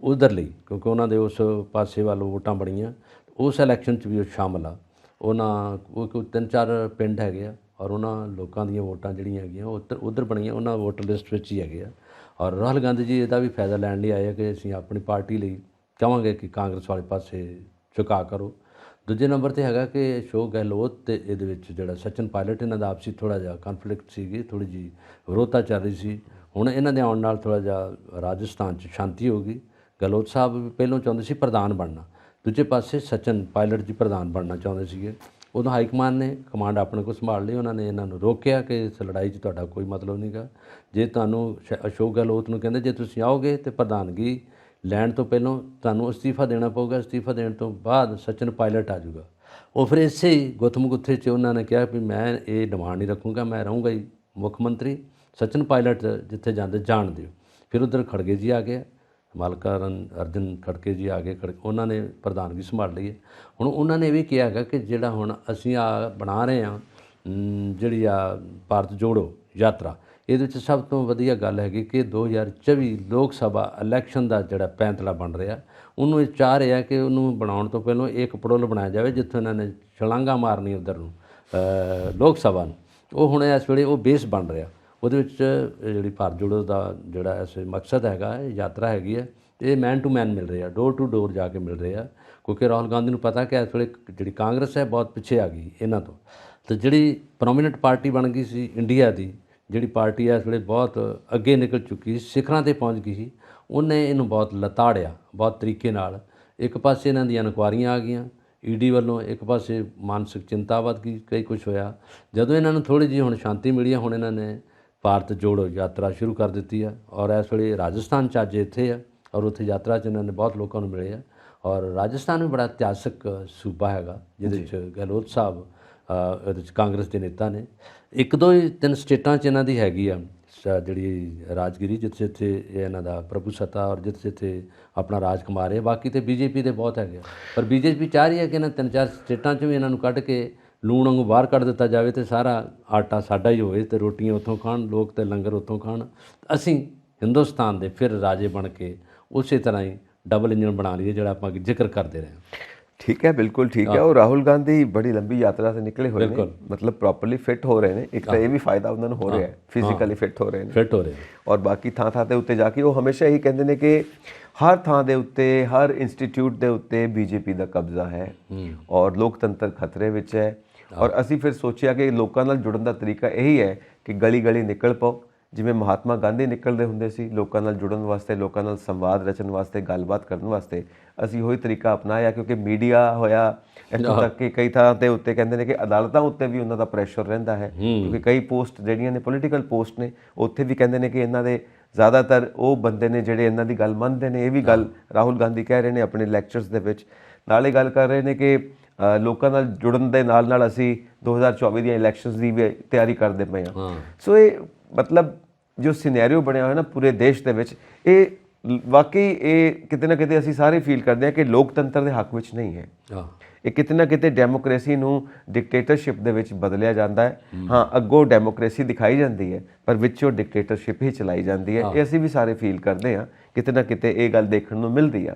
ਉਧਰ ਲਈ, ਕਿਉਂਕਿ ਉਹਨਾਂ ਦੇ ਉਸ ਪਾਸੇ ਵੱਲ ਵੋਟਾਂ ਬਣੀਆਂ, ਉਸ ਇਲੈਕਸ਼ਨ 'ਚ ਵੀ ਉਹ ਸ਼ਾਮਲ ਆ। ਉਹਨਾਂ ਕੋਈ 3-4 ਪਿੰਡ ਹੈਗੇ ਆ ਔਰ ਉਹਨਾਂ ਲੋਕਾਂ ਦੀਆਂ ਵੋਟਾਂ ਜਿਹੜੀਆਂ ਹੈਗੀਆਂ ਉਹ ਉੱਧਰ ਬਣੀਆਂ, ਉਹਨਾਂ ਵੋਟਰ ਲਿਸਟ ਵਿੱਚ ਹੀ ਹੈਗੇ ਆ। ਔਰ ਰਾਹੁਲ ਗਾਂਧੀ ਜੀ ਇਹਦਾ ਵੀ ਫਾਇਦਾ ਲੈਣ ਲਈ ਆਏ ਆ ਕਿ ਅਸੀਂ ਆਪਣੀ ਪਾਰਟੀ ਲਈ ਚਾਹਾਂਗੇ ਕਿ ਕਾਂਗਰਸ ਵਾਲੇ ਪਾਸੇ ਝੁਕਾ ਕਰੋ। ਦੂਜੇ ਨੰਬਰ 'ਤੇ ਹੈਗਾ ਕਿ ਅਸ਼ੋਕ ਗਹਿਲੋਤ ਅਤੇ ਇਹਦੇ ਵਿੱਚ ਜਿਹੜਾ ਸਚਿਨ ਪਾਇਲਟ, ਇਹਨਾਂ ਦਾ ਆਪਸੀ ਥੋੜ੍ਹਾ ਜਿਹਾ ਕਨਫਲਿਕਟ ਸੀਗੀ, ਥੋੜ੍ਹੀ ਜਿਹੀ ਵਿਰੋਧਤਾ ਚੱਲ ਰਹੀ ਸੀ। ਹੁਣ ਇਹਨਾਂ ਦੇ ਆਉਣ ਨਾਲ ਥੋੜ੍ਹਾ ਜਿਹਾ ਰਾਜਸਥਾਨ 'ਚ ਸ਼ਾਂਤੀ ਹੋ ਗਈ। ਗਹਿਲੋਤ ਸਾਹਿਬ ਵੀ ਪਹਿਲਾਂ ਚਾਹੁੰਦੇ ਸੀ ਪ੍ਰਧਾਨ ਬਣਨਾ, ਦੂਜੇ ਪਾਸੇ ਸਚਿਨ ਪਾਇਲਟ ਜੀ ਪ੍ਰਧਾਨ ਬਣਨਾ ਚਾਹੁੰਦੇ ਸੀਗੇ। ਉਦੋਂ ਹਾਈਕਮਾਨ ਨੇ ਕਮਾਂਡ ਆਪਣੇ ਕੋਲ ਸੰਭਾਲ ਲਈ, ਉਹਨਾਂ ਨੇ ਇਹਨਾਂ ਨੂੰ ਰੋਕਿਆ ਕਿ ਇਸ ਲੜਾਈ 'ਚ ਤੁਹਾਡਾ ਕੋਈ ਮਤਲਬ ਨਹੀਂ ਗਾ। ਜੇ ਤੁਹਾਨੂੰ ਅਸ਼ੋਕ ਗਹਿਲੋਤ ਨੂੰ ਕਹਿੰਦੇ ਜੇ ਤੁਸੀਂ ਆਓਗੇ ਤਾਂ ਪ੍ਰਧਾਨਗੀ ਲੈਣ ਤੋਂ ਪਹਿਲਾਂ ਤੁਹਾਨੂੰ ਅਸਤੀਫਾ ਦੇਣਾ ਪਊਗਾ, ਅਸਤੀਫਾ ਦੇਣ ਤੋਂ ਬਾਅਦ ਸਚਿਨ ਪਾਇਲਟ ਆ ਜਾਊਗਾ। ਉਹ ਫਿਰ ਇਸੇ ਹੀ ਗੁੱਥਮ-ਗੁੱਥੇ 'ਚ ਉਹਨਾਂ ਨੇ ਕਿਹਾ ਵੀ ਮੈਂ ਇਹ ਡਿਮਾਂਡ ਨਹੀਂ ਰੱਖੂੰਗਾ, ਮੈਂ ਰਹੂੰਗਾ ਹੀ ਮੁੱਖ ਮੰਤਰੀ, ਸਚਿਨ ਪਾਇਲਟ ਜਿੱਥੇ ਜਾਂਦੇ ਜਾਣ ਦਿਓ। ਫਿਰ ਉੱਧਰ ਖੜਗੇ ਜੀ ਆ ਗਏ, ਮੱਲਿਕਾਰਜੁਨ ਅਰਜੁਨ ਖੜਗੇ ਜੀ ਆ ਗਏ, ਉਹਨਾਂ ਨੇ ਪ੍ਰਧਾਨਗੀ ਸੰਭਾਲ ਲਈ ਹੈ। ਹੁਣ ਉਹਨਾਂ ਨੇ ਇਹ ਵੀ ਕਿਹਾ ਹੈਗਾ ਕਿ ਜਿਹੜਾ ਹੁਣ ਅਸੀਂ ਆ ਬਣਾ ਰਹੇ ਹਾਂ ਜਿਹੜੀ ਆ ਭਾਰਤ ਜੋੜੋ ਯਾਤਰਾ, ਇਹਦੇ ਵਿੱਚ ਸਭ ਤੋਂ ਵਧੀਆ ਗੱਲ ਹੈਗੀ ਕਿ 2024 ਲੋਕ ਸਭਾ ਇਲੈਕਸ਼ਨ ਦਾ ਜਿਹੜਾ ਪੈਂਤਲਾ ਬਣ ਰਿਹਾ, ਉਹਨੂੰ ਇਹ ਚਾਹ ਰਿਹਾ ਕਿ ਉਹਨੂੰ ਬਣਾਉਣ ਤੋਂ ਪਹਿਲਾਂ ਇੱਕ ਪੜੋਲ ਬਣਾਇਆ ਜਾਵੇ ਜਿੱਥੋਂ ਇਹਨਾਂ ਨੇ ਛਲਾਂਗਾ ਮਾਰਨੀ ਉੱਧਰ ਨੂੰ ਲੋਕ ਸਭਾ ਨੂੰ। ਉਹ ਹੁਣ ਇਸ ਵੇਲੇ ਉਹ ਬੇਸ ਬਣ ਰਿਹਾ। ਉਹਦੇ ਵਿੱਚ ਜਿਹੜੀ ਭਾਰਤ ਜੋੜੋ ਦਾ ਜਿਹੜਾ ਇਸ ਮਕਸਦ ਹੈਗਾ, ਇਹ ਯਾਤਰਾ ਹੈਗੀ ਹੈ, ਇਹ ਮੈਨ ਟੂ ਮੈਨ ਮਿਲ ਰਿਹਾ, ਡੋਰ ਟੂ ਡੋਰ ਜਾ ਕੇ ਮਿਲ ਰਿਹਾ। ਕਿਉਂਕਿ ਰਾਹੁਲ ਗਾਂਧੀ ਨੂੰ ਪਤਾ ਕਿ ਇਸ ਵੇਲੇ ਜਿਹੜੀ ਕਾਂਗਰਸ ਹੈ ਬਹੁਤ ਪਿੱਛੇ ਆ ਗਈ ਇਹਨਾਂ ਤੋਂ, ਅਤੇ ਜਿਹੜੀ ਪ੍ਰੋਮੀਨੈਂਟ ਪਾਰਟੀ ਬਣ ਗਈ ਸੀ ਇੰਡੀਆ ਦੀ, ਜਿਹੜੀ ਪਾਰਟੀ ਇਸ ਵੇਲੇ ਬਹੁਤ ਅੱਗੇ ਨਿਕਲ ਚੁੱਕੀ ਸੀ, ਸਿਖਰਾਂ 'ਤੇ ਪਹੁੰਚ ਗਈ ਸੀ, ਉਹਨੇ ਇਹਨੂੰ ਬਹੁਤ ਲਤਾੜਿਆ ਬਹੁਤ ਤਰੀਕੇ ਨਾਲ। ਇੱਕ ਪਾਸੇ ਇਹਨਾਂ ਦੀਆਂ ਇਨਕੁਆਰੀਆਂ ਆ ਗਈਆਂ ਈਡੀ ਵੱਲੋਂ, ਇੱਕ ਪਾਸੇ ਮਾਨਸਿਕ ਚਿੰਤਾ ਵੱਧ ਗਈ, ਕਈ ਕੁਛ ਹੋਇਆ। ਜਦੋਂ ਇਹਨਾਂ ਨੂੰ ਥੋੜ੍ਹੀ ਜਿਹੀ ਹੁਣ ਸ਼ਾਂਤੀ ਮਿਲੀ ਆ, ਹੁਣ ਇਹਨਾਂ ਨੇ ਭਾਰਤ ਜੋੜੋ ਯਾਤਰਾ ਸ਼ੁਰੂ ਕਰ ਦਿੱਤੀ ਆ, ਔਰ ਇਸ ਵੇਲੇ ਰਾਜਸਥਾਨ 'ਚ ਅੱਜ ਇੱਥੇ ਆ, ਔਰ ਉੱਥੇ ਯਾਤਰਾ 'ਚ ਇਹਨਾਂ ਨੇ ਬਹੁਤ ਲੋਕਾਂ ਨੂੰ ਮਿਲੇ ਆ। ਔਰ ਰਾਜਸਥਾਨ ਵੀ ਬੜਾ ਇਤਿਹਾਸਕ ਸੂਬਾ ਹੈਗਾ, ਜਿਹਦੇ 'ਚ ਗਹਿਲੋਤ ਸਾਹਿਬ ਇਹਦੇ 'ਚ ਕਾਂਗਰਸ ਦੇ ਨੇਤਾ ਨੇ। ਇੱਕ ਦੋ ਹੀ 3 ਸਟੇਟਾਂ 'ਚ ਇਹਨਾਂ ਦੀ ਹੈਗੀ ਆ ਜਿਹੜੀ ਰਾਜਗੀਰੀ, ਜਿੱਥੇ ਇਹਨਾਂ ਦਾ ਪ੍ਰਭੂ ਸੱਤਾ ਔਰ ਜਿੱਥੇ ਆਪਣਾ ਰਾਜ ਕਮਾ ਰਹੇ। ਬਾਕੀ ਤੇ ਬੀਜੇਪੀ ਦੇ ਬਹੁਤ ਹੈਗੇ, ਪਰ ਬੀਜੇਪੀ ਚਾਹ ਰਹੀ ਹੈ ਕਿ ਇਹਨਾਂ 3-4 ਸਟੇਟਾਂ 'ਚ ਵੀ ਇਹਨਾਂ ਨੂੰ ਕੱਢ ਕੇ ਲੂਣ ਵਾਂਗੂ ਬਾਹਰ ਕੱਢ ਦਿੱਤਾ ਜਾਵੇ ਅਤੇ ਸਾਰਾ ਆਟਾ ਸਾਡਾ ਹੀ ਹੋਵੇ ਅਤੇ ਰੋਟੀਆਂ ਉੱਥੋਂ ਖਾਣ ਲੋਕ ਅਤੇ ਲੰਗਰ ਉੱਥੋਂ ਖਾਣ। ਅਸੀਂ ਹਿੰਦੁਸਤਾਨ ਦੇ ਫਿਰ ਰਾਜੇ ਬਣ ਕੇ ਉਸੇ ਤਰ੍ਹਾਂ ਹੀ ਡਬਲ ਇੰਜਨ ਬਣਾ ਲਈਏ, ਜਿਹੜਾ ਆਪਾਂ ਜ਼ਿਕਰ ਕਰਦੇ ਰਹੇ ਹਾਂ। ठीक है, बिल्कुल ठीक है। और राहुल गांधी बड़ी लंबी यात्रा से निकले हुए हैं, मतलब प्रॉपरली फिट हो रहे हैं। एक तो ये भी फायदा उन्होंने हो रहा है, फिजिकली फिट हो रहे हैं और बाकी ਥਾਂ ਥਾਂ ਤੇ ਉੱਤੇ ਜਾ ਕੇ ਉਹ ਹਮੇਸ਼ਾ ਇਹੀ ਕਹਿੰਦੇ ਨੇ ਕਿ ਹਰ ਥਾਂ ਦੇ ਉੱਤੇ, ਹਰ ਇੰਸਟੀਚਿਊਟ ਦੇ ਉੱਤੇ ਬੀਜੇਪੀ ਦਾ ਕਬਜ਼ਾ ਹੈ ਔਰ ਲੋਕਤੰਤਰ ਖਤਰੇ ਵਿੱਚ ਹੈ। ਔਰ ਅਸੀਂ ਫਿਰ ਸੋਚਿਆ ਕਿ ਲੋਕਾਂ ਨਾਲ ਜੁੜਨ ਦਾ ਤਰੀਕਾ ਇਹੀ ਹੈ ਕਿ ਗਲੀ ਗਲੀ ਨਿਕਲ ਪਾਓ, ਜਿਵੇਂ ਮਹਾਤਮਾ ਗਾਂਧੀ ਨਿਕਲਦੇ ਹੁੰਦੇ ਸੀ ਲੋਕਾਂ ਨਾਲ ਜੁੜਨ ਵਾਸਤੇ, ਲੋਕਾਂ ਨਾਲ ਸੰਵਾਦ ਰਚਣ ਵਾਸਤੇ, ਗੱਲਬਾਤ ਕਰਨ ਵਾਸਤੇ। ਅਸੀਂ ਉਹੀ ਤਰੀਕਾ ਅਪਣਾਇਆ, ਕਿਉਂਕਿ ਮੀਡੀਆ ਹੋਇਆ ਇੱਥੋਂ ਤੱਕ ਕਿ ਕਈ ਥਾਂ ਦੇ ਉੱਤੇ ਕਹਿੰਦੇ ਨੇ ਕਿ ਅਦਾਲਤਾਂ ਉੱਤੇ ਵੀ ਉਹਨਾਂ ਦਾ ਪ੍ਰੈਸ਼ਰ ਰਹਿੰਦਾ ਹੈ, ਕਿਉਂਕਿ ਕਈ ਪੋਸਟ ਜਿਹੜੀਆਂ ਨੇ ਪੋਲੀਟੀਕਲ ਪੋਸਟ ਨੇ, ਉੱਥੇ ਵੀ ਕਹਿੰਦੇ ਨੇ ਕਿ ਇਹਨਾਂ ਦੇ ਜ਼ਿਆਦਾਤਰ ਉਹ ਬੰਦੇ ਨੇ ਜਿਹੜੇ ਇਹਨਾਂ ਦੀ ਗੱਲ ਮੰਨਦੇ ਨੇ। ਇਹ ਵੀ ਗੱਲ ਰਾਹੁਲ ਗਾਂਧੀ ਕਹਿ ਰਹੇ ਨੇ ਆਪਣੇ ਲੈਕਚਰਸ ਦੇ ਵਿੱਚ। ਨਾਲੇ ਗੱਲ ਕਰ ਰਹੇ ਨੇ ਕਿ ਲੋਕਾਂ ਨਾਲ ਜੁੜਨ ਦੇ ਨਾਲ ਨਾਲ ਅਸੀਂ 2024 ਦੀਆਂ ਇਲੈਕਸ਼ਨਸ ਦੀ ਵੀ ਤਿਆਰੀ ਕਰਦੇ ਪਏ ਹਾਂ। ਸੋ ਇਹ ਮਤਲਬ ਜੋ ਸਿਨੈਰੀਓ ਬਣਿਆ ਹੋਇਆ ਨਾ ਪੂਰੇ ਦੇਸ਼ ਦੇ ਵਿੱਚ, ਇਹ ਵਾਕਈ ਇਹ ਕਿਤੇ ਨਾ ਕਿਤੇ ਅਸੀਂ ਸਾਰੇ ਫੀਲ ਕਰਦੇ ਹਾਂ ਕਿ ਲੋਕਤੰਤਰ ਦੇ ਹੱਕ ਵਿੱਚ ਨਹੀਂ ਹੈ। ਇਹ ਕਿਤੇ ਨਾ ਕਿਤੇ ਡੈਮੋਕ੍ਰੇਸੀ ਨੂੰ ਡਿਕਟੇਟਰਸ਼ਿਪ ਦੇ ਵਿੱਚ ਬਦਲਿਆ ਜਾਂਦਾ ਹੈ। ਹਾਂ, ਅੱਗੋਂ ਡੈਮੋਕ੍ਰੇਸੀ ਦਿਖਾਈ ਜਾਂਦੀ ਹੈ, ਪਰ ਵਿੱਚੋਂ ਡਿਕਟੇਟਰਸ਼ਿਪ ਹੀ ਚਲਾਈ ਜਾਂਦੀ ਹੈ। ਇਹ ਅਸੀਂ ਵੀ ਸਾਰੇ ਫੀਲ ਕਰਦੇ ਹਾਂ, ਕਿਤੇ ਨਾ ਕਿਤੇ ਇਹ ਗੱਲ ਦੇਖਣ ਨੂੰ ਮਿਲਦੀ ਆ।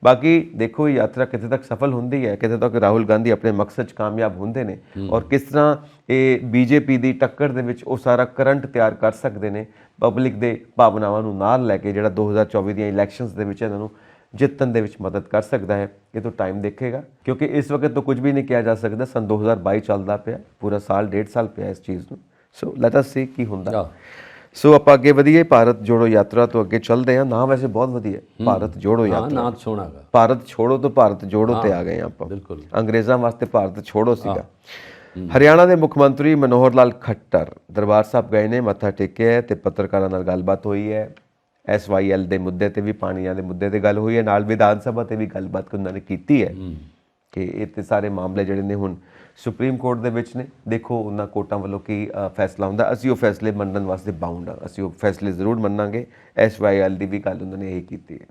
ਬਾਕੀ ਦੇਖੋ ਇਹ ਯਾਤਰਾ ਕਿਤੇ ਤੱਕ ਸਫਲ ਹੁੰਦੀ ਹੈ, ਕਿਤੇ ਤੱਕ ਰਾਹੁਲ ਗਾਂਧੀ ਆਪਣੇ ਮਕਸਦ 'ਚ ਕਾਮਯਾਬ ਹੁੰਦੇ ਨੇ, ਔਰ ਕਿਸ ਤਰ੍ਹਾਂ ਇਹ ਬੀਜੇਪੀ ਦੀ ਟੱਕਰ ਦੇ ਵਿੱਚ ਉਹ ਸਾਰਾ ਕਰੰਟ ਤਿਆਰ ਕਰ ਸਕਦੇ ਨੇ ਪਬਲਿਕ ਦੇ ਭਾਵਨਾਵਾਂ ਨੂੰ ਨਾਲ ਲੈ ਕੇ, ਜਿਹੜਾ 2024 ਦੀਆਂ ਇਲੈਕਸ਼ਨਸ ਦੇ ਵਿੱਚ ਇਹਨਾਂ ਨੂੰ ਜਿੱਤਣ ਦੇ ਵਿੱਚ ਮਦਦ ਕਰ ਸਕਦਾ ਹੈ। ਇਹ ਤਾਂ ਟਾਈਮ ਦੇਖੇਗਾ, ਕਿਉਂਕਿ ਇਸ ਵਕਤ ਤਾਂ ਕੁਝ ਵੀ ਨਹੀਂ ਕਿਹਾ ਜਾ ਸਕਦਾ। ਸਨ 2022 ਚੱਲਦਾ ਪਿਆ, ਪੂਰਾ ਸਾਲ 1.5 ਸਾਲ ਪਿਆ ਇਸ ਚੀਜ਼ ਨੂੰ। ਸੋ ਲੈਟ ਅਸ ਸੀ ਕੀ ਹੁੰਦਾ। ਸੋ ਆਪਾਂ ਅੱਗੇ ਵਧੀਏ, ਭਾਰਤ ਜੋੜੋ ਯਾਤਰਾ ਤੋਂ ਅੱਗੇ ਚੱਲਦੇ ਹਾਂ। ਨਾਮ ਵੈਸੇ ਬਹੁਤ ਵਧੀਆ, ਭਾਰਤ ਜੋੜੋ ਯਾਤਰਾ। ਨਾਮ ਸੋਹਣਾ ਹੈਗਾ, ਭਾਰਤ ਛੋੜੋ ਤੋਂ ਭਾਰਤ ਜੋੜੋ ਤੇ ਆ ਗਏ ਆਪਾਂ। ਬਿਲਕੁਲ, ਅੰਗਰੇਜ਼ਾਂ ਵਾਸਤੇ ਭਾਰਤ ਛੋੜੋ ਸੀਗਾ। ਹਰਿਆਣਾ ਦੇ ਮੁੱਖ ਮੰਤਰੀ ਮਨੋਹਰ ਲਾਲ ਖੱਟਰ ਦਰਬਾਰ ਸਾਹਿਬ ਗਏ ਨੇ, ਮੱਥਾ ਟੇਕਿਆ ਤੇ ਪੱਤਰਕਾਰਾਂ ਨਾਲ ਗੱਲਬਾਤ ਹੋਈ ਹੈ। SYL ਦੇ ਮੁੱਦੇ ਤੇ ਵੀ, ਪਾਣੀਆਂ ਦੇ ਮੁੱਦੇ ਤੇ ਗੱਲ ਹੋਈ ਹੈ, ਨਾਲ ਵਿਧਾਨ ਸਭਾ ਤੇ ਵੀ ਗੱਲਬਾਤ ਉਹਨਾਂ ਨੇ ਕੀਤੀ ਹੈ ਕਿ ਇਹ ਤੇ ਸਾਰੇ ਮਾਮਲੇ ਜਿਹੜੇ ਨੇ ਹੁਣ ਸੁਪਰੀਮ ਕੋਰਟ ਦੇ ਵਿੱਚ ਨੇ। ਦੇਖੋ ਉਹਨਾਂ ਕੋਰਟਾਂ ਵੱਲੋਂ ਕੀ ਫੈਸਲਾ ਹੁੰਦਾ, ਅਸੀਂ ਉਹ ਫੈਸਲੇ ਮੰਨਣ ਵਾਸਤੇ ਬਾਉਂਡ ਹਾਂ, ਅਸੀਂ ਉਹ ਫੈਸਲੇ ਜ਼ਰੂਰ ਮੰਨਾਂਗੇ। SYL ਦੀ ਵੀ ਗੱਲ ਉਹਨਾਂ ਨੇ ਇਹ ਕੀਤੀ ਹੈ।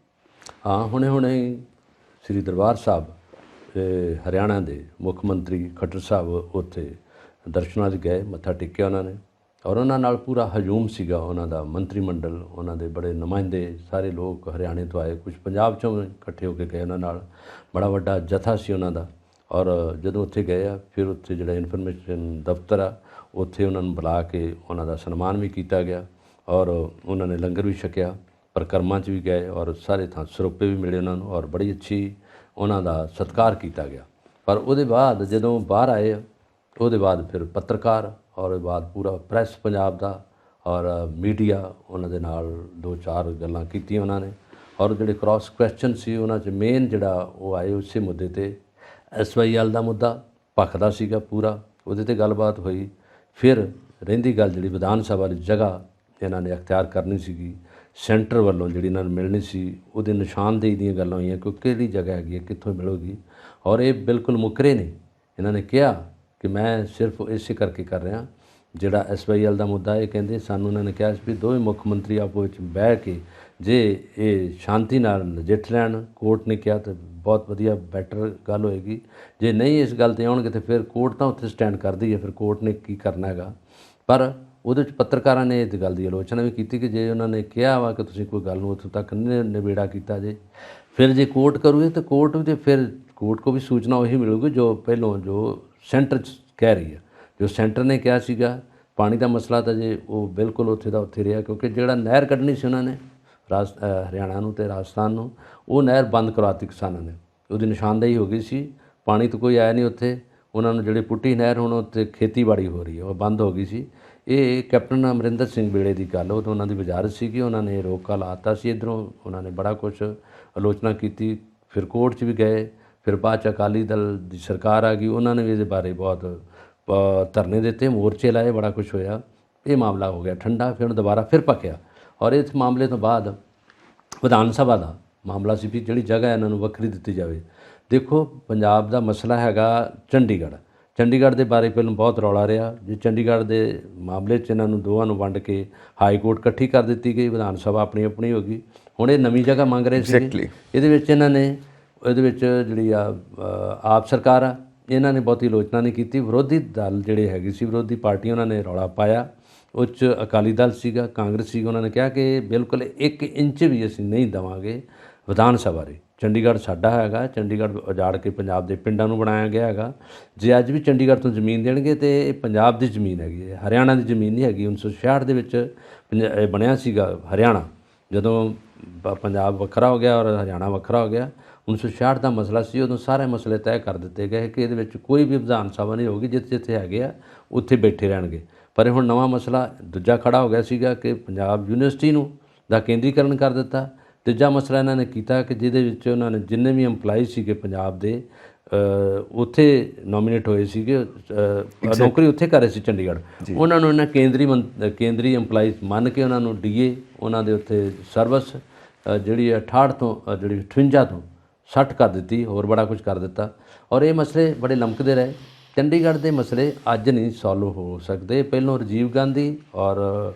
ਹਾਂ, ਹੁਣੇ ਸ੍ਰੀ ਦਰਬਾਰ ਸਾਹਿਬ ਹਰਿਆਣਾ ਦੇ ਮੁੱਖ ਮੰਤਰੀ ਖੱਟਰ ਸਾਹਿਬ ਉੱਥੇ ਦਰਸ਼ਨਾਂ 'ਚ ਗਏ, ਮੱਥਾ ਟੇਕਿਆ ਉਹਨਾਂ ਨੇ, ਔਰ ਉਹਨਾਂ ਨਾਲ ਪੂਰਾ ਹਜੂਮ ਸੀਗਾ ਉਹਨਾਂ ਦਾ ਮੰਤਰੀ ਮੰਡਲ, ਉਹਨਾਂ ਦੇ ਬੜੇ ਨੁਮਾਇੰਦੇ, ਸਾਰੇ ਲੋਕ ਹਰਿਆਣੇ ਤੋਂ ਆਏ, ਕੁਝ ਪੰਜਾਬ 'ਚੋਂ ਇਕੱਠੇ ਹੋ ਕੇ ਗਏ ਉਹਨਾਂ ਨਾਲ, ਬੜਾ ਵੱਡਾ ਜਥਾ ਸੀ ਉਹਨਾਂ ਦਾ। ਔਰ ਜਦੋਂ ਉੱਥੇ ਗਏ ਆ, ਫਿਰ ਉੱਥੇ ਜਿਹੜਾ ਇਨਫੋਰਮੇਸ਼ਨ ਦਫ਼ਤਰ ਆ, ਉੱਥੇ ਉਹਨਾਂ ਨੂੰ ਬੁਲਾ ਕੇ ਉਹਨਾਂ ਦਾ ਸਨਮਾਨ ਵੀ ਕੀਤਾ ਗਿਆ, ਔਰ ਉਹਨਾਂ ਨੇ ਲੰਗਰ ਵੀ ਛਕਿਆ, ਪਰਿਕਰਮਾ 'ਚ ਵੀ ਗਏ, ਔਰ ਸਾਰੇ ਥਾਂ ਸਰੋਪੇ ਵੀ ਮਿਲੇ ਉਹਨਾਂ ਨੂੰ, ਔਰ ਬੜੀ ਅੱਛੀ ਉਹਨਾਂ ਦਾ ਸਤਿਕਾਰ ਕੀਤਾ ਗਿਆ। ਪਰ ਉਹਦੇ ਬਾਅਦ ਜਦੋਂ ਬਾਹਰ ਆਏ, ਉਹਦੇ ਬਾਅਦ ਫਿਰ ਪੱਤਰਕਾਰ, ਔਰ ਉਹਦੇ ਬਾਅਦ ਪੂਰਾ ਪ੍ਰੈਸ ਪੰਜਾਬ ਦਾ ਔਰ ਮੀਡੀਆ ਉਹਨਾਂ ਦੇ ਨਾਲ 2-4 ਗੱਲਾਂ ਕੀਤੀਆਂ ਉਹਨਾਂ ਨੇ। ਔਰ ਜਿਹੜੇ ਕ੍ਰਾਸ ਕੁਐਸਚਨ ਸੀ ਉਹਨਾਂ 'ਚ ਮੇਨ ਜਿਹੜਾ ਉਹ ਆਏ ਉਸੇ ਮੁੱਦੇ ਤੇ, SYL ਦਾ ਮੁੱਦਾ ਭਖਦਾ ਸੀਗਾ ਪੂਰਾ, ਉਹਦੇ ਤੇ ਗੱਲਬਾਤ ਹੋਈ। ਫਿਰ ਰਹਿੰਦੀ ਗੱਲ ਜਿਹੜੀ ਵਿਧਾਨ ਸਭਾ ਦੀ ਜਗ੍ਹਾ ਇਹਨਾਂ ਨੇ ਅਖਤਿਆਰ ਕਰਨੀ ਸੀਗੀ, ਸੈਂਟਰ ਵੱਲੋਂ ਜਿਹੜੀ ਇਹਨਾਂ ਨੂੰ ਮਿਲਣੀ ਸੀ, ਉਹਦੇ ਨਿਸ਼ਾਨਦੇਹੀ ਦੀਆਂ ਗੱਲਾਂ ਹੋਈਆਂ ਕਿ ਕਿਹੜੀ ਜਗ੍ਹਾ ਹੈਗੀ ਹੈ, ਕਿੱਥੋਂ ਮਿਲੇਗੀ। ਔਰ ਇਹ ਬਿਲਕੁਲ ਮੁੱਕਰੇ ਨੇ, ਇਹਨਾਂ ਨੇ ਕਿਹਾ ਕਿ ਮੈਂ ਸਿਰਫ ਇਸੇ ਕਰਕੇ ਕਰ ਰਿਹਾ ਜਿਹੜਾ SYL ਦਾ ਮੁੱਦਾ। ਇਹ ਕਹਿੰਦੇ ਸਾਨੂੰ ਉਹਨਾਂ ਨੇ ਕਿਹਾ ਸੀ ਵੀ ਦੋਵੇਂ ਮੁੱਖ ਮੰਤਰੀ ਆਪੋ ਵਿੱਚ ਬਹਿ ਕੇ ਜੇ ਇਹ ਸ਼ਾਂਤੀ ਨਾਲ ਨਜਿੱਠ ਲੈਣ, ਕੋਰਟ ਨੇ ਕਿਹਾ ਤਾਂ ਬਹੁਤ ਵਧੀਆ ਬੈਟਰ ਗੱਲ ਹੋਏਗੀ। ਜੇ ਨਹੀਂ ਇਸ ਗੱਲ 'ਤੇ ਆਉਣਗੇ ਤਾਂ ਫਿਰ ਕੋਰਟ ਤਾਂ ਉੱਥੇ ਸਟੈਂਡ ਕਰਦੀ ਹੈ, ਫਿਰ ਕੋਰਟ ਨੇ ਕੀ ਕਰਨਾ ਹੈਗਾ। ਪਰ ਉਹਦੇ ਵਿੱਚ ਪੱਤਰਕਾਰਾਂ ਨੇ ਇਸ ਗੱਲ ਦੀ ਆਲੋਚਨਾ ਵੀ ਕੀਤੀ ਕਿ ਜੇ ਉਹਨਾਂ ਨੇ ਕਿਹਾ ਵਾ ਕਿ ਤੁਸੀਂ ਕੋਈ ਗੱਲ ਨੂੰ ਉੱਥੋਂ ਤੱਕ ਨਿਬੇੜਾ ਕੀਤਾ ਜੇ, ਫਿਰ ਜੇ ਕੋਰਟ ਕਰੂਗੇ ਤਾਂ ਕੋਰਟ ਵੀ ਫਿਰ ਕੋਰਟ ਕੋ ਵੀ ਸੂਚਨਾ ਉਹੀ ਮਿਲੂਗੀ ਜੋ ਪਹਿਲੋਂ ਜੋ ਸੈਂਟਰ 'ਚ ਕਹਿ ਰਹੀ ਹੈ। ਜੋ ਸੈਂਟਰ ਨੇ ਕਿਹਾ ਸੀਗਾ ਪਾਣੀ ਦਾ ਮਸਲਾ ਤਾਂ ਜੇ ਉਹ ਬਿਲਕੁਲ ਉੱਥੇ ਦਾ ਉੱਥੇ ਰਿਹਾ, ਕਿਉਂਕਿ ਜਿਹੜਾ ਨਹਿਰ ਕੱਢਣੀ ਸੀ ਉਹਨਾਂ ਨੇ ਹਰਿਆਣਾ ਨੂੰ ਅਤੇ ਰਾਜਸਥਾਨ ਨੂੰ, ਉਹ ਨਹਿਰ ਬੰਦ ਕਰਵਾਤੀ ਕਿਸਾਨਾਂ ਨੇ, ਉਹਦੀ ਨਿਸ਼ਾਨਦੇਹੀ ਹੋ ਗਈ ਸੀ, ਪਾਣੀ ਤਾਂ ਕੋਈ ਆਇਆ ਨਹੀਂ ਉੱਥੇ। ਉਹਨਾਂ ਨੂੰ ਜਿਹੜੀ ਪੁੱਟੀ ਨਹਿਰ ਹੁਣ ਉੱਥੇ ਖੇਤੀਬਾੜੀ ਹੋ ਰਹੀ ਹੈ ਉਹ ਬੰਦ ਹੋ ਗਈ ਸੀ। ਇਹ ਕੈਪਟਨ ਅਮਰਿੰਦਰ ਸਿੰਘ ਵੇਲੇ ਦੀ ਗੱਲ, ਉਦੋਂ ਉਹਨਾਂ ਦੀ ਵਜ਼ਾਰਤ ਸੀਗੀ, ਉਹਨਾਂ ਨੇ ਰੋਕਾ ਲਾਤਾ ਸੀ ਇੱਧਰੋਂ, ਉਹਨਾਂ ਨੇ ਬੜਾ ਕੁਛ ਆਲੋਚਨਾ ਕੀਤੀ, ਫਿਰ ਕੋਰਟ 'ਚ ਵੀ ਗਏ, ਫਿਰ ਬਾਅਦ 'ਚ ਅਕਾਲੀ ਦਲ ਦੀ ਸਰਕਾਰ ਆ ਗਈ, ਉਹਨਾਂ ਨੇ ਵੀ ਇਹਦੇ ਬਾਰੇ ਬਹੁਤ ਧਰਨੇ ਦਿੱਤੇ, ਮੋਰਚੇ ਲਾਏ, ਬੜਾ ਕੁਛ ਹੋਇਆ, ਇਹ ਮਾਮਲਾ ਹੋ ਗਿਆ ਠੰਡਾ, ਫਿਰ ਦੁਬਾਰਾ ਫਿਰ ਪੱਕਿਆ। ਔਰ ਇਸ ਮਾਮਲੇ ਤੋਂ ਬਾਅਦ ਵਿਧਾਨ ਸਭਾ ਦਾ ਮਾਮਲਾ ਸੀ ਵੀ ਜਿਹੜੀ ਜਗ੍ਹਾ ਇਹਨਾਂ ਨੂੰ ਵੱਖਰੀ ਦਿੱਤੀ ਜਾਵੇ। ਦੇਖੋ ਪੰਜਾਬ ਦਾ ਮਸਲਾ ਹੈਗਾ ਚੰਡੀਗੜ੍ਹ ਦੇ ਬਾਰੇ ਪਹਿਲਾਂ ਬਹੁਤ ਰੌਲਾ ਰਿਹਾ, ਜੇ ਚੰਡੀਗੜ੍ਹ ਦੇ ਮਾਮਲੇ 'ਚ ਇਹਨਾਂ ਨੂੰ ਦੋਵਾਂ ਨੂੰ ਵੰਡ ਕੇ ਹਾਈ ਕੋਰਟ ਇਕੱਠੀ ਕਰ ਦਿੱਤੀ ਗਈ, ਵਿਧਾਨ ਸਭਾ ਆਪਣੀ ਆਪਣੀ ਹੋ ਗਈ, ਹੁਣ ਇਹ ਨਵੀਂ ਜਗ੍ਹਾ ਮੰਗ ਰਹੇ ਸੀ। ਇਹਦੇ ਵਿੱਚ ਇਹਨਾਂ ਨੇ ਜਿਹੜੀ ਆਪ ਸਰਕਾਰ ਆ, ਇਹਨਾਂ ਨੇ ਬਹੁਤੀ ਆਲੋਚਨਾ ਨਹੀਂ ਕੀਤੀ। ਵਿਰੋਧੀ ਦਲ ਜਿਹੜੇ ਹੈਗੇ ਸੀ, ਵਿਰੋਧੀ ਪਾਰਟੀ, ਉਹਨਾਂ ਨੇ ਰੌਲਾ ਪਾਇਆ, ਉਹ 'ਚ ਅਕਾਲੀ ਦਲ ਸੀਗਾ, ਕਾਂਗਰਸ ਸੀਗਾ, ਉਹਨਾਂ ਨੇ ਕਿਹਾ ਕਿ ਬਿਲਕੁਲ 1 ਇੰਚ ਵੀ ਅਸੀਂ ਨਹੀਂ ਦੇਵਾਂਗੇ ਵਿਧਾਨ ਸਭਾ ਦੇ, ਚੰਡੀਗੜ੍ਹ ਸਾਡਾ ਹੈਗਾ, ਚੰਡੀਗੜ੍ਹ ਉਜਾੜ ਕੇ ਪੰਜਾਬ ਦੇ ਪਿੰਡਾਂ ਨੂੰ ਬਣਾਇਆ ਗਿਆ ਹੈਗਾ, ਜੇ ਅੱਜ ਵੀ ਚੰਡੀਗੜ੍ਹ ਤੋਂ ਜ਼ਮੀਨ ਦੇਣਗੇ ਤਾਂ ਇਹ ਪੰਜਾਬ ਦੀ ਜ਼ਮੀਨ ਹੈਗੀ ਹੈ, ਹਰਿਆਣਾ ਦੀ ਜ਼ਮੀਨ ਨਹੀਂ ਹੈਗੀ। 1966 ਦੇ ਵਿੱਚ ਬਣਿਆ ਸੀਗਾ ਹਰਿਆਣਾ, ਜਦੋਂ ਪੰਜਾਬ ਵੱਖਰਾ ਹੋ ਗਿਆ ਔਰ ਹਰਿਆਣਾ ਵੱਖਰਾ ਹੋ ਗਿਆ, 1966 ਦਾ ਮਸਲਾ ਸੀ, ਉਦੋਂ ਸਾਰੇ ਮਸਲੇ ਤੈਅ ਕਰ ਦਿੱਤੇ ਗਏ ਕਿ ਇਹਦੇ ਵਿੱਚ ਕੋਈ ਵੀ ਵਿਧਾਨ ਸਭਾ ਨਹੀਂ ਹੋਊਗੀ, ਜਿੱਥੇ ਜਿੱਥੇ ਹੈਗੇ ਆ ਉੱਥੇ ਬੈਠੇ ਰਹਿਣਗੇ। ਪਰ ਹੁਣ ਨਵਾਂ ਮਸਲਾ ਦੂਜਾ ਖੜਾ ਹੋ ਗਿਆ ਸੀਗਾ ਕਿ ਪੰਜਾਬ ਯੂਨੀਵਰਸਿਟੀ ਨੂੰ ਦਾ ਕੇਂਦਰੀਕਰਨ ਕਰ ਦਿੱਤਾ। ਤੀਜਾ ਮਸਲਾ ਇਹਨਾਂ ਨੇ ਕੀਤਾ ਕਿ ਜਿਹਦੇ ਵਿੱਚ ਉਹਨਾਂ ਨੇ ਜਿੰਨੇ ਵੀ EMPLOYEE ਸੀਗੇ ਪੰਜਾਬ ਦੇ ਉੱਥੇ ਨੋਮੀਨੇਟ ਹੋਏ ਸੀਗੇ, ਨੌਕਰੀ ਉੱਥੇ ਕਰ ਰਹੇ ਸੀ ਚੰਡੀਗੜ੍ਹ, ਉਹਨਾਂ ਨੂੰ ਇਹਨਾਂ ਕੇਂਦਰੀ EMPLOYEE ਮੰਨ ਕੇ ਉਹਨਾਂ ਨੂੰ DA, ਉਹਨਾਂ ਦੇ ਉੱਥੇ ਸਰਵਿਸ ਜਿਹੜੀ 68 ਤੋਂ ਜਿਹੜੀ 58 ਤੋਂ 60 ਕਰ ਦਿੱਤੀ, ਹੋਰ ਬੜਾ ਕੁਝ ਕਰ ਦਿੱਤਾ। ਔਰ ਇਹ ਮਸਲੇ ਬੜੇ ਲਮਕਦੇ ਰਹੇ। ਚੰਡੀਗੜ੍ਹ ਦੇ ਮਸਲੇ ਅੱਜ ਨਹੀਂ ਸੋਲਵ ਹੋ ਸਕਦੇ। ਪਹਿਲੋਂ ਰਾਜੀਵ ਗਾਂਧੀ ਔਰ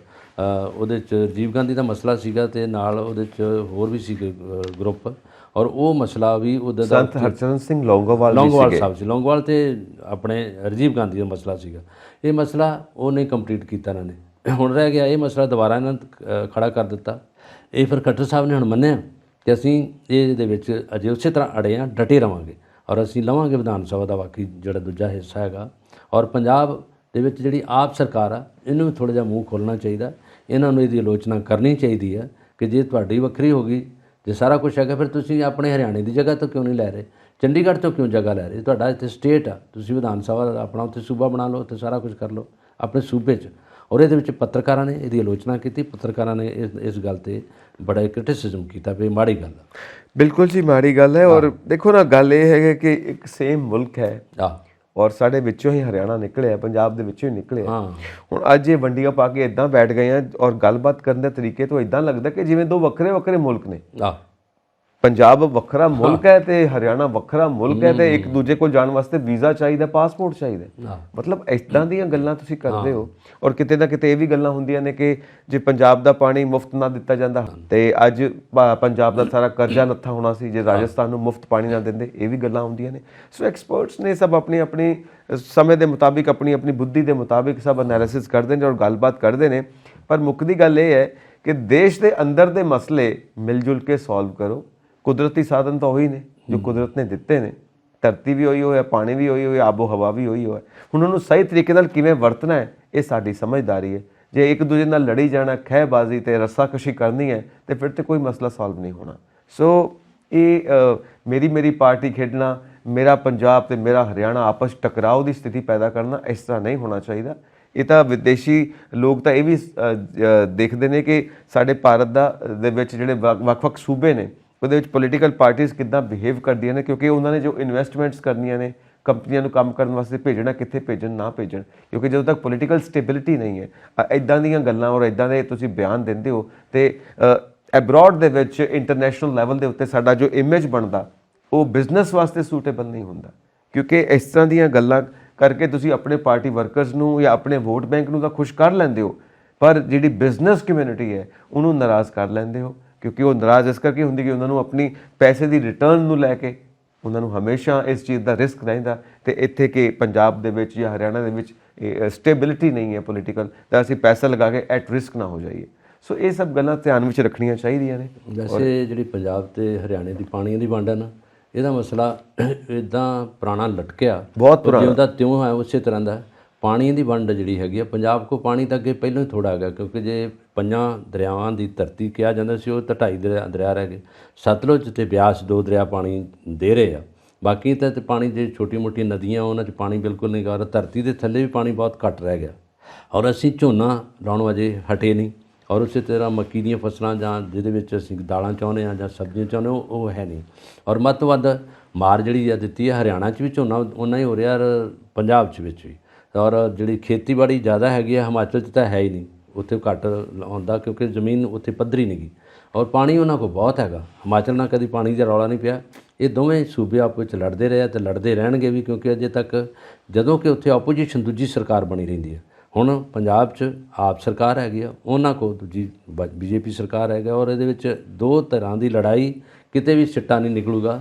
ਉਹਦੇ 'ਚ ਰਾਜੀਵ ਗਾਂਧੀ ਦਾ ਮਸਲਾ ਸੀਗਾ ਅਤੇ ਨਾਲ ਉਹਦੇ 'ਚ ਹੋਰ ਵੀ ਸੀਗੇ ਗਰੁੱਪ, ਔਰ ਉਹ ਮਸਲਾ ਵੀ ਉਹਦਾ ਸੰਤ ਹਰਚਰਨ ਸਿੰਘ ਲੌਂਗੋਵਾਲ ਸਾਹਿਬ ਸੀ, ਲੌਂਗੋਵਾਲ ਅਤੇ ਆਪਣੇ ਰਾਜੀਵ ਗਾਂਧੀ ਦਾ ਮਸਲਾ ਸੀਗਾ। ਇਹ ਮਸਲਾ ਉਹ ਨਹੀਂ ਕੰਪਲੀਟ ਕੀਤਾ ਇਹਨਾਂ ਨੇ, ਹੁਣ ਰਹਿ ਗਿਆ ਇਹ ਮਸਲਾ ਦੁਬਾਰਾ ਇਹਨਾਂ ਨੇ ਖੜ੍ਹਾ ਕਰ ਦਿੱਤਾ। ਇਹ ਫਿਰ ਖੱਟਰ ਸਾਹਿਬ ਨੇ ਹੁਣ ਮੰਨਿਆ ਕਿ ਅਸੀਂ ਇਹਦੇ ਵਿੱਚ ਅਜੇ ਉਸੇ ਤਰ੍ਹਾਂ ਅੜੇ ਹਾਂ, ਡਟੇ ਰਹਾਂਗੇ ਔਰ ਅਸੀਂ ਲਵਾਂਗੇ ਵਿਧਾਨ ਸਭਾ ਦਾ ਬਾਕੀ ਜਿਹੜਾ ਦੂਜਾ ਹਿੱਸਾ ਹੈਗਾ। ਔਰ ਪੰਜਾਬ ਦੇ ਵਿੱਚ ਜਿਹੜੀ ਆਪ ਸਰਕਾਰ ਆ, ਇਹਨੂੰ ਵੀ ਥੋੜ੍ਹਾ ਜਿਹਾ ਮੂੰਹ ਖੋਲ੍ਹਣਾ ਚਾਹੀਦਾ, ਇਹਨਾਂ ਨੂੰ ਇਹਦੀ ਆਲੋਚਨਾ ਕਰਨੀ ਚਾਹੀਦੀ ਹੈ ਕਿ ਜੇ ਤੁਹਾਡੀ ਵੱਖਰੀ ਹੋ ਗਈ, ਜੇ ਸਾਰਾ ਕੁਛ ਹੈਗਾ, ਫਿਰ ਤੁਸੀਂ ਆਪਣੇ ਹਰਿਆਣੇ ਦੀ ਜਗ੍ਹਾ ਤੋਂ ਕਿਉਂ ਨਹੀਂ ਲੈ ਰਹੇ, ਚੰਡੀਗੜ੍ਹ ਤੋਂ ਕਿਉਂ ਜਗ੍ਹਾ ਲੈ ਰਹੇ? ਤੁਹਾਡਾ ਇੱਥੇ ਸਟੇਟ ਆ, ਤੁਸੀਂ ਵਿਧਾਨ ਸਭਾ ਦਾ ਆਪਣਾ ਉੱਥੇ ਸੂਬਾ ਬਣਾ ਲਓ, ਉੱਥੇ ਸਾਰਾ ਕੁਝ ਕਰ ਲਓ ਆਪਣੇ ਸੂਬੇ 'ਚ। ਔਰ ਇਹਦੇ ਵਿੱਚ ਪੱਤਰਕਾਰਾਂ ਨੇ ਇਹਦੀ ਆਲੋਚਨਾ ਕੀਤੀ, ਪੱਤਰਕਾਰਾਂ ਨੇ ਇਸ ਗੱਲ 'ਤੇ ਬੜਾ ਕ੍ਰਿਟਿਸਿਜ਼ਮ ਕੀਤਾ ਵੀ ਮਾੜੀ ਗੱਲ ਆ। ਬਿਲਕੁਲ ਜੀ, ਮਾੜੀ ਗੱਲ ਹੈ। ਔਰ ਦੇਖੋ ਨਾ, ਗੱਲ ਇਹ ਹੈ ਕਿ ਇੱਕ ਸੇਮ ਮੁਲਕ ਹੈ ਔਰ ਸਾਡੇ ਵਿੱਚੋਂ ਹੀ ਹਰਿਆਣਾ ਨਿਕਲਿਆ, ਪੰਜਾਬ ਦੇ ਵਿੱਚੋਂ ਹੀ ਨਿਕਲਿਆ। ਹੁਣ ਅੱਜ ਇਹ ਵੰਡੀਆਂ ਪਾ ਕੇ ਇੱਦਾਂ ਬੈਠ ਗਏ ਆ ਔਰ ਗੱਲਬਾਤ ਕਰਨ ਦੇ ਤਰੀਕੇ ਤੋਂ ਇੱਦਾਂ ਲੱਗਦਾ ਕਿ ਜਿਵੇਂ ਦੋ ਵੱਖਰੇ ਵੱਖਰੇ ਮੁਲਕ ਨੇ। ਪੰਜਾਬ ਵੱਖਰਾ ਮੁਲਕ ਹੈ ਤੇ ਹਰਿਆਣਾ ਵੱਖਰਾ ਮੁਲਕ ਹੈ, ਤੇ ਇੱਕ ਦੂਜੇ ਕੋਲ ਜਾਣ ਵਾਸਤੇ ਵੀਜ਼ਾ ਚਾਹੀਦਾ, ਪਾਸਪੋਰਟ ਚਾਹੀਦਾ। ਮਤਲਬ ਇੱਦਾਂ ਦੀਆਂ ਗੱਲਾਂ ਤੁਸੀਂ ਕਰਦੇ ਹੋ। ਔਰ ਕਿਤੇ ਨਾ ਕਿਤੇ ਇਹ ਵੀ ਗੱਲਾਂ ਹੁੰਦੀਆਂ ਨੇ ਕਿ ਜੇ ਪੰਜਾਬ ਦਾ ਪਾਣੀ ਮੁਫਤ ਨਾ ਦਿੱਤਾ ਜਾਂਦਾ ਤੇ ਅੱਜ ਪੰਜਾਬ ਦਾ ਸਾਰਾ ਕਰਜ਼ਾ ਨੱਥਾ ਹੋਣਾ ਸੀ, ਜੇ ਰਾਜਸਥਾਨ ਨੂੰ ਮੁਫਤ ਪਾਣੀ ਨਾ ਦਿੰਦੇ। ਇਹ ਵੀ ਗੱਲਾਂ ਹੁੰਦੀਆਂ ਨੇ। ਸੋ ਐਕਸਪਰਟਸ ਨੇ ਸਭ ਆਪਣੀ ਆਪਣੀ ਸਮੇਂ ਦੇ ਮੁਤਾਬਿਕ, ਆਪਣੀ ਆਪਣੀ ਬੁੱਧੀ ਦੇ ਮੁਤਾਬਿਕ ਸਭ ਐਨਾਲਿਸਿਸ ਕਰਦੇ ਨੇ ਔਰ ਗੱਲਬਾਤ ਕਰਦੇ ਨੇ। ਪਰ ਮੁੱਕਦੀ ਗੱਲ ਇਹ ਹੈ ਕਿ ਦੇਸ਼ ਦੇ ਅੰਦਰ ਦੇ ਮਸਲੇ ਮਿਲ ਜੁਲ ਕੇ ਸੋਲਵ ਕਰੋ। ਕੁਦਰਤੀ ਸਾਧਨ ਤਾਂ ਉਹੀ ਨੇ ਜੋ ਕੁਦਰਤ ਨੇ ਦਿੱਤੇ ਨੇ, ਧਰਤੀ ਵੀ ਉਹੀ ਹੋਇਆ, ਪਾਣੀ ਵੀ ਉਹੀ ਹੋਇਆ, ਆਬੋ ਹਵਾ ਵੀ ਉਹੀ ਹੋਇਆ। ਹੁਣ ਉਹਨੂੰ ਸਹੀ ਤਰੀਕੇ ਨਾਲ ਕਿਵੇਂ ਵਰਤਣਾ ਹੈ, ਇਹ ਸਾਡੀ ਸਮਝਦਾਰੀ ਹੈ। ਜੇ ਇੱਕ ਦੂਜੇ ਨਾਲ ਲੜੀ ਜਾਣਾ, ਖਹਿਬਾਜ਼ੀ ਤੇ ਰੱਸਾਕਸ਼ੀ ਕਰਨੀ ਹੈ, ਤੇ ਫਿਰ ਤੇ ਕੋਈ ਮਸਲਾ ਸੋਲਵ ਨਹੀਂ ਹੋਣਾ। ਸੋ ਇਹ ਮੇਰੀ ਪਾਰਟੀ ਖੇਡਣਾ, ਮੇਰਾ ਪੰਜਾਬ ਤੇ ਮੇਰਾ ਹਰਿਆਣਾ ਆਪਸ ਟਕਰਾਓ ਦੀ ਸਥਿਤੀ ਪੈਦਾ ਕਰਨਾ, ਇਸ ਤਰ੍ਹਾਂ ਨਹੀਂ ਹੋਣਾ ਚਾਹੀਦਾ। ਇਹ ਤਾਂ ਵਿਦੇਸ਼ੀ ਲੋਕ ਤਾਂ ਇਹ ਵੀ ਦੇਖਦੇ ਨੇ ਕਿ ਸਾਡੇ ਭਾਰਤ ਦੇ ਵਿੱਚ ਜਿਹੜੇ ਵੱਖ-ਵੱਖ ਸੂਬੇ ਨੇ, ਉਹਦੇ ਵਿੱਚ ਪੋਲੀਟੀਕਲ ਪਾਰਟੀਜ਼ ਕਿੱਦਾਂ ਬਿਹੇਵ ਕਰਦੀਆਂ ਨੇ, ਕਿਉਂਕਿ ਉਹਨਾਂ ਨੇ ਜੋ ਇਨਵੈਸਟਮੈਂਟਸ ਕਰਨੀਆਂ ਨੇ, ਕੰਪਨੀਆਂ ਨੂੰ ਕੰਮ ਕਰਨ ਵਾਸਤੇ ਭੇਜਣਾ, ਕਿੱਥੇ ਭੇਜਣ ਨਾ ਭੇਜਣ। ਕਿਉਂਕਿ ਜਦੋਂ ਤੱਕ ਪੋਲੀਟੀਕਲ ਸਟੇਬਿਲਿਟੀ ਨਹੀਂ ਹੈ, ਇੱਦਾਂ ਦੀਆਂ ਗੱਲਾਂ ਔਰ ਇੱਦਾਂ ਦੇ ਤੁਸੀਂ ਬਿਆਨ ਦਿੰਦੇ ਹੋ, ਤੇ ਐਬਰੋਡ ਦੇ ਵਿੱਚ ਇੰਟਰਨੈਸ਼ਨਲ ਲੈਵਲ ਦੇ ਉੱਤੇ ਸਾਡਾ ਜੋ ਇਮੇਜ ਬਣਦਾ, ਉਹ ਬਿਜ਼ਨਸ ਵਾਸਤੇ ਸੂਟੇਬਲ ਨਹੀਂ ਹੁੰਦਾ। ਕਿਉਂਕਿ ਇਸ ਤਰ੍ਹਾਂ ਦੀਆਂ ਗੱਲਾਂ ਕਰਕੇ ਤੁਸੀਂ ਆਪਣੇ ਪਾਰਟੀ ਵਰਕਰਸ ਨੂੰ ਜਾਂ ਆਪਣੇ ਵੋਟ ਬੈਂਕ ਨੂੰ ਤਾਂ ਖੁਸ਼ ਕਰ ਲੈਂਦੇ ਹੋ, ਪਰ ਜਿਹੜੀ ਬਿਜ਼ਨਸ ਕਮਿਊਨਿਟੀ ਹੈ ਉਹਨੂੰ ਨਾਰਾਜ਼ ਕਰ ਲੈਂਦੇ ਹੋ। ਕਿਉਂਕਿ ਉਹ ਨਾਰਾਜ਼ ਇਸ ਕਰਕੇ ਹੁੰਦੀ ਕਿ ਉਹਨਾਂ ਨੂੰ ਆਪਣੀ ਪੈਸੇ ਦੀ ਰਿਟਰਨ ਨੂੰ ਲੈ ਕੇ ਉਹਨਾਂ ਨੂੰ ਹਮੇਸ਼ਾ ਇਸ ਚੀਜ਼ ਦਾ ਰਿਸਕ ਰਹਿੰਦਾ। ਤੇ ਇੱਥੇ ਕਿ ਪੰਜਾਬ ਦੇ ਵਿੱਚ ਜਾਂ ਹਰਿਆਣਾ ਦੇ ਵਿੱਚ ਸਟੇਬਿਲਿਟੀ ਨਹੀਂ ਹੈ ਪੋਲੀਟੀਕਲ, ਤਾਂ ਅਸੀਂ ਪੈਸਾ ਲਗਾ ਕੇ ਐਟ ਰਿਸਕ ਨਾ ਹੋ ਜਾਈਏ। ਸੋ ਇਹ ਸਭ ਗੱਲਾਂ ਧਿਆਨ ਵਿੱਚ ਰੱਖਣੀਆਂ ਚਾਹੀਦੀਆਂ ਨੇ। ਵੈਸੇ ਜਿਹੜੀ ਪੰਜਾਬ ਤੇ ਹਰਿਆਣੇ ਦੀ ਪਾਣੀ ਦੀ ਵੰਡ ਹੈ ਨਾ, ਇਹਦਾ ਮਸਲਾ ਇੱਦਾਂ ਪੁਰਾਣਾ ਲਟਕਿਆ, ਬਹੁਤ ਪੁਰਾਣਾ, ਜਿਉਂ ਦਾ ਤਿਉਂ ਹੈ ਉਸੇ ਤਰ੍ਹਾਂ ਦਾ। ਪਾਣੀ ਦੀ ਵੰਡ ਜਿਹੜੀ ਹੈਗੀ ਆ, ਪੰਜਾਬ ਕੋ ਪਾਣੀ ਤਾਂ ਅੱਗੇ ਪਹਿਲਾਂ ਹੀ ਥੋੜ੍ਹਾ ਹੈਗਾ, ਕਿਉਂਕਿ ਜੇ 5 ਦਰਿਆਵਾਂ ਦੀ ਧਰਤੀ ਕਿਹਾ ਜਾਂਦਾ ਸੀ, ਉਹ ਤਾਂ 2.5 ਦਰਿਆ ਰਹਿ ਗਏ। ਸਤਲੁਜ ਤੇ ਬਿਆਸ 2 ਦਰਿਆ ਪਾਣੀ ਦੇ ਰਹੇ ਆ, ਬਾਕੀ ਤਾਂ ਪਾਣੀ ਜੇ ਛੋਟੀ ਮੋਟੀ ਨਦੀਆਂ ਉਹਨਾਂ 'ਚ ਪਾਣੀ ਬਿਲਕੁਲ ਨਹੀਂ ਗਾ ਰਿਹਾ। ਧਰਤੀ ਦੇ ਥੱਲੇ ਵੀ ਪਾਣੀ ਬਹੁਤ ਘੱਟ ਰਹਿ ਗਿਆ, ਔਰ ਅਸੀਂ ਝੋਨਾ ਲਾਉਣੋਂ ਅਜੇ ਹਟੇ ਨਹੀਂ, ਔਰ ਉਸੇ ਤਰ੍ਹਾਂ ਮੱਕੀ ਦੀਆਂ ਫਸਲਾਂ ਜਾਂ ਜਿਹਦੇ ਵਿੱਚ ਅਸੀਂ ਦਾਲਾਂ ਚਾਹੁੰਦੇ ਹਾਂ ਜਾਂ ਸਬਜ਼ੀਆਂ ਚਾਹੁੰਦੇ ਉਹ ਹੈ ਨਹੀਂ। ਔਰ ਮੱਧ ਤੋਂ ਵੱਧ ਮਾਰ ਜਿਹੜੀ ਆ ਦਿੱਤੀ ਹੈ, ਹਰਿਆਣਾ 'ਚ ਵੀ ਝੋਨਾ ਓਨਾ ਹੀ ਹੋ ਰਿਹਾ, ਔਰ ਪੰਜਾਬ 'ਚ ਵਿੱਚ ਵੀ। ਔਰ ਜਿਹੜੀ ਖੇਤੀਬਾੜੀ ਜ਼ਿਆਦਾ ਹੈਗੀ ਆ ਹਿਮਾਚਲ 'ਚ ਤਾਂ ਹੈ ਹੀ ਨਹੀਂ, ਉੱਥੇ ਘੱਟ ਆਉਂਦਾ ਕਿਉਂਕਿ ਜ਼ਮੀਨ ਉੱਥੇ ਪੱਧਰੀ ਨਹੀਂ ਗੀ, ਔਰ ਪਾਣੀ ਉਹਨਾਂ ਕੋਲ ਬਹੁਤ ਹੈਗਾ। ਹਿਮਾਚਲ ਨਾਲ ਕਦੀ ਪਾਣੀ ਦਾ ਰੌਲਾ ਨਹੀਂ ਪਿਆ। ਇਹ ਦੋਵੇਂ ਸੂਬੇ ਆਪਸ ਵਿੱਚ ਲੜਦੇ ਰਹੇ ਅਤੇ ਲੜਦੇ ਰਹਿਣਗੇ ਵੀ, ਕਿਉਂਕਿ ਅਜੇ ਤੱਕ ਜਦੋਂ ਕਿ ਉੱਥੇ ਆਪੋਜੀਸ਼ਨ ਦੂਜੀ ਸਰਕਾਰ ਬਣੀ ਰਹਿੰਦੀ ਹੈ। ਹੁਣ ਪੰਜਾਬ 'ਚ ਆਪ ਸਰਕਾਰ ਹੈਗੀ ਆ, ਉਹਨਾਂ ਕੋਲ ਦੂਜੀ BJP ਸਰਕਾਰ ਹੈਗਾ, ਔਰ ਇਹਦੇ ਵਿੱਚ 2 ਤਰ੍ਹਾਂ ਦੀ ਲੜਾਈ, ਕਿਤੇ ਵੀ ਸਿੱਟਾ ਨਹੀਂ ਨਿਕਲੂਗਾ,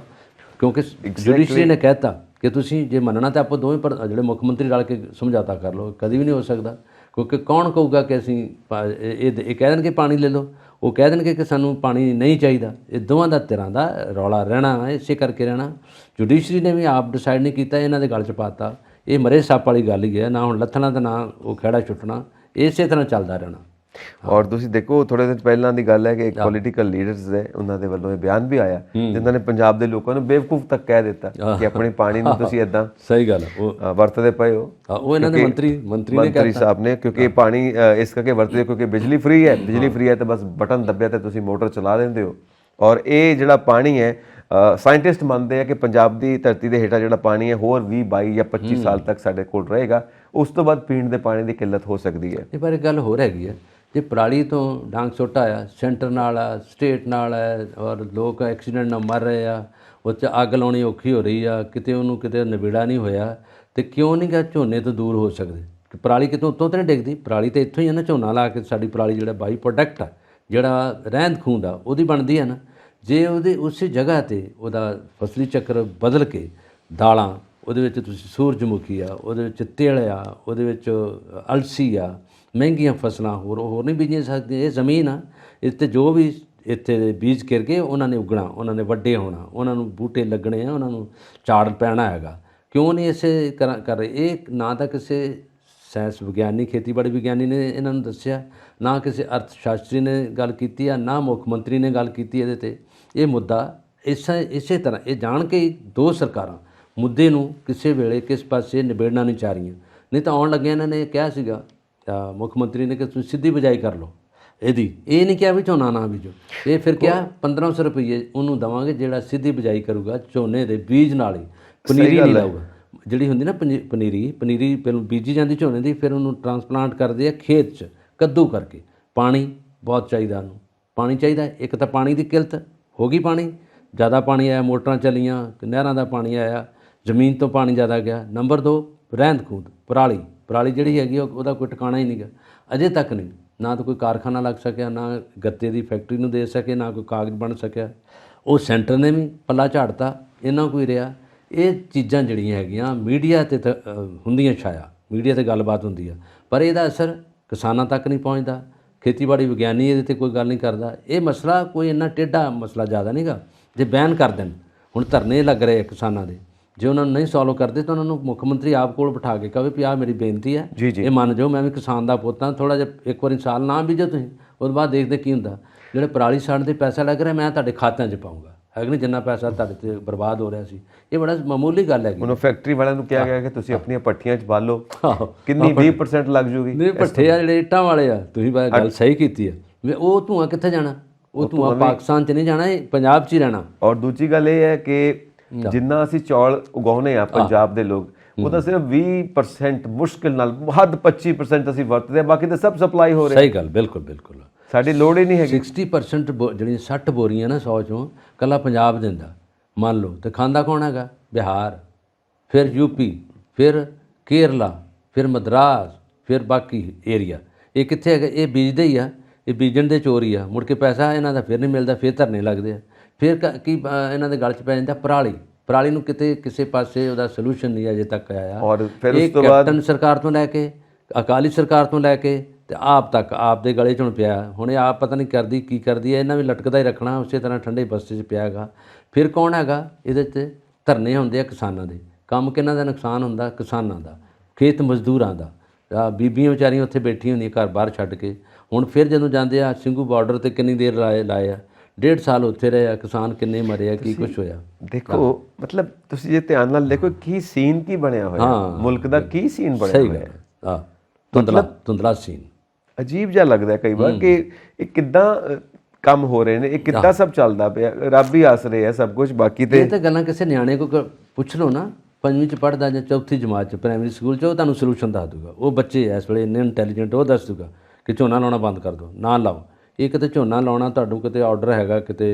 ਕਿਉਂਕਿ ਜੁਡੀਸ਼ਰੀ ਨੇ ਕਹਿਤਾ ਕਿ ਤੁਸੀਂ ਜੇ ਮੰਨਣਾ ਤਾਂ ਆਪਾਂ ਦੋਵੇਂ ਪਰ ਜਿਹੜੇ ਮੁੱਖ ਮੰਤਰੀ ਰਲ ਕੇ ਸਮਝੌਤਾ ਕਰ ਲਓ। ਕਦੀ ਵੀ ਨਹੀਂ ਹੋ ਸਕਦਾ, ਕਿਉਂਕਿ ਕੌਣ ਕਹੂਗਾ ਕਿ ਅਸੀਂ ਇਹ ਕਹਿ ਦੇਣਗੇ ਪਾਣੀ ਲੈ ਲਓ, ਉਹ ਕਹਿ ਦੇਣਗੇ ਕਿ ਸਾਨੂੰ ਪਾਣੀ ਨਹੀਂ ਚਾਹੀਦਾ। ਇਹ ਦੋਵਾਂ ਦਾ ਧਿਰਾਂ ਦਾ ਰੌਲਾ ਰਹਿਣਾ, ਇਸੇ ਕਰਕੇ ਰਹਿਣਾ। ਜੁਡੀਸ਼ਰੀ ਨੇ ਵੀ ਆਪ ਡਿਸਾਈਡ ਨਹੀਂ ਕੀਤਾ, ਇਹਨਾਂ ਦੇ ਗਲ 'ਚ ਪਾਤਾ। ਇਹ ਮਰੇ ਸੱਪ ਵਾਲੀ ਗੱਲ ਹੀ ਹੈ, ਨਾ ਹੁਣ ਲੱਥਣਾ ਤੇ ਨਾ ਉਹ ਖਹਿੜਾ ਛੁੱਟਣਾ, ਇਸੇ ਤਰ੍ਹਾਂ ਚੱਲਦਾ ਰਹਿਣਾ। ਔਰ ਤੁਸੀਂ ਦੇਖੋ ਥੋੜ੍ਹੇ ਦਿਨ ਪਹਿਲਾਂ ਦੀ ਗੱਲ ਹੈ ਕਿ ਇੱਕ ਪੋਲੀਟੀਕਲ ਲੀਡਰਸ ਹੈ, ਉਹਨਾਂ ਦੇ ਵੱਲੋਂ ਇਹ ਬਿਆਨ ਵੀ ਆਇਆ ਜਿਨ੍ਹਾਂ ਨੇ ਪੰਜਾਬ ਦੇ ਲੋਕਾਂ ਨੂੰ ਬੇਵਕੂਫ ਤੱਕ ਕਹਿ ਦਿੱਤਾ ਕਿ ਆਪਣੇ ਪਾਣੀ ਨੂੰ ਤੁਸੀਂ ਇੱਦਾਂ ਸਹੀ ਗੱਲ ਉਹ ਵਰਤਦੇ ਪਏ ਹੋ। ਉਹ ਇਹਨਾਂ ਦੇ ਮੰਤਰੀ ਸਾਹਿਬ ਨੇ, ਕਿਉਂਕਿ ਪਾਣੀ ਇਸ ਕਰਕੇ ਵਰਤਦੇ ਕਿਉਂਕਿ ਬਿਜਲੀ ਫ੍ਰੀ ਹੈ, ਬਿਜਲੀ ਫ੍ਰੀ ਹੈ ਤਾਂ ਬਸ ਬਟਨ ਦੱਬਿਆ ਤੇ ਤੁਸੀਂ ਮੋਟਰ ਚਲਾ ਦਿੰਦੇ ਹੋ। ਔਰ ਇਹ ਜਿਹੜਾ ਪਾਣੀ ਹੈ, ਸਾਇੰਟਿਸਟ ਮੰਨਦੇ ਆ ਕਿ ਪੰਜਾਬ ਦੀ ਧਰਤੀ ਦੇ ਹੇਠਾਂ ਜਿਹੜਾ ਪਾਣੀ ਹੈ ਹੋਰ 20, 22 ਜਾਂ 25 ਸਾਲ ਤੱਕ ਸਾਡੇ ਕੋਲ ਰਹੇਗਾ। ਉਸ ਤੋਂ ਬਾਅਦ ਪੀਣ ਦੇ ਪਾਣੀ ਦੀ ਕਿੱਲਤ ਹੋ ਸਕਦੀ ਹੈ। ਇਹ ਬਾਰੇ ਗੱਲ ਹੋਰ ਹੈਗੀ ਹੈ, ਜੇ ਪਰਾਲੀ ਤੋਂ ਡਾਂਗ ਸੁੱਟ ਆਇਆ, ਸੈਂਟਰ ਨਾਲ ਆ, ਸਟੇਟ ਨਾਲ ਹੈ, ਔਰ ਲੋਕ ਐਕਸੀਡੈਂਟ ਨਾਲ ਮਰ ਰਹੇ ਆ, ਉਹ 'ਚ ਅੱਗ ਲਾਉਣੀ ਔਖੀ ਹੋ ਰਹੀ ਆ, ਕਿਤੇ ਉਹਨੂੰ ਕਿਤੇ ਨਿਬੇੜਾ ਨਹੀਂ ਹੋਇਆ, ਤੇ ਕਿਉਂ ਨਹੀਂ ਗਾ ਝੋਨੇ ਤੋਂ ਦੂਰ ਹੋ ਸਕਦੇ? ਪਰਾਲੀ ਕਿਤੋਂ ਉੱਤੋਂ ਤਾਂ ਨਹੀਂ ਡਿੱਗਦੀ, ਪਰਾਲੀ ਤਾਂ ਇੱਥੋਂ ਹੀ ਆ ਨਾ। ਝੋਨਾ ਲਾ ਕੇ ਸਾਡੀ ਪਰਾਲੀ ਜਿਹੜਾ ਬਾਈ ਪ੍ਰੋਡਕਟ ਆ, ਜਿਹੜਾ ਰਹਿੰਦ ਖੂੰਹਦ ਆ, ਉਹਦੀ ਬਣਦੀ ਆ ਨਾ। ਜੇ ਉਹਦੇ ਉਸੇ ਜਗ੍ਹਾ 'ਤੇ ਉਹਦਾ ਫਸਲੀ ਚੱਕਰ ਬਦਲ ਕੇ ਦਾਲਾਂ, ਉਹਦੇ ਵਿੱਚ ਤੁਸੀਂ ਸੂਰਜਮੁਖੀ ਆ, ਉਹਦੇ ਵਿੱਚ ਤਿਲ ਆ, ਉਹਦੇ ਵਿੱਚ ਅਲਸੀ ਆ, ਮਹਿੰਗੀਆਂ ਫਸਲਾਂ ਹੋਰ ਨਹੀਂ ਬੀਜੀਆਂ ਸਕਦੀਆਂ। ਇਹ ਜ਼ਮੀਨ ਆ, ਇਸ 'ਤੇ ਜੋ ਵੀ ਇੱਥੇ ਬੀਜ ਕਰ ਕੇ ਉਹਨਾਂ ਨੇ ਉਗਣਾ, ਉਹਨਾਂ ਨੇ ਵੱਡੇ ਹੋਣਾ, ਉਹਨਾਂ ਨੂੰ ਬੂਟੇ ਲੱਗਣੇ ਆ, ਉਹਨਾਂ ਨੂੰ ਝਾੜ ਪੈਣਾ ਹੈਗਾ। ਕਿਉਂ ਨਹੀਂ ਇਸੇ ਕਰ ਰਹੇ? ਇਹ ਨਾ ਤਾਂ ਕਿਸੇ ਸਾਇੰਸ ਵਿਗਿਆਨੀ, ਖੇਤੀਬਾੜੀ ਵਿਗਿਆਨੀ ਨੇ ਇਹਨਾਂ ਨੂੰ ਦੱਸਿਆ, ਨਾ ਕਿਸੇ ਅਰਥ ਸ਼ਾਸਤਰੀ ਨੇ ਗੱਲ ਕੀਤੀ ਆ, ਨਾ ਮੁੱਖ ਮੰਤਰੀ ਨੇ ਗੱਲ ਕੀਤੀ ਇਹਦੇ 'ਤੇ। ਇਹ ਮੁੱਦਾ ਇਸੇ ਤਰ੍ਹਾਂ ਇਹ ਜਾਣ ਕੇ 2 ਸਰਕਾਰਾਂ ਮੁੱਦੇ ਨੂੰ ਕਿਸੇ ਵੇਲੇ ਕਿਸ ਪਾਸੇ ਨਿਬੇੜਨਾ ਨਹੀਂ ਚਾਹ ਰਹੀਆਂ। ਨਹੀਂ ਤਾਂ ਆਉਣ ਲੱਗਿਆ ਇਹਨਾਂ ਨੇ ਕਿਹਾ ਸੀਗਾ ਮੁੱਖ ਮੰਤਰੀ ਨੇ ਕਿ ਤੁਸੀਂ ਸਿੱਧੀ ਬਿਜਾਈ ਕਰ ਲਓ ਇਹਦੀ, ਇਹ ਨਹੀਂ ਕਿਹਾ ਵੀ ਝੋਨਾ ਨਾ ਬੀਜੋ। ਇਹ ਫਿਰ ਕਿਹਾ 1500 ਰੁਪਏ ਉਹਨੂੰ ਦੇਵਾਂਗੇ ਜਿਹੜਾ ਸਿੱਧੀ ਬਿਜਾਈ ਕਰੂਗਾ ਝੋਨੇ ਦੇ ਬੀਜ ਨਾਲ ਹੀ, ਪਨੀਰੀ ਨਹੀਂ ਲਾਊਗਾ। ਜਿਹੜੀ ਹੁੰਦੀ ਨਾ ਪਨੀਰੀ ਪਹਿਲਾਂ ਬੀਜੀ ਜਾਂਦੀ ਝੋਨੇ ਦੀ, ਫਿਰ ਉਹਨੂੰ ਟਰਾਂਸਪਲਾਂਟ ਕਰਦੇ ਆ ਖੇਤ 'ਚ ਕੱਦੂ ਕਰਕੇ। ਪਾਣੀ ਬਹੁਤ ਚਾਹੀਦਾ ਉਹਨੂੰ, ਪਾਣੀ ਚਾਹੀਦਾ। ਇੱਕ ਤਾਂ ਪਾਣੀ ਦੀ ਕਿੱਲਤ ਹੋ ਗਈ, ਪਾਣੀ ਜ਼ਿਆਦਾ ਪਾਣੀ ਆਇਆ, ਮੋਟਰਾਂ ਚੱਲੀਆਂ, ਨਹਿਰਾਂ ਦਾ ਪਾਣੀ ਆਇਆ, ਜ਼ਮੀਨ ਤੋਂ ਪਾਣੀ ਜ਼ਿਆਦਾ ਗਿਆ। ਨੰਬਰ 2 ਰਹਿੰਦ ਖੂੰਹਦ, ਪਰਾਲੀ ਜਿਹੜੀ ਹੈਗੀ ਉਹਦਾ ਕੋਈ ਟਿਕਾਣਾ ਹੀ ਨਹੀਂ ਗਾ ਅਜੇ ਤੱਕ। ਨਹੀਂ, ਨਾ ਤਾਂ ਕੋਈ ਕਾਰਖਾਨਾ ਲੱਗ ਸਕਿਆ, ਨਾ ਗੱਤੇ ਦੀ ਫੈਕਟਰੀ ਨੂੰ ਦੇ ਸਕੇ, ਨਾ ਕੋਈ ਕਾਗਜ਼ ਬਣ ਸਕਿਆ। ਉਹ ਸੈਂਟਰ ਨੇ ਵੀ ਪੱਲਾ ਝਾੜਤਾ, ਇਹਨਾਂ ਕੋਈ ਰਿਹਾ। ਇਹ ਚੀਜ਼ਾਂ ਜਿਹੜੀਆਂ ਹੈਗੀਆਂ ਮੀਡੀਆ 'ਤੇ ਹੁੰਦੀਆਂ ਛਾਇਆ, ਮੀਡੀਆ 'ਤੇ ਗੱਲਬਾਤ ਹੁੰਦੀ ਆ, ਪਰ ਇਹਦਾ ਅਸਰ ਕਿਸਾਨਾਂ ਤੱਕ ਨਹੀਂ ਪਹੁੰਚਦਾ। ਖੇਤੀਬਾੜੀ ਵਿਗਿਆਨੀ ਇਹਦੇ 'ਤੇ ਕੋਈ ਗੱਲ ਨਹੀਂ ਕਰਦਾ। ਇਹ ਮਸਲਾ ਕੋਈ ਇੰਨਾ ਟੇਢਾ ਮਸਲਾ ਜ਼ਿਆਦਾ ਨਹੀਂ ਗਾ। ਜੇ ਬੈਨ ਕਰ ਦੇਣ, ਹੁਣ ਧਰਨੇ ਲੱਗ ਰਹੇ ਕਿਸਾਨਾਂ ਦੇ, ਜੇ ਉਹਨਾਂ ਨੂੰ ਨਹੀਂ ਸੋਲਵ ਕਰਦੇ ਤਾਂ ਉਹਨਾਂ ਨੂੰ ਮੁੱਖ ਮੰਤਰੀ ਆਪ ਕੋਲ ਬਿਠਾ ਕੇ ਕਹੇ ਵੀ ਆਹ ਮੇਰੀ ਬੇਨਤੀ ਹੈ, ਇਹ ਮੰਨ ਜਾਓ, ਮੈਂ ਵੀ ਕਿਸਾਨ ਦਾ ਪੁੱਤ ਹਾਂ, ਥੋੜ੍ਹਾ ਜਿਹਾ ਇੱਕ ਵਾਰੀ ਸਾਲ ਨਾ ਬੀਜੋ ਤੁਸੀਂ, ਉਸ ਤੋਂ ਬਾਅਦ ਦੇਖਦੇ ਕੀ ਹੁੰਦਾ। ਜਿਹੜੇ ਪਰਾਲੀ ਸਾੜਨ 'ਤੇ ਪੈਸਾ ਲੱਗ ਰਿਹਾ, ਮੈਂ ਤੁਹਾਡੇ ਖਾਤਿਆਂ 'ਚ ਪਾਊਂਗਾ, ਹੈ ਕਿ ਨਹੀਂ? ਜਿੰਨਾ ਪੈਸਾ ਤੁਹਾਡੇ 'ਤੇ ਬਰਬਾਦ ਹੋ ਰਿਹਾ ਸੀ, ਇਹ ਬੜਾ ਮਾਮੂਲੀ ਗੱਲ ਹੈਗੀ। ਉਹਨੂੰ ਫੈਕਟਰੀ ਵਾਲਿਆਂ ਨੂੰ ਕਿਹਾ ਗਿਆ ਕਿ ਤੁਸੀਂ ਆਪਣੀਆਂ ਭੱਠੀਆਂ 'ਚ ਬਾਲੋ, ਕਿੰਨੀ 20% ਲੱਗ ਜੂਗੀ। ਨਹੀਂ, ਭੱਠੇ ਆ ਜਿਹੜੇ ਇੱਟਾਂ ਵਾਲੇ ਆ, ਤੁਸੀਂ ਗੱਲ ਸਹੀ ਕੀਤੀ ਆ। ਉਹ ਧੂੰਆਂ ਕਿੱਥੇ ਜਾਣਾ? ਉਹ ਧੂੰਆਂ ਪਾਕਿਸਤਾਨ 'ਚ ਨਹੀਂ ਜਾਣਾ, ਇਹ ਪੰਜਾਬ 'ਚ ਹੀ ਰਹਿਣਾ। ਔਰ ਦੂਜੀ ਗੱਲ ਇਹ ਹੈ ਕਿ ਜਿੰਨਾ ਅਸੀਂ ਚੌਲ ਉਗਾਉਂਦੇ ਆ ਪੰਜਾਬ ਦੇ ਲੋਕ, ਉਹਦਾ ਸਿਰਫ 20% ਮੁਸ਼ਕਿਲ ਨਾਲ, ਹੱਦ 25% ਅਸੀਂ ਵਰਤਦੇ ਆ, ਬਾਕੀ ਤਾਂ ਸਭ ਸਪਲਾਈ ਹੋ ਰਿਹਾ। ਸਹੀ ਗੱਲ, ਬਿਲਕੁਲ ਸਾਡੀ ਲੋੜ ਹੀ ਨਹੀਂ ਹੈਗੀ। 60% ਜਿਹੜੀਆਂ 60 ਬੋਰੀਆਂ ਨਾ 100 ਚੋਂ ਕੱਲਾ ਪੰਜਾਬ ਦਿੰਦਾ, ਮੰਨ ਲਓ, ਤੇ ਖਾਂਦਾ ਕੌਣ ਹੈਗਾ? ਬਿਹਾਰ, ਫਿਰ UP, ਫਿਰ ਕੇਰਲਾ, ਫਿਰ ਮਦਰਾਸ, ਫਿਰ ਬਾਕੀ ਏਰੀਆ। ਇਹ ਕਿੱਥੇ ਹੈਗਾ? ਇਹ ਬੀਜਦੇ ਹੀ ਆ, ਇਹ ਬੀਜਣ ਦੇ ਚੋਰ ਹੀ ਆ। ਮੁੜ ਕੇ ਪੈਸਾ ਇਹਨਾਂ ਦਾ ਫਿਰ ਨਹੀਂ ਮਿਲਦਾ, ਫਿਰ ਧਰਨੇ ਲੱਗਦੇ ਆ। ਫਿਰ ਕੀ ਇਹਨਾਂ ਦੇ ਗਲ 'ਚ ਪੈ ਜਾਂਦਾ? ਪਰਾਲੀ ਨੂੰ ਕਿਤੇ ਕਿਸੇ ਪਾਸੇ ਉਹਦਾ ਸੋਲੂਸ਼ਨ ਨਹੀਂ ਅਜੇ ਤੱਕ ਆਇਆ। ਔਰ ਫਿਰ ਇਹ ਉਸ ਤੋਂ ਬਾਅਦ ਕੈਪਟਨ ਸਰਕਾਰ ਤੋਂ ਲੈ ਕੇ ਅਕਾਲੀ ਸਰਕਾਰ ਤੋਂ ਲੈ ਕੇ ਤੇ ਆਪ ਤੱਕ ਆਪ ਦੇ ਗਲੇ 'ਚ ਹੁਣ ਪਿਆ। ਹੁਣ ਇਹ ਆਪ ਪਤਾ ਨਹੀਂ ਕਰਦੀ ਕੀ ਕਰਦੀ ਹੈ, ਇਹਨਾਂ ਵੀ ਲਟਕਦਾ ਹੀ ਰੱਖਣਾ ਉਸੇ ਤਰ੍ਹਾਂ ਠੰਡੇ ਬਸਤੇ 'ਚ ਪਿਆ ਹੈਗਾ। ਫਿਰ ਕੌਣ ਹੈਗਾ ਇਹਦੇ 'ਚ? ਧਰਨੇ ਹੁੰਦੇ ਆ ਕਿਸਾਨਾਂ ਦੇ, ਕੰਮ ਕਿਹਨਾਂ ਦਾ ਨੁਕਸਾਨ ਹੁੰਦਾ? ਕਿਸਾਨਾਂ ਦਾ, ਖੇਤ ਮਜ਼ਦੂਰਾਂ ਦਾ। ਬੀਬੀਆਂ ਵਿਚਾਰੀਆਂ ਉੱਥੇ ਬੈਠੀਆਂ ਹੁੰਦੀਆਂ ਘਰ ਬਾਹਰ ਛੱਡ ਕੇ। ਹੁਣ ਫਿਰ ਜਦੋਂ ਜਾਂਦੇ ਆ ਸਿੰਘੂ ਬਾਰਡਰ ਤੇ ਕਿੰਨੀ ਦੇਰ ਲਾਏ ਆ, 1.5 ਸਾਲ ਉੱਥੇ ਰਹੇ ਆ, ਕਿਸਾਨ ਕਿੰਨੇ ਮਰੇ ਆ, ਕੀ ਕੁਛ ਹੋਇਆ। ਦੇਖੋ ਮਤਲਬ ਤੁਸੀਂ ਜੇ ਧਿਆਨ ਨਾਲ ਦੇਖੋ ਕੀ ਸੀਨ ਕੀ ਬਣਿਆ ਹੋਇਆ, ਮੁਲਕ ਦਾ ਕੀ ਸੀਨ ਬਣਿਆ ਹੋਇਆ। ਹਾਂ, ਧੁੰਦਲਾ ਸੀਨ ਅਜੀਬ ਜਿਹਾ ਲੱਗਦਾ ਕਈ ਵਾਰ ਕਿ ਇਹ ਕਿੱਦਾਂ ਕੰਮ ਹੋ ਰਹੇ ਨੇ, ਇਹ ਕਿੱਦਾਂ ਸਭ ਚੱਲਦਾ ਪਿਆ। ਰੱਬ ਹੀ ਆਸ ਰਿਹਾ ਸਭ ਕੁਝ, ਬਾਕੀ ਤੇ ਇਹ ਤਾਂ ਗੱਲਾਂ ਕਿਸੇ ਨਿਆਣੇ ਕੋ ਪੁੱਛ ਲਓ ਨਾ, 5ਵੀਂ 'ਚ ਪੜ੍ਹਦਾ ਜਾਂ 4ਥੀ ਜਮਾਤ 'ਚ ਪ੍ਰਾਇਮਰੀ ਸਕੂਲ 'ਚ, ਉਹ ਤੁਹਾਨੂੰ ਸੋਲੂਸ਼ਨ ਦੱਸ ਦੂਗਾ। ਉਹ ਬੱਚੇ ਇਸ ਵੇਲੇ ਇੰਨੇ ਇੰਟੈਲੀਜੈਂਟ, ਉਹ ਦੱਸ ਦੂਗਾ ਕਿ ਝੋਨਾ ਲਾਉਣਾ ਬੰਦ ਕਰ ਦਿਓ, ਨਾ ਲਾਓ। ਇਹ ਕਿਤੇ ਝੋਨਾ ਲਾਉਣਾ ਤੁਹਾਨੂੰ ਕਿਤੇ ਆਰਡਰ ਹੈਗਾ ਕਿਤੇ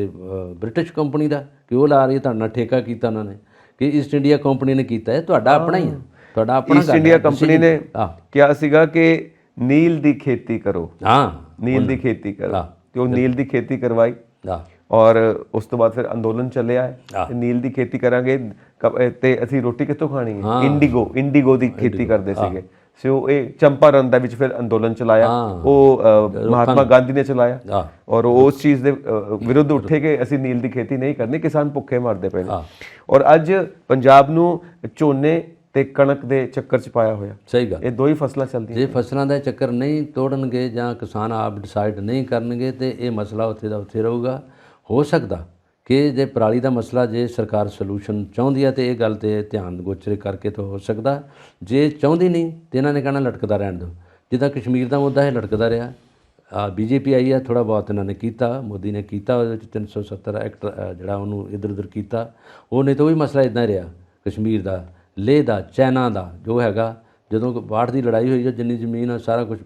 ਬ੍ਰਿਟਿਸ਼ ਕੰਪਨੀ ਦਾ ਕਿ ਉਹ ਲਾ ਰਹੀ ਹੈ, ਤੁਹਾਡਾ ਠੇਕਾ ਕੀਤਾ ਉਹਨਾਂ ਨੇ ਕਿ ਈਸਟ ਇੰਡੀਆ ਕੰਪਨੀ ਨੇ ਕੀਤਾ ਹੈ, ਤੁਹਾਡਾ ਆਪਣਾ ਹੀ ਹੈ, ਤੁਹਾਡਾ ਆਪਣਾ। ਈਸਟ ਇੰਡੀਆ ਕੰਪਨੀ ਨੇ ਕਿਹਾ ਸੀਗਾ ਕਿ ਨੀਲ ਦੀ ਖੇਤੀ ਕਰੋ, ਨੀਲ ਦੀ ਖੇਤੀ ਕਰੋ, ਤੇ ਉਹ ਨੀਲ ਦੀ ਖੇਤੀ ਕਰਵਾਈ। ਔਰ ਉਸ ਤੋਂ ਬਾਅਦ ਫਿਰ ਅੰਦੋਲਨ ਚੱਲਿਆ ਹੈ, ਨੀਲ ਦੀ ਖੇਤੀ ਕਰਾਂਗੇ ਤੇ ਅਸੀਂ ਰੋਟੀ ਕਿੱਥੋਂ ਖਾਣੀ ਹੈ। ਇੰਡੀਗੋ ਦੀ ਖੇਤੀ ਕਰਦੇ ਸੀਗੇ। ਸੋ ਇਹ ਚੰਪਾਰਨ ਦੇ ਵਿੱਚ ਫਿਰ ਅੰਦੋਲਨ ਚਲਾਇਆ, ਉਹ ਮਹਾਤਮਾ ਗਾਂਧੀ ਨੇ ਚਲਾਇਆ ਔਰ ਉਸ ਚੀਜ਼ ਦੇ ਵਿਰੁੱਧ ਉੱਠੇ ਕਿ ਅਸੀਂ ਨੀਲ ਦੀ ਖੇਤੀ ਨਹੀਂ ਕਰਨੀ, ਕਿਸਾਨ ਭੁੱਖੇ ਮਰਦੇ ਪਏ ਨੇ। ਔਰ ਅੱਜ ਪੰਜਾਬ ਨੂੰ ਝੋਨੇ ਤੇ ਕਣਕ ਦੇ ਚੱਕਰ 'ਚ ਪਾਇਆ ਹੋਇਆ। ਸਹੀ ਗੱਲ, ਇਹ ਦੋ ਹੀ ਫਸਲਾਂ ਚੱਲਦੀਆਂ। ਜੇ ਫਸਲਾਂ ਦਾ ਚੱਕਰ ਨਹੀਂ ਤੋੜਨਗੇ ਜਾਂ ਕਿਸਾਨ ਆਪ ਡਿਸਾਈਡ ਨਹੀਂ ਕਰਨਗੇ ਤੇ ਇਹ ਮਸਲਾ ਉੱਥੇ ਦਾ ਉੱਥੇ ਰਹੂਗਾ। ਹੋ ਸਕਦਾ ਕਿ ਜੇ ਪਰਾਲੀ ਦਾ ਮਸਲਾ ਜੇ ਸਰਕਾਰ ਸੋਲੂਸ਼ਨ ਚਾਹੁੰਦੀ ਹੈ ਤੇ ਇਹ ਗੱਲ ਤੇ ਧਿਆਨ ਗੋਚਰੇ ਕਰਕੇ ਤਾਂ ਹੋ ਸਕਦਾ। ਜੇ ਚਾਹੁੰਦੀ ਨਹੀਂ ਤੇ ਇਹਨਾਂ ਨੇ ਕਹਿਣਾ ਲਟਕਦਾ ਰਹਿਣ ਦਿਓ। ਜਿੱਦਾਂ ਕਸ਼ਮੀਰ ਦਾ ਮੁੱਦਾ ਇਹ ਲਟਕਦਾ ਰਿਹਾ, ਬੀਜੇਪੀ ਆਈ ਹੈ, ਥੋੜ੍ਹਾ ਬਹੁਤ ਇਹਨਾਂ ਨੇ ਕੀਤਾ, ਮੋਦੀ ਨੇ ਕੀਤਾ, ਉਹਦੇ ਵਿੱਚ 370 ਐਕਟ ਜਿਹੜਾ ਉਹਨੂੰ ਇੱਧਰ ਉੱਧਰ ਕੀਤਾ। ਉਹ ਨਹੀਂ ਤਾਂ ਉਹ ਵੀ ਮਸਲਾ ਇੱਦਾਂ ਰਿਹਾ ਕਸ਼ਮੀਰ ਦਾ, ਲੇਹ ਦਾ, ਚਾਈਨਾ ਦਾ ਜੋ ਹੈਗਾ। ਜਦੋਂ ਬਾੜ ਦੀ ਲੜਾਈ ਹੋਈ, ਜਿੰਨੀ ਜ਼ਮੀਨ ਸਾਰਾ ਕੁਝ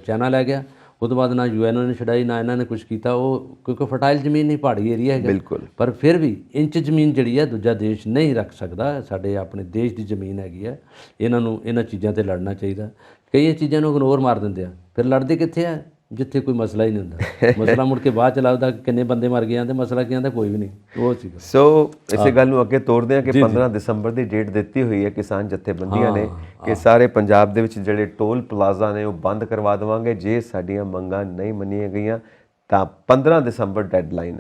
ਚਾਈਨਾ ਲੈ ਗਿਆ। ਉਹ ਤੋਂ ਬਾਅਦ ਨਾ UN ਨੇ ਛਡਾਈ, ਨਾ ਇਹਨਾਂ ਨੇ ਕੁਝ ਕੀਤਾ। ਉਹ ਕਿਉਂਕਿ ਫਰਟਾਈਲ ਜ਼ਮੀਨ ਨਹੀਂ, ਪਹਾੜੀ ਏਰੀਆ ਹੈਗਾ। ਬਿਲਕੁਲ। ਪਰ ਫਿਰ ਵੀ ਇੰਚ ਜ਼ਮੀਨ ਜਿਹੜੀ ਹੈ ਦੂਜਾ ਦੇਸ਼ ਨਹੀਂ ਰੱਖ ਸਕਦਾ। ਸਾਡੇ ਆਪਣੇ ਦੇਸ਼ ਦੀ ਜ਼ਮੀਨ ਹੈਗੀ ਹੈ, ਇਹਨਾਂ ਨੂੰ ਇਹਨਾਂ ਚੀਜ਼ਾਂ 'ਤੇ ਲੜਨਾ ਚਾਹੀਦਾ। ਕਈ ਚੀਜ਼ਾਂ ਨੂੰ ਇਗਨੋਰ ਮਾਰ ਦਿੰਦੇ ਆ, ਫਿਰ ਲੜਦੇ ਕਿੱਥੇ ਆ ਜਿੱਥੇ ਕੋਈ ਮਸਲਾ ਹੀ ਨਹੀਂ ਹੁੰਦਾ। ਮਸਲਾ ਮੁੜ ਕੇ ਬਾਅਦ ਚ ਲੱਗਦਾ ਕਿੰਨੇ ਬੰਦੇ ਮਰ ਗਏ ਆ ਤੇ ਮਸਲਾ ਕੀ ਆਂਦਾ ਕੋਈ ਵੀ ਨਹੀਂ। ਉਹ ਸੀਗਾ। ਸੋ ਇਸੇ ਗੱਲ ਨੂੰ ਅੱਗੇ ਤੋਰਦੇ ਆ ਕਿ 15 ਦਸੰਬਰ ਦੀ ਡੇਟ ਦਿੱਤੀ ਹੋਈ ਹੈ ਕਿਸਾਨ ਜਥੇਬੰਦੀਆਂ ਨੇ ਕਿ ਸਾਰੇ ਪੰਜਾਬ ਦੇ ਵਿੱਚ ਜਿਹੜੇ ਟੋਲ ਪਲਾਜ਼ਾ ਨੇ ਉਹ ਬੰਦ ਕਰਵਾ ਦੇਵਾਂਗੇ ਜੇ ਸਾਡੀਆਂ ਮੰਗਾਂ ਨਹੀਂ ਮੰਨੀਆਂ ਗਈਆਂ ਤਾਂ 15 ਦਸੰਬਰ ਡੈਡਲਾਈਨ।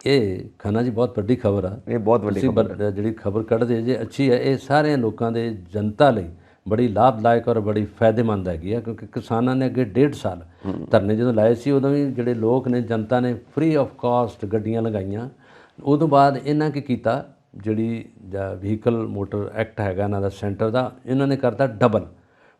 ਇਹ ਖੰਨਾ ਜੀ ਬਹੁਤ ਵੱਡੀ ਖਬਰ ਆ, ਇਹ ਬਹੁਤ ਵੱਡੀ ਖਬਰ ਜਿਹੜੀ ਖਬਰ ਕੱਢਦੇ ਜੇ ਅੱਛੀ ਹੈ। ਇਹ ਸਾਰਿਆਂ ਲੋਕਾਂ ਦੇ ਜਨਤਾ ਲਈ ਬੜੀ ਲਾਭਦਾਇਕ ਔਰ ਬੜੀ ਫਾਇਦੇਮੰਦ ਹੈਗੀ ਆ ਕਿਉਂਕਿ ਕਿਸਾਨਾਂ ਨੇ ਅੱਗੇ 1.5 ਸਾਲ ਧਰਨੇ ਜਦੋਂ ਲਾਏ ਸੀ ਉਦੋਂ ਵੀ ਜਿਹੜੇ ਲੋਕ ਨੇ ਜਨਤਾ ਨੇ ਫ੍ਰੀ ਆਫ ਕਾਸਟ ਗੱਡੀਆਂ ਲਗਾਈਆਂ। ਉਦੋਂ ਬਾਅਦ ਇਹਨਾਂ ਕੀ ਕੀਤਾ, ਜਿਹੜੀ ਵਹੀਕਲ ਮੋਟਰ ਐਕਟ ਹੈਗਾ ਇਹਨਾਂ ਦਾ ਸੈਂਟਰ ਦਾ, ਇਹਨਾਂ ਨੇ ਕਰਤਾ ਡਬਲ,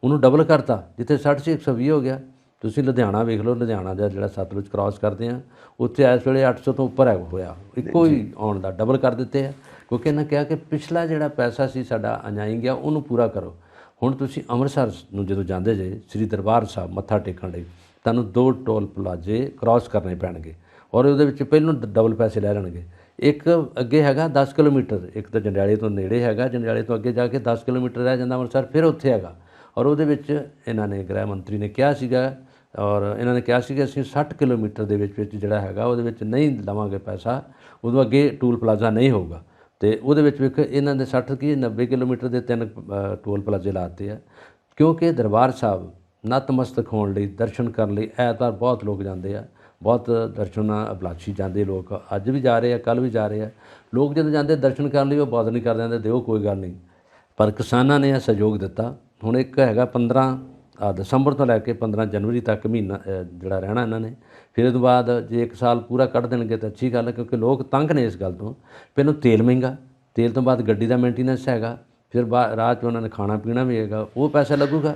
ਉਹਨੂੰ ਡਬਲ ਕਰਤਾ। ਜਿੱਥੇ 60 ਸੀ 120 ਹੋ ਗਿਆ। ਤੁਸੀਂ ਲੁਧਿਆਣਾ ਵੇਖ ਲਓ, ਲੁਧਿਆਣਾ ਦਾ ਜਿਹੜਾ ਸਤਲੁਜ ਕ੍ਰਾਸ ਕਰਦੇ ਆ ਉੱਥੇ ਇਸ ਵੇਲੇ 800 ਤੋਂ ਉੱਪਰ ਹੋਇਆ, ਇੱਕੋ ਹੀ ਆਉਣ ਦਾ ਡਬਲ ਕਰ ਦਿੱਤੇ ਆ ਕਿਉਂਕਿ ਇਹਨਾਂ ਕਿਹਾ ਕਿ ਪਿਛਲਾ ਜਿਹੜਾ ਪੈਸਾ ਸੀ ਸਾਡਾ ਅਣਾਈ ਗਿਆ ਉਹਨੂੰ ਪੂਰਾ ਕਰੋ। ਹੁਣ ਤੁਸੀਂ ਅੰਮ੍ਰਿਤਸਰ ਨੂੰ ਜਦੋਂ ਜਾਂਦੇ ਜੇ ਸ੍ਰੀ ਦਰਬਾਰ ਸਾਹਿਬ ਮੱਥਾ ਟੇਕਣ ਲਈ, ਤੁਹਾਨੂੰ 2 ਟੋਲ ਪਲਾਜ਼ੇ ਕ੍ਰਾਸ ਕਰਨੇ ਪੈਣਗੇ ਔਰ ਉਹਦੇ ਵਿੱਚ ਪਹਿਲੋਂ ਡਬਲ ਪੈਸੇ ਲੈ ਲੈਣਗੇ। ਇੱਕ ਅੱਗੇ ਹੈਗਾ 10 ਕਿਲੋਮੀਟਰ, ਇੱਕ ਤਾਂ ਜੰਡਿਆਲੇ ਤੋਂ ਨੇੜੇ ਹੈਗਾ, ਜੰਡਿਆਲੇ ਤੋਂ ਅੱਗੇ ਜਾ ਕੇ 10 ਕਿਲੋਮੀਟਰ ਰਹਿ ਜਾਂਦਾ ਅੰਮ੍ਰਿਤਸਰ, ਫਿਰ ਉੱਥੇ ਹੈਗਾ। ਔਰ ਉਹਦੇ ਵਿੱਚ ਇਹਨਾਂ ਨੇ ਗ੍ਰਹਿ ਮੰਤਰੀ ਨੇ ਕਿਹਾ ਸੀਗਾ ਔਰ ਇਹਨਾਂ ਨੇ ਕਿਹਾ ਸੀ ਕਿ ਅਸੀਂ 60 ਕਿਲੋਮੀਟਰ ਦੇ ਵਿੱਚ ਜਿਹੜਾ ਹੈਗਾ ਉਹਦੇ ਵਿੱਚ ਨਹੀਂ ਲਵਾਂਗੇ ਪੈਸਾ, ਉਦੋਂ ਅੱਗੇ ਟੂਲ ਪਲਾਜ਼ਾ ਨਹੀਂ ਹੋਊਗਾ। ਅਤੇ ਉਹਦੇ ਵਿੱਚ ਵੇਖ ਇਹਨਾਂ ਦੇ 90 ਕਿਲੋਮੀਟਰ ਦੇ 3 ਟੋਲ ਪਲਾਜ਼ੇ ਲਾਤੇ ਆ ਕਿਉਂਕਿ ਦਰਬਾਰ ਸਾਹਿਬ ਨਤਮਸਤਕ ਹੋਣ ਲਈ, ਦਰਸ਼ਨ ਕਰਨ ਲਈ ਐਤਵਾਰ ਬਹੁਤ ਲੋਕ ਜਾਂਦੇ ਆ, ਬਹੁਤ ਦਰਸ਼ਨ ਅਭਿਲਾਸ਼ੀ ਜਾਂਦੇ ਲੋਕ, ਅੱਜ ਵੀ ਜਾ ਰਹੇ ਆ, ਕੱਲ੍ਹ ਵੀ ਜਾ ਰਹੇ ਆ। ਲੋਕ ਜਦੋਂ ਜਾਂਦੇ ਦਰਸ਼ਨ ਕਰਨ ਲਈ ਉਹ ਬਾਤ ਨਹੀਂ ਕਰਦੇ, ਆਂਦੇ ਦਿਓ ਕੋਈ ਗੱਲ ਨਹੀਂ। ਪਰ ਕਿਸਾਨਾਂ ਨੇ ਇਹ ਸਹਿਯੋਗ ਦਿੱਤਾ। ਹੁਣ ਇੱਕ ਹੈਗਾ 15 ਦਸੰਬਰ ਤੋਂ ਲੈ ਕੇ 15 ਜਨਵਰੀ ਤੱਕ ਮਹੀਨਾ ਜਿਹੜਾ ਰਹਿਣਾ ਇਹਨਾਂ ਨੇ। ਫਿਰ ਉਸ ਤੋਂ ਬਾਅਦ ਜੇ 1 ਸਾਲ ਪੂਰਾ ਕੱਢ ਦੇਣਗੇ ਤਾਂ ਅੱਛੀ ਗੱਲ ਹੈ ਕਿਉਂਕਿ ਲੋਕ ਤੰਗ ਨੇ ਇਸ ਗੱਲ ਤੋਂ। ਪਹਿਲਾਂ ਤੇਲ ਮਹਿੰਗਾ, ਤੇਲ ਤੋਂ ਬਾਅਦ ਗੱਡੀ ਦਾ ਮੇਨਟੇਨੈਂਸ ਹੈਗਾ, ਫਿਰ ਰਾਹ 'ਚ ਉਹਨਾਂ ਨੇ ਖਾਣਾ ਪੀਣਾ ਵੀ ਹੈਗਾ, ਉਹ ਪੈਸਾ ਲੱਗੂਗਾ,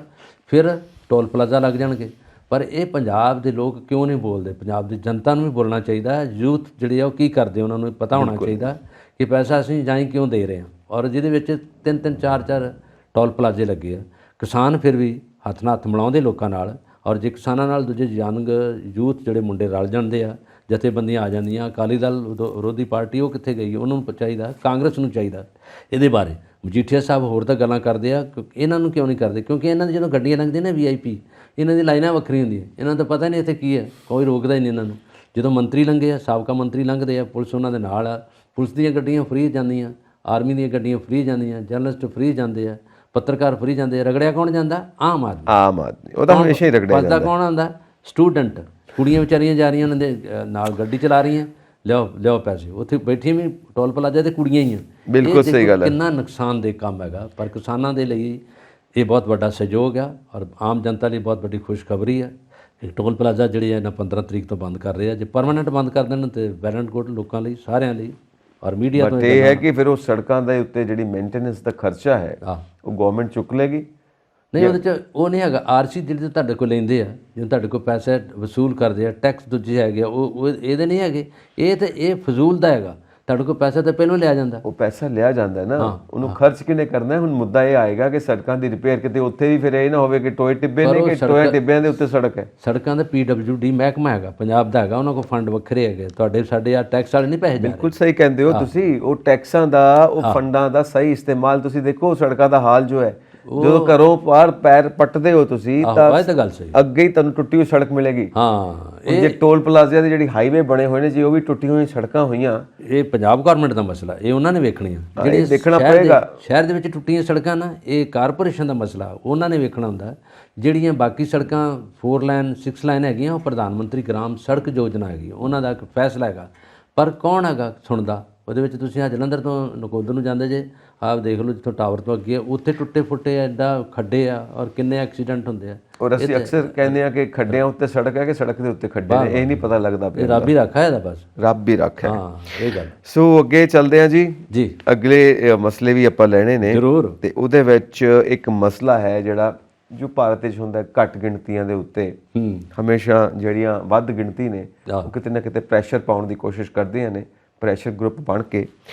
ਫਿਰ ਟੋਲ ਪਲਾਜ਼ਾ ਲੱਗ ਜਾਣਗੇ। ਪਰ ਇਹ ਪੰਜਾਬ ਦੇ ਲੋਕ ਕਿਉਂ ਨਹੀਂ ਬੋਲਦੇ? ਪੰਜਾਬ ਦੀ ਜਨਤਾ ਨੂੰ ਵੀ ਬੋਲਣਾ ਚਾਹੀਦਾ। ਯੂਥ ਜਿਹੜੇ ਆ ਉਹ ਕੀ ਕਰਦੇ ਉਹਨਾਂ ਨੂੰ ਪਤਾ ਹੋਣਾ ਚਾਹੀਦਾ ਕਿ ਪੈਸਾ ਅਸੀਂ ਜਾਂ ਕਿਉਂ ਦੇ ਰਹੇ ਹਾਂ। ਔਰ ਜਿਹਦੇ ਵਿੱਚ 3-3 4-4 ਟੋਲ ਪਲਾਜ਼ੇ ਲੱਗੇ ਆ। ਕਿਸਾਨ ਫਿਰ ਵੀ ਹੱਥ ਨਾਲ ਹੱਥ ਮਿਲਾਉਂਦੇ ਲੋਕਾਂ ਨਾਲ। ਔਰ ਜੇ ਕਿਸਾਨਾਂ ਨਾਲ ਦੂਜੇ ਯੰਗ ਯੂਥ ਜਿਹੜੇ ਮੁੰਡੇ ਰਲ ਜਾਂਦੇ ਆ, ਜਥੇਬੰਦੀਆਂ ਆ ਜਾਂਦੀਆਂ। ਅਕਾਲੀ ਦਲ ਵਿਰੋਧੀ ਪਾਰਟੀ ਉਹ ਕਿੱਥੇ ਗਈ? ਉਹਨਾਂ ਨੂੰ ਚਾਹੀਦਾ, ਕਾਂਗਰਸ ਨੂੰ ਚਾਹੀਦਾ ਇਹਦੇ ਬਾਰੇ। ਮਜੀਠੀਆ ਸਾਹਿਬ ਹੋਰ ਤਾਂ ਗੱਲਾਂ ਕਰਦੇ ਆ, ਇਹਨਾਂ ਨੂੰ ਕਿਉਂ ਨਹੀਂ ਕਰਦੇ? ਕਿਉਂਕਿ ਇਹਨਾਂ ਦੀ ਜਦੋਂ ਗੱਡੀਆਂ ਲੰਘਦੀਆਂ ਨੇ VIP, ਇਹਨਾਂ ਦੀ ਲਾਈਨਾਂ ਵੱਖਰੀਆਂ ਹੁੰਦੀਆਂ, ਇਹਨਾਂ ਨੂੰ ਤਾਂ ਪਤਾ ਨਹੀਂ ਇੱਥੇ ਕੀ ਹੈ, ਕੋਈ ਰੋਕਦਾ ਹੀ ਨਹੀਂ ਇਹਨਾਂ ਨੂੰ। ਜਦੋਂ ਮੰਤਰੀ ਲੰਘੇ ਆ, ਸਾਬਕਾ ਮੰਤਰੀ ਲੰਘਦੇ ਆ, ਪੁਲਿਸ ਉਹਨਾਂ ਦੇ ਨਾਲ ਆ, ਪੁਲਿਸ ਦੀਆਂ ਗੱਡੀਆਂ ਫ੍ਰੀ ਜਾਂਦੀਆਂ ਆਰਮੀ ਦੀਆਂ ਗੱਡੀਆਂ ਫ੍ਰੀ ਜਾਂਦੀਆਂ, ਜਰਨਲਿਸਟ ਫ੍ਰੀ ਜਾਂਦੇ ਆ, ਪੱਤਰਕਾਰ ਫ੍ਰੀ ਜਾਂਦੇ ਆ। ਰਗੜਿਆ ਕੌਣ ਜਾਂਦਾ? ਆਮ ਆਦਮੀ। ਉਹ ਤਾਂ ਹਮੇਸ਼ਾ ਹੀ ਰਗੜਿਆ ਫਸਦਾ ਕੌਣ ਆਉਂਦਾ? ਸਟੂਡੈਂਟ। ਕੁੜੀਆਂ ਵਿਚਾਰੀਆਂ ਜਾ ਰਹੀਆਂ ਉਹਨਾਂ ਦੇ ਨਾਲ ਗੱਡੀ ਚਲਾ ਰਹੀਆਂ, ਲਿਆਓ ਪੈਸੇ। ਉੱਥੇ ਬੈਠੀਆਂ ਵੀ ਟੋਲ ਪਲਾਜ਼ਾ ਤੇ ਕੁੜੀਆਂ ਹੀ ਆ। ਬਿਲਕੁਲ ਸਹੀ ਗੱਲ ਹੈ। ਕਿੰਨਾ ਨੁਕਸਾਨਦੇਹ ਕੰਮ ਹੈਗਾ, ਪਰ ਕਿਸਾਨਾਂ ਦੇ ਲਈ ਇਹ ਬਹੁਤ ਵੱਡਾ ਸਹਿਯੋਗ ਆ ਔਰ ਆਮ ਜਨਤਾ ਲਈ ਬਹੁਤ ਵੱਡੀ ਖੁਸ਼ਖਬਰੀ ਆ। ਇਹ ਟੋਲ ਪਲਾਜ਼ਾ ਜਿਹੜੇ ਇਹਨਾਂ 15 ਤਰੀਕ ਤੋਂ ਬੰਦ ਕਰ ਰਹੇ ਆ। ਜੇ ਪਰਮਾਨੈਂਟ ਬੰਦ ਕਰ ਦੇਣ ਤੇ ਵੈਲ ਐਂਡ ਗੁੱਡ ਲੋਕਾਂ ਲਈ, ਸਾਰਿਆਂ ਲਈ। ਔਰ ਮੀਡੀਆ ਤੋਂ ਇਹ ਹੈ ਕਿ ਫਿਰ ਉਹ ਸੜਕਾਂ ਦੇ ਉੱਤੇ ਜਿਹੜੀ ਮੇਨਟੇਨੈਂਸ ਦਾ ਖਰਚਾ ਹੈ ਉਹ ਗਵਰਨਮੈਂਟ ਚੁੱਕ ਲੇਗੀ। ਨਹੀਂ, ਉਹਦੇ 'ਚ ਉਹ ਨਹੀਂ ਹੈਗਾ। ਆਰਸੀ ਜਿਹੜੇ ਤੁਹਾਡੇ ਕੋਲ ਲੈਂਦੇ ਆ, ਜਿਵੇਂ ਤੁਹਾਡੇ ਕੋਲ ਪੈਸੇ ਵਸੂਲ ਕਰਦੇ ਆ, ਟੈਕਸ ਦੂਜੇ ਹੈਗੇ ਆ, ਉਹ ਇਹਦੇ ਨਹੀਂ ਹੈਗੇ। ਇਹ ਫਜ਼ੂਲ ਦਾ ਹੈਗਾ। ਤੁਹਾਡੇ ਕੋਲ ਪੈਸਾ ਤਾਂ ਪਹਿਲਾਂ ਲਿਆ ਜਾਂਦਾ। ਉਹ ਪੈਸਾ ਲਿਆ ਜਾਂਦਾ ਨਾ, ਉਹਨੂੰ ਖਰਚ ਕਿਹਨੇ ਕਰਨਾ? ਹੁਣ ਮੁੱਦਾ ਇਹ ਆਏਗਾ ਕਿ ਸੜਕਾਂ ਦੀ ਰਿਪੇਅਰ ਕਿਤੇ ਉੱਥੇ ਵੀ ਫਿਰ ਇਹ ਨਾ ਹੋਵੇ ਕਿ ਟੋਏ ਟਿੱਬੇ ਨੇ, ਕਿ ਟੋਏ ਟਿੱਬਿਆਂ ਦੇ ਉੱਤੇ ਸੜਕ ਹੈ। ਸੜਕਾਂ ਦਾ PWD ਮਹਿਕਮਾ ਹੈਗਾ, ਪੰਜਾਬ ਦਾ ਹੈਗਾ, ਉਹਨਾਂ ਕੋਲ ਫੰਡ ਵੱਖਰੇ ਹੈਗੇ। ਤੁਹਾਡੇ ਸਾਡੇ ਆ ਟੈਕਸ ਵਾਲੇ ਨਹੀਂ ਪੈਸੇ ਜਾ ਰਹੇ। ਬਿਲਕੁਲ ਸਹੀ ਕਹਿੰਦੇ ਹੋ ਤੁਸੀਂ। ਉਹ ਟੈਕਸਾਂ ਦਾ, ਉਹ ਫੰਡਾਂ ਦਾ ਸਹੀ ਇਸਤੇਮਾਲ ਤੁਸੀਂ ਦੇਖੋ। ਸੜਕਾਂ ਦਾ ਹਾਲ ਜੋ ਹੈ, ਜਦੋਂ ਘਰੋਂ ਬਾਹਰ ਪੈਰ ਪੱਟਦੇ ਹੋ ਤੁਸੀਂ ਤਾਂ ਗੱਲ ਸਹੀ, ਅੱਗੇ ਹੀ ਤੁਹਾਨੂੰ ਟੁੱਟੀ ਹੋਈ ਸੜਕ ਮਿਲੇਗੀ। ਹਾਂ, ਜੇ ਟੋਲ ਪਲਾਜ਼ਿਆਂ ਦੀ ਜਿਹੜੀ ਹਾਈਵੇ ਬਣੇ ਹੋਏ ਨੇ ਜੀ, ਉਹ ਵੀ ਟੁੱਟੀ ਹੋਈ ਸੜਕਾਂ ਹੋਈਆਂ। ਇਹ ਪੰਜਾਬ ਗਵਰਨਮੈਂਟ ਦਾ ਮਸਲਾ, ਇਹ ਉਹਨਾਂ ਨੇ ਵੇਖਣੀਆਂ। ਜਿਹੜੇ ਦੇਖਣਾ ਪਏਗਾ। ਸ਼ਹਿਰ ਦੇ ਵਿੱਚ ਟੁੱਟੀਆਂ ਸੜਕਾਂ ਨਾ, ਇਹ ਕਾਰਪੋਰੇਸ਼ਨ ਦਾ ਮਸਲਾ, ਉਹਨਾਂ ਨੇ ਵੇਖਣਾ ਹੁੰਦਾ। ਜਿਹੜੀਆਂ ਬਾਕੀ ਸੜਕਾਂ 4 ਲਾਈਨ 6 ਲਾਈਨ ਹੈਗੀਆਂ, ਉਹ ਪ੍ਰਧਾਨ ਮੰਤਰੀ ਗ੍ਰਾਮ ਸੜਕ ਯੋਜਨਾ ਹੈਗੀ, ਉਹਨਾਂ ਦਾ ਇੱਕ ਫੈਸਲਾ ਹੈਗਾ। ਪਰ ਕੌਣ ਹੈਗਾ ਸੁਣਦਾ? ਉਹਦੇ ਵਿੱਚ ਤੁਸੀਂ ਜਲੰਧਰ ਤੋਂ ਨਕੋਦਰ ਨੂੰ ਜਾਂਦੇ ਜੇ, ਆਪ ਦੇਖ ਲਓ, ਜਿੱਥੋਂ ਟਾਵਰ ਤੋਂ ਅੱਗੇ ਉੱਥੇ ਟੁੱਟੇ ਫੁੱਟੇ ਐਡਾ ਖੱਡੇ ਆ ਔਰ ਕਿੰਨੇ ਐਕਸੀਡੈਂਟ ਹੁੰਦੇ ਆ। ਔਰ ਅਸੀਂ ਅਕਸਰ ਕਹਿੰਦੇ ਆ ਕਿ ਖੱਡਿਆਂ ਉੱਤੇ ਸੜਕ ਹੈ, ਕਿ ਸੜਕ ਦੇ ਉੱਤੇ ਖੱਡੇ ਨੇ। ਇਹ ਨਹੀਂ ਪਤਾ ਲੱਗਦਾ ਪਿਆ। ਰੱਬ ਹੀ ਰੱਖਾ ਇਹਦਾ, ਬਸ ਰੱਬ ਹੀ ਰੱਖਾ। ਹਾਂ, ਇਹ ਗੱਲ। ਸੋ ਅੱਗੇ ਚੱਲਦੇ ਆ ਜੀ। ਅਗਲੇ ਮਸਲੇ ਵੀ ਆਪਾਂ ਲੈਣੇ ਨੇ ਜ਼ਰੂਰ। ਤੇ ਉਹਦੇ ਵਿੱਚ ਇੱਕ ਮਸਲਾ ਹੈ ਜਿਹੜਾ ਜੋ ਭਾਰਤ ਵਿੱਚ ਹੁੰਦਾ, ਘੱਟ ਗਿਣਤੀਆਂ ਦੇ ਉੱਤੇ ਹਮੇਸ਼ਾ ਜਿਹੜੀਆਂ ਵੱਧ ਗਿਣਤੀ ਨੇ ਉਹ ਕਿਤੇ ਨਾ ਕਿਤੇ ਪ੍ਰੈਸ਼ਰ ਪਾਉਣ ਦੀ ਕੋਸ਼ਿਸ਼ ਕਰਦੀਆਂ ਨੇ, ਪ੍ਰੈਸ਼ਰ ਗਰੁੱਪ ਬਣ ਕੇ।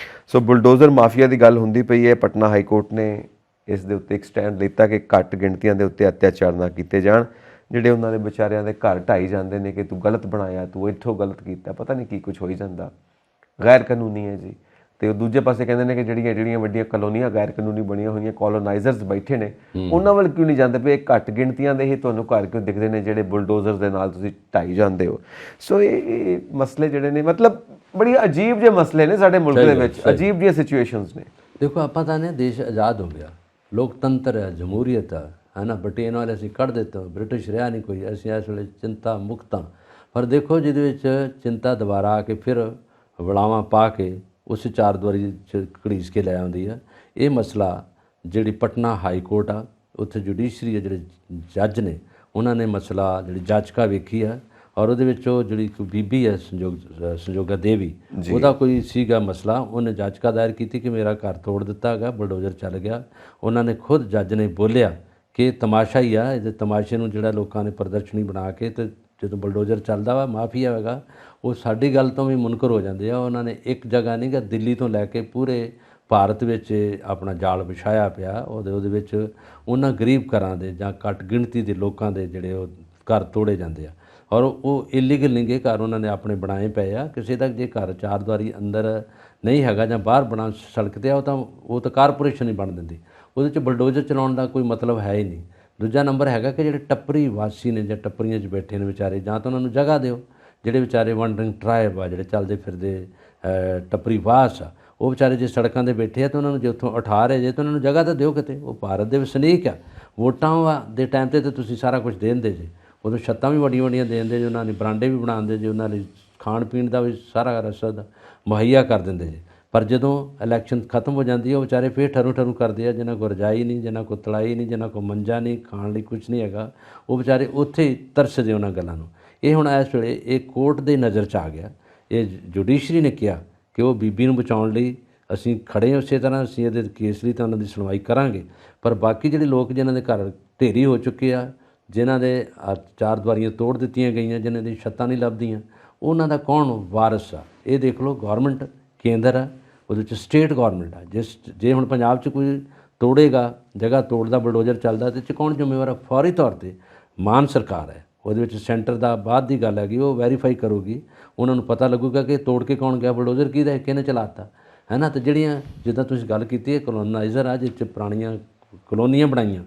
ਸੋ ਬੁਲਡੋਜ਼ਰ ਮਾਫੀਆ ਦੀ ਗੱਲ ਹੁੰਦੀ ਪਈ ਹੈ। ਪਟਨਾ ਹਾਈ ਕੋਰਟ ਨੇ ਇਸ ਦੇ ਉੱਤੇ ਇੱਕ ਸਟੈਂਡ ਲਿੱਤਾ ਕਿ ਘੱਟ ਗਿਣਤੀਆਂ ਦੇ ਉੱਤੇ ਅਤਿਆਚਾਰ ਨਾ ਕੀਤੇ ਜਾਣ। ਜਿਹੜੇ ਉਹਨਾਂ ਦੇ ਵਿਚਾਰਿਆਂ ਦੇ ਘਰ ਢਾਈ ਜਾਂਦੇ ਨੇ ਕਿ ਤੂੰ ਗਲਤ ਬਣਾਇਆ, ਤੂੰ ਇੱਥੋਂ ਗਲਤ ਕੀਤਾ, ਪਤਾ ਨਹੀਂ ਕੀ ਕੁਝ ਹੋਈ ਜਾਂਦਾ, ਗੈਰ ਕਾਨੂੰਨੀ ਹੈ ਜੀ। ਤੇ ਉਹ ਦੂਜੇ ਪਾਸੇ ਕਹਿੰਦੇ ਨੇ ਕਿ ਜਿਹੜੀਆਂ ਵੱਡੀਆਂ ਕਲੋਨੀਆਂ ਗੈਰ ਕਾਨੂੰਨੀ ਬਣੀਆਂ ਹੋਈਆਂ, ਕੋਲੋਨਾਈਜ਼ਰਸ ਬੈਠੇ ਨੇ, ਉਹਨਾਂ ਵੱਲ ਕਿਉਂ ਨਹੀਂ ਜਾਂਦੇ ਪਏ? ਘੱਟ ਗਿਣਤੀਆਂ ਦੇ ਹੀ ਤੁਹਾਨੂੰ ਘਰ ਕਿਉਂ ਦਿਖਦੇ ਨੇ ਜਿਹੜੇ ਬੁਲਡੋਜ਼ਰ ਦੇ ਨਾਲ ਤੁਸੀਂ ਢਾਈ ਜਾਂਦੇ ਹੋ? ਸੋ ਇਹ ਮਸਲੇ ਜਿਹੜੇ ਨੇ, ਮਤਲਬ ਬੜੀ ਅਜੀਬ ਜਿਹੇ ਮਸਲੇ ਨੇ ਸਾਡੇ ਮੁਲਕ ਦੇ ਵਿੱਚ, ਅਜੀਬ ਜਿਹੀਆਂ ਸਿਚੁਏਸ਼ਨਸ ਨੇ। ਦੇਖੋ, ਆਪਾਂ ਤਾਂ ਨੇ ਦੇਸ਼ ਆਜ਼ਾਦ ਹੋ ਗਿਆ, ਲੋਕਤੰਤਰ ਹੈ, ਜਮਹੂਰੀਅਤ ਹੈ ਨਾ, ਬਟੇਨ ਵਾਲੇ ਅਸੀਂ ਕੱਢ ਦਿੱਤੇ, ਬ੍ਰਿਟਿਸ਼ ਰਿਹਾ ਨਹੀਂ ਕੋਈ, ਅਸੀਂ ਇਸ ਵੇਲੇ ਚਿੰਤਾ ਮੁਕਤ ਹਾਂ। ਪਰ ਦੇਖੋ, ਜਿਹਦੇ ਵਿੱਚ ਚਿੰਤਾ ਦੁਬਾਰਾ ਆ ਕੇ ਫਿਰ ਵਲਾਵਾਂ ਪਾ ਕੇ ਉਸ ਚਾਰ ਦੀਵਾਰੀ 'ਚ ਘੜੀਸ ਕੇ ਲੈ ਆਉਂਦੀ ਆ। ਇਹ ਮਸਲਾ ਜਿਹੜੀ ਪਟਨਾ ਹਾਈ ਕੋਰਟ ਆ, ਉੱਥੇ ਜੁਡੀਸ਼ਰੀ ਆ, ਜਿਹੜੇ ਜੱਜ ਨੇ, ਉਹਨਾਂ ਨੇ ਮਸਲਾ ਜਿਹੜੀ ਜਾਚਕਾ ਵੇਖੀ ਆ ਔਰ ਉਹਦੇ ਵਿੱਚ ਉਹ ਜਿਹੜੀ ਕੋਈ ਬੀਬੀ ਹੈ ਸੰਜੋਗਾ ਦੇਵੀ, ਉਹਦਾ ਕੋਈ ਸੀਗਾ ਮਸਲਾ, ਉਹਨੇ ਜਾਚਕਾ ਦਾਇਰ ਕੀਤੀ ਕਿ ਮੇਰਾ ਘਰ ਤੋੜ ਦਿੱਤਾ ਹੈਗਾ, ਬਲਡੋਜ਼ਰ ਚੱਲ ਗਿਆ। ਉਹਨਾਂ ਨੇ ਖੁਦ ਜੱਜ ਨੇ ਬੋਲਿਆ ਕਿ ਤਮਾਸ਼ਾ ਹੀ ਆ, ਇਹਦੇ ਤਮਾਸ਼ੇ ਨੂੰ ਜਿਹੜਾ ਲੋਕਾਂ ਨੇ ਪ੍ਰਦਰਸ਼ਨੀ ਬਣਾ ਕੇ ਤੇ ਜਦੋਂ ਬਲਡੋਜ਼ਰ ਚੱਲਦਾ ਵਾ, ਮਾਫੀਆ ਹੈਗਾ, ਉਹ ਸਾਡੀ ਗੱਲ ਤੋਂ ਵੀ ਮੁਨਕਰ ਹੋ ਜਾਂਦੇ ਆ। ਉਹਨਾਂ ਨੇ ਇੱਕ ਜਗ੍ਹਾ ਨਹੀਂ ਗਾ, ਦਿੱਲੀ ਤੋਂ ਲੈ ਕੇ ਪੂਰੇ ਭਾਰਤ ਵਿੱਚ ਆਪਣਾ ਜਾਲ ਵਿਛਾਇਆ ਪਿਆ। ਉਹਦੇ ਵਿੱਚ ਉਹਨਾਂ ਗਰੀਬ ਘਰਾਂ ਦੇ ਜਾਂ ਘੱਟ ਗਿਣਤੀ ਦੇ ਲੋਕਾਂ ਦੇ ਜਿਹੜੇ ਉਹ ਘਰ ਤੋੜੇ ਜਾਂਦੇ ਆ ਔਰ ਉਹ ਇਲੀਗਲ ਨਹੀਂ ਗੇ ਘਰ, ਉਹਨਾਂ ਨੇ ਆਪਣੇ ਬਣਾਏ ਪਏ ਆ। ਕਿਸੇ ਦਾ ਜੇ ਘਰ ਚਾਰ ਦੀਵਾਰੀ ਅੰਦਰ ਨਹੀਂ ਹੈਗਾ ਜਾਂ ਬਾਹਰ ਬਣਾ ਸੜਕ 'ਤੇ ਆ, ਉਹ ਤਾਂ ਕਾਰਪੋਰੇਸ਼ਨ ਹੀ ਬਣ ਦਿੰਦੀ। ਉਹਦੇ 'ਚ ਬਲਡੋਜ਼ਰ ਚਲਾਉਣ ਦਾ ਕੋਈ ਮਤਲਬ ਹੈ ਹੀ ਨਹੀਂ। ਦੂਜਾ ਨੰਬਰ ਹੈਗਾ ਕਿ ਜਿਹੜੇ ਟੱਪਰੀ ਵਾਸੀ ਨੇ ਜਾਂ ਟੱਪਰੀਆਂ 'ਚ ਬੈਠੇ ਨੇ ਵਿਚਾਰੇ, ਜਾਂ ਤਾਂ ਉਹਨਾਂ ਨੂੰ ਜਗ੍ਹਾ ਦਿਓ। ਜਿਹੜੇ ਵਿਚਾਰੇ ਵੰਡਰਿੰਗ ਟਰਾਈਬ ਆ, ਜਿਹੜੇ ਚੱਲਦੇ ਫਿਰਦੇ ਟੱਪਰੀ ਵਾਸ ਆ, ਉਹ ਵਿਚਾਰੇ ਜੇ ਸੜਕਾਂ 'ਤੇ ਬੈਠੇ ਆ ਤਾਂ ਉਹਨਾਂ ਨੂੰ ਜੇ ਉੱਥੋਂ ਉਠਾ ਰਹੇ ਜੇ ਤਾਂ ਉਹਨਾਂ ਨੂੰ ਜਗ੍ਹਾ ਤਾਂ ਦਿਓ ਕਿਤੇ। ਉਹ ਭਾਰਤ ਦੇ ਵਸਨੀਕ ਆ। ਵੋਟਾਂ ਦੇ ਟਾਈਮ 'ਤੇ ਤਾਂ ਤੁਸੀਂ ਸਾਰਾ ਕੁਝ ਦੇ ਦਿੰਦੇ ਜੇ, ਉਦੋਂ ਛੱਤਾਂ ਵੀ ਵੱਡੀਆਂ ਵੱਡੀਆਂ ਦੇ ਦਿੰਦੇ ਜੇ, ਉਹਨਾਂ ਨੇ ਬਰਾਂਡੇ ਵੀ ਬਣਾ ਦਿੰਦੇ ਜੇ, ਉਹਨਾਂ ਲਈ ਖਾਣ ਪੀਣ ਦਾ ਵੀ ਸਾਰਾ ਰਸਦ ਮੁਹੱਈਆ ਕਰ ਦਿੰਦੇ ਜੇ। ਪਰ ਜਦੋਂ ਇਲੈਕਸ਼ਨ ਖਤਮ ਹੋ ਜਾਂਦੀ ਹੈ, ਉਹ ਵਿਚਾਰੇ ਫਿਰ ਠਰੂ ਕਰਦੇ ਆ, ਜਿਹਨਾਂ ਕੋਲ ਰਜਾਈ ਨਹੀਂ, ਜਿਹਨਾਂ ਕੋਲ ਤਲਾਈ ਨਹੀਂ, ਜਿਹਨਾਂ ਕੋਲ ਮੰਜਾ ਨਹੀਂ, ਖਾਣ ਲਈ ਕੁਝ ਨਹੀਂ ਹੈਗਾ, ਉਹ ਵਿਚਾਰੇ ਉੱਥੇ ਹੀ ਤਰਸਦੇ ਉਹਨਾਂ ਗੱਲਾਂ ਨੂੰ। ਇਹ ਹੁਣ ਇਸ ਵੇਲੇ ਇਹ ਕੋਰਟ ਦੇ ਨਜ਼ਰ 'ਚ ਆ ਗਿਆ। ਇਹ ਜੁਡੀਸ਼ਰੀ ਨੇ ਕਿਹਾ ਕਿ ਉਹ ਬੀਬੀ ਨੂੰ ਬਚਾਉਣ ਲਈ ਅਸੀਂ ਖੜ੍ਹੇ ਹਾਂ, ਉਸੇ ਤਰ੍ਹਾਂ ਅਸੀਂ ਇਹਦੇ ਕੇਸ ਲਈ ਤਾਂ ਉਹਨਾਂ ਦੀ ਸੁਣਵਾਈ ਕਰਾਂਗੇ। ਪਰ ਬਾਕੀ ਜਿਹੜੇ ਲੋਕ ਜਿਨ੍ਹਾਂ ਦੇ ਘਰ ਢੇਰੀ ਹੋ ਚੁੱਕੇ ਆ, ਜਿਨ੍ਹਾਂ ਦੇ ਚਾਰ ਦੀਵਾਰੀਆਂ ਤੋੜ ਦਿੱਤੀਆਂ ਗਈਆਂ, ਜਿਨ੍ਹਾਂ ਦੀ ਛੱਤਾਂ ਨਹੀਂ ਲੱਭਦੀਆਂ, ਉਹਨਾਂ ਦਾ ਕੌਣ ਵਾਰਸ ਆ? ਇਹ ਦੇਖ ਲਓ, ਗੌਰਮੈਂਟ ਕੇਂਦਰ ਆ, ਉਹਦੇ 'ਚ ਸਟੇਟ ਗੌਰਮੈਂਟ ਆ। ਜੇ ਹੁਣ ਪੰਜਾਬ 'ਚ ਕੋਈ ਤੋੜੇਗਾ, ਜਗ੍ਹਾ ਤੋੜਦਾ, ਬਲਡੋਜ਼ਰ ਚੱਲਦਾ, ਇਹਦੇ 'ਚ ਕੌਣ ਜ਼ਿੰਮੇਵਾਰ ਆ? ਫੌਰੀ ਤੌਰ 'ਤੇ ਮਾਨ ਸਰਕਾਰ ਹੈ। ਉਹਦੇ ਵਿੱਚ ਸੈਂਟਰ ਦਾ ਬਾਅਦ ਦੀ ਗੱਲ ਹੈਗੀ, ਉਹ ਵੈਰੀਫਾਈ ਕਰੂਗੀ, ਉਹਨਾਂ ਨੂੰ ਪਤਾ ਲੱਗੂਗਾ ਕਿ ਤੋੜ ਕੇ ਕੌਣ ਗਿਆ, ਬਲਡੋਜ਼ਰ ਕਿਹਦਾ, ਕਿਹਨੇ ਚਲਾਤਾ, ਹੈ ਨਾ। ਅਤੇ ਜਿਹੜੀਆਂ ਜਿੱਦਾਂ ਤੁਸੀਂ ਗੱਲ ਕੀਤੀ ਹੈ ਕਲੋਨਾਈਜ਼ਰ ਆ, ਜਿਸ 'ਚ ਪੁਰਾਣੀਆਂ ਕਲੋਨੀਆਂ ਬਣਾਈਆਂ,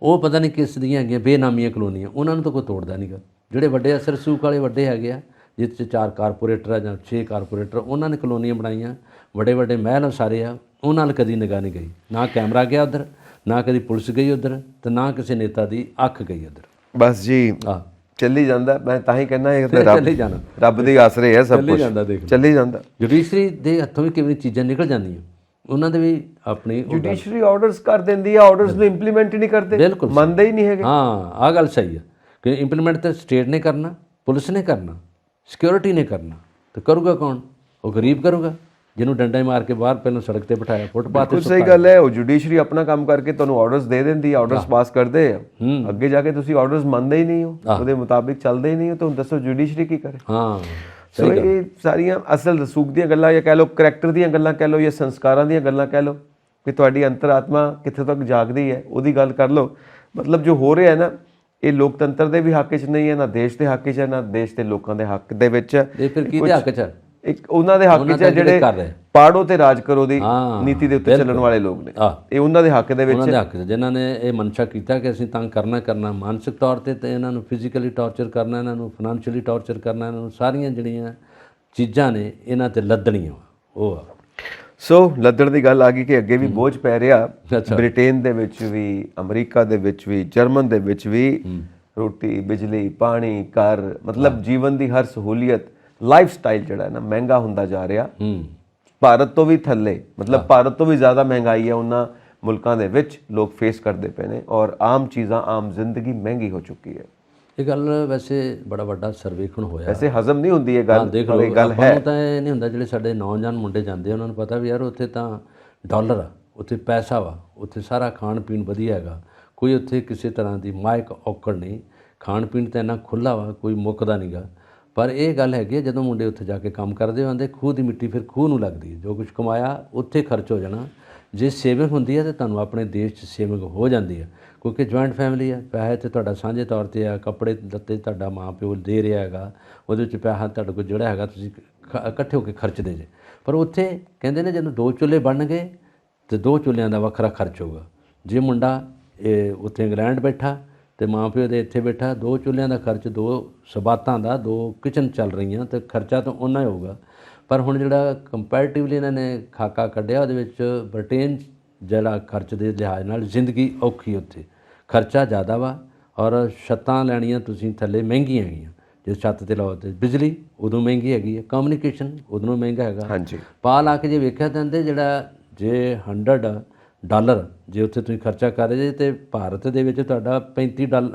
ਉਹ ਪਤਾ ਨਹੀਂ ਕਿਸ ਦੀਆਂ ਹੈਗੀਆਂ, ਬੇਨਾਮੀਆਂ ਕਲੋਨੀਆਂ, ਉਹਨਾਂ ਨੂੰ ਤਾਂ ਕੋਈ ਤੋੜਦਾ ਨਹੀਂ ਗਾ। ਜਿਹੜੇ ਵੱਡੇ ਅਸਰ ਸੂਕ ਵਾਲੇ ਵੱਡੇ ਹੈਗੇ ਆ, ਜਿਸ 'ਚ 4 ਕਾਰਪੋਰੇਟਰ ਆ ਜਾਂ 6 ਕਾਰਪੋਰੇਟਰ, ਉਹਨਾਂ ਨੇ ਕਲੋਨੀਆਂ ਬਣਾਈਆਂ, ਵੱਡੇ ਵੱਡੇ ਮਹਿਲ ਸਾਰੇ ਆ, ਉਹਨਾਂ ਨਾਲ ਕਦੀ ਨਿਗਾਹ ਨਹੀਂ ਗਈ, ਨਾ ਕੈਮਰਾ ਗਿਆ ਉੱਧਰ, ਨਾ ਕਦੀ ਪੁਲਿਸ ਗਈ ਉੱਧਰ, ਤੇ ਨਾ ਕਿਸੇ ਨੇਤਾ ਦੀ ਅੱਖ ਗਈ ਉੱਧਰ। ਬਸ ਜੀ ਆਹ ਚੱਲੀ ਜਾਂਦਾ। ਮੈਂ ਤਾਂ ਹੀ ਕਹਿੰਦਾ ਇਹ ਤਾਂ ਚੱਲੀ ਜਾਣਾ, ਰੱਬ ਦੀ ਆਸਰੇ ਹੈ ਸਭ ਚੱਲੀ ਕੁਝ, ਜਾਂਦਾ। ਦੇਖ ਚੱਲੀ ਜਾਂਦਾ। ਜੁਡੀਸ਼ਰੀ ਦੇ ਹੱਥੋਂ ਵੀ ਕਿਵੇਂ ਚੀਜ਼ਾਂ ਨਿਕਲ ਜਾਂਦੀਆਂ, ਉਹਨਾਂ ਦੇ ਵੀ ਆਪਣੀ ਜੁਡੀਸ਼ਰੀ ਆਰਡਰਸ ਕਰ ਦਿੰਦੀ ਹੈ, ਆਰਡਰਸ ਨੂੰ ਇੰਪਲੀਮੈਂਟ ਹੀ ਨਹੀਂ ਕਰਦੇ, ਬਿਲਕੁਲ ਮੰਨਦੇ ਹੀ ਨਹੀਂ ਹੈਗੇ। ਹਾਂ, ਆਹ ਗੱਲ ਸਹੀ ਹੈ ਕਿ ਇੰਪਲੀਮੈਂਟ ਤਾਂ ਸਟੇਟ ਨੇ ਕਰਨਾ, ਪੁਲਿਸ ਨੇ ਕਰਨਾ, ਸਿਕਿਉਰਿਟੀ ਨੇ ਕਰਨਾ, ਤੇ ਕਰੂਗਾ ਕੌਣ? ਉਹ ਗਰੀਬ ਕਰੂਗਾ, ਜਿਹਨੂੰ ਡੰਡਾ ਹੀ ਮਾਰ ਕੇ ਬਾਹਰ ਪਹਿਲਾਂ ਸੜਕ ਤੇ ਬਿਠਾਇਆ, ਫੁੱਟਪਾਥ ਤੇ। ਸਹੀ ਗੱਲ ਹੈ। ਉਹ ਜੁਡੀਸ਼ਰੀ ਆਪਣਾ ਕੰਮ ਕਰਕੇ ਤੁਹਾਨੂੰ ਆਰਡਰਸ ਦੇ ਦਿੰਦੀ, ਆਰਡਰਸ ਪਾਸ ਕਰਦੇ ਆ, ਅੱਗੇ ਜਾ ਕੇ ਤੁਸੀਂ ਆਰਡਰਸ ਮੰਨਦੇ ਹੀ ਨਹੀਂ ਹੋ, ਉਹਦੇ ਮੁਤਾਬਿਕ ਚੱਲਦੇ ਹੀ ਨਹੀਂ ਹੋ, ਤੁਹਾਨੂੰ ਦੱਸੋ ਜੁਡੀਸ਼ਰੀ ਕੀ ਕਰੇ? ਹਾਂ, ਸੋ ਇਹ ਸਾਰੀਆਂ ਅਸਲ ਰਸੂਖ ਦੀਆਂ ਗੱਲਾਂ, ਜਾਂ ਕਹਿ ਲਓ ਕਰੈਕਟਰ ਦੀਆਂ ਗੱਲਾਂ ਕਹਿ ਲਓ, ਜਾਂ ਸੰਸਕਾਰਾਂ ਦੀਆਂ ਗੱਲਾਂ ਕਹਿ ਲਓ, ਕਿ ਤੁਹਾਡੀ ਅੰਤਰਾਤਮਾ ਕਿੱਥੇ ਤੱਕ ਜਾਗਦੀ ਹੈ, ਉਹਦੀ ਗੱਲ ਕਰ ਲਓ। ਮਤਲਬ ਜੋ ਹੋ ਰਿਹਾ ਹੈ ਨਾ, ਇਹ ਲੋਕਤੰਤਰ ਦੇ ਵੀ ਹੱਕ 'ਚ ਨਹੀਂ ਹੈ, ਨਾ ਦੇਸ਼ ਦੇ ਹੱਕ 'ਚ ਹੈ, ਨਾ ਦੇਸ਼ ਦੇ ਲੋਕਾਂ ਦੇ ਹੱਕ ਦੇ ਵਿੱਚ। ਇਹ ਫਿਰ ਕਿਹਦੇ ਹੱਕ 'ਚ ਹੈ? ਇੱਕ ਉਹਨਾਂ ਦੇ ਹੱਕ 'ਚ ਹੈ ਜਿਹੜੇ ਪਾੜੋ ਤੇ ਰਾਜ ਕਰੋ ਦੀ ਨੀਤੀ ਦੇ ਉੱਤੇ ਚੱਲਣ ਵਾਲੇ ਲੋਕ ਨੇ, ਇਹ ਉਹਨਾਂ ਦੇ ਹੱਕ ਦੇ ਵਿੱਚ, ਉਹਨਾਂ ਦੇ ਹੱਕ 'ਚ, ਜਿਨ੍ਹਾਂ ਨੇ ਇਹ ਮਨਸ਼ਾ ਕੀਤਾ ਕਿ ਅਸੀਂ ਤੰਗ ਕਰਨਾ ਮਾਨਸਿਕ ਤੌਰ ਤੇ ਇਹਨਾਂ ਨੂੰ ਫਿਜ਼ੀਕਲੀ ਟੌਰਚਰ ਕਰਨਾ, ਇਹਨਾਂ ਨੂੰ ਫਾਈਨੈਂਸ਼ੀਅਲੀ ਟੌਰਚਰ ਕਰਨਾ, ਇਹਨਾਂ ਨੂੰ ਸਾਰੀਆਂ ਜਿਹੜੀਆਂ ਚੀਜ਼ਾਂ ਨੇ ਇਹਨਾਂ ਤੇ ਲੱਦਣੀਆਂ ਉਹ ਆ। ਸੋ ਲੱਦਣ ਦੀ ਗੱਲ ਆ ਗਈ ਕਿ ਅੱਗੇ ਵੀ ਬੋਝ ਪੈ ਰਿਹਾ, ਬ੍ਰਿਟੇਨ ਦੇ ਵਿੱਚ ਵੀ, ਅਮਰੀਕਾ ਦੇ ਵਿੱਚ ਵੀ, ਜਰਮਨ ਦੇ ਵਿੱਚ ਵੀ, ਰੋਟੀ, ਬਿਜਲੀ, ਪਾਣੀ, ਘਰ, ਮਤਲਬ ਜੀਵਨ ਦੀ ਹਰ ਸਹੂਲੀਅਤ, ਲਾਈਫ ਸਟਾਈਲ ਜਿਹੜਾ ਹੈ ਨਾ ਮਹਿੰਗਾ ਹੁੰਦਾ ਜਾ ਰਿਹਾ। ਭਾਰਤ ਤੋਂ ਵੀ ਥੱਲੇ, ਮਤਲਬ ਭਾਰਤ ਤੋਂ ਵੀ ਜ਼ਿਆਦਾ ਮਹਿੰਗਾਈ ਹੈ ਉਹਨਾਂ ਮੁਲਕਾਂ ਦੇ ਵਿੱਚ ਲੋਕ ਫੇਸ ਕਰਦੇ ਪਏ ਨੇ, ਔਰ ਆਮ ਚੀਜ਼ਾਂ, ਆਮ ਜ਼ਿੰਦਗੀ ਮਹਿੰਗੀ ਹੋ ਚੁੱਕੀ ਹੈ। ਇਹ ਗੱਲ ਵੈਸੇ ਬੜਾ ਵੱਡਾ ਸਰਵੇਖਣ ਹੋਇਆ, ਵੈਸੇ ਹਜ਼ਮ ਨਹੀਂ ਹੁੰਦੀ ਇਹ ਗੱਲ, ਪਰ ਇਹ ਗੱਲ ਹੈ। ਤਾਂ ਇਹ ਨਹੀਂ ਹੁੰਦਾ, ਜਿਹੜੇ ਸਾਡੇ ਨੌਜਵਾਨ ਮੁੰਡੇ ਜਾਂਦੇ ਉਹਨਾਂ ਨੂੰ ਪਤਾ ਵੀ ਯਾਰ ਉੱਥੇ ਤਾਂ ਡਾਲਰ ਆ, ਉੱਥੇ ਪੈਸਾ ਵਾ, ਉੱਥੇ ਸਾਰਾ ਖਾਣ ਪੀਣ ਵਧੀਆ ਹੈਗਾ, ਕੋਈ ਉੱਥੇ ਕਿਸੇ ਤਰ੍ਹਾਂ ਦੀ ਮਾਇਕ ਔਕੜ ਨਹੀਂ, ਖਾਣ ਪੀਣ ਤਾਂ ਇੰਨਾ ਖੁੱਲ੍ਹਾ ਵਾ, ਕੋਈ ਮੁੱਕਦਾ ਨਹੀਂਗਾ। ਪਰ ਇਹ ਗੱਲ ਹੈਗੀ, ਜਦੋਂ ਮੁੰਡੇ ਉੱਥੇ ਜਾ ਕੇ ਕੰਮ ਕਰਦੇ ਹੁੰਦੇ, ਖੂਹ ਦੀ ਮਿੱਟੀ ਫਿਰ ਖੂਹ ਨੂੰ ਲੱਗਦੀ ਹੈ, ਜੋ ਕੁਝ ਕਮਾਇਆ ਉੱਥੇ ਖਰਚ ਹੋ ਜਾਣਾ। ਜੇ ਸੇਵਿੰਗ ਹੁੰਦੀ ਹੈ ਤਾਂ ਤੁਹਾਨੂੰ ਆਪਣੇ ਦੇਸ਼ 'ਚ ਸੇਵਿੰਗ ਹੋ ਜਾਂਦੀ ਹੈ, ਕਿਉਂਕਿ ਜੁਆਇੰਟ ਫੈਮਿਲੀ ਹੈ, ਪੈਸੇ ਤੇ ਤੁਹਾਡਾ ਸਾਂਝੇ ਤੌਰ 'ਤੇ ਆ, ਕੱਪੜੇ ਲੱਤੇ ਤੁਹਾਡਾ ਮਾਂ ਪਿਓ ਦੇ ਰਿਹਾ ਹੈਗਾ, ਉਹਦੇ ਵਿੱਚ ਪੈਸਾ ਤੁਹਾਡੇ ਕੋਲ ਜਿਹੜਾ ਹੈਗਾ ਤੁਸੀਂ ਇਕੱਠੇ ਹੋ ਕੇ ਖਰਚਦੇ ਜੇ। ਪਰ ਉੱਥੇ ਕਹਿੰਦੇ ਨੇ ਜਦੋਂ 2 ਚੁੱਲ੍ਹੇ ਬਣ ਗਏ ਤੇ 2 ਚੁੱਲ੍ਹਿਆਂ ਦਾ ਵੱਖਰਾ ਖਰਚ ਹੋਊਗਾ। ਜੇ ਮੁੰਡਾ ਉੱਥੇ ਇੰਗਲੈਂਡ ਬੈਠਾ ਤੇ ਮਾਂ ਪਿਓ ਦੇ ਇੱਥੇ ਬੈਠਾ, 2 ਚੁੱਲ੍ਹਿਆਂ ਦਾ ਖਰਚ, 2 ਸਬਾਤਾਂ ਦਾ, 2 ਕਿਚਨ ਚੱਲ ਰਹੀਆਂ, ਤੇ ਖਰਚਾ ਤਾਂ ਓਨਾ ਹੀ ਹੋਊਗਾ। ਪਰ ਹੁਣ ਜਿਹੜਾ ਕੰਪੈਰੀਟਿਵਲੀ ਇਹਨਾਂ ਨੇ ਖਾਕਾ ਕੱਢਿਆ, ਉਹਦੇ ਵਿੱਚ ਬ੍ਰਿਟੇਨ ਜਿਹੜਾ ਖਰਚ ਦੇ ਲਿਹਾਜ਼ ਨਾਲ ਜ਼ਿੰਦਗੀ ਔਖੀ, ਉੱਥੇ ਖਰਚਾ ਜ਼ਿਆਦਾ ਵਾ, ਔਰ ਛੱਤਾਂ ਲੈਣੀਆਂ ਤੁਸੀਂ ਥੱਲੇ ਮਹਿੰਗੀਆਂ ਹੈਗੀਆਂ, ਜੇ ਛੱਤ 'ਤੇ ਲਾਓ ਤੇ ਬਿਜਲੀ ਉਦੋਂ ਮਹਿੰਗੀ ਹੈਗੀ ਹੈ, ਕਮਿਊਨੀਕੇਸ਼ਨ ਉਦੋਂ ਮਹਿੰਗਾ ਹੈਗਾ। ਹਾਂਜੀ, ਪਾ ਲਾ ਕੇ ਜੇ ਵੇਖਿਆ ਤਾਂ ਜਿਹੜਾ ਜੇ $100 ਜੇ ਉੱਥੇ ਤੁਸੀਂ ਖਰਚਾ ਕਰ ਰਹੇ ਜੇ, ਤੇ ਭਾਰਤ ਦੇ ਵਿੱਚ ਤੁਹਾਡਾ $35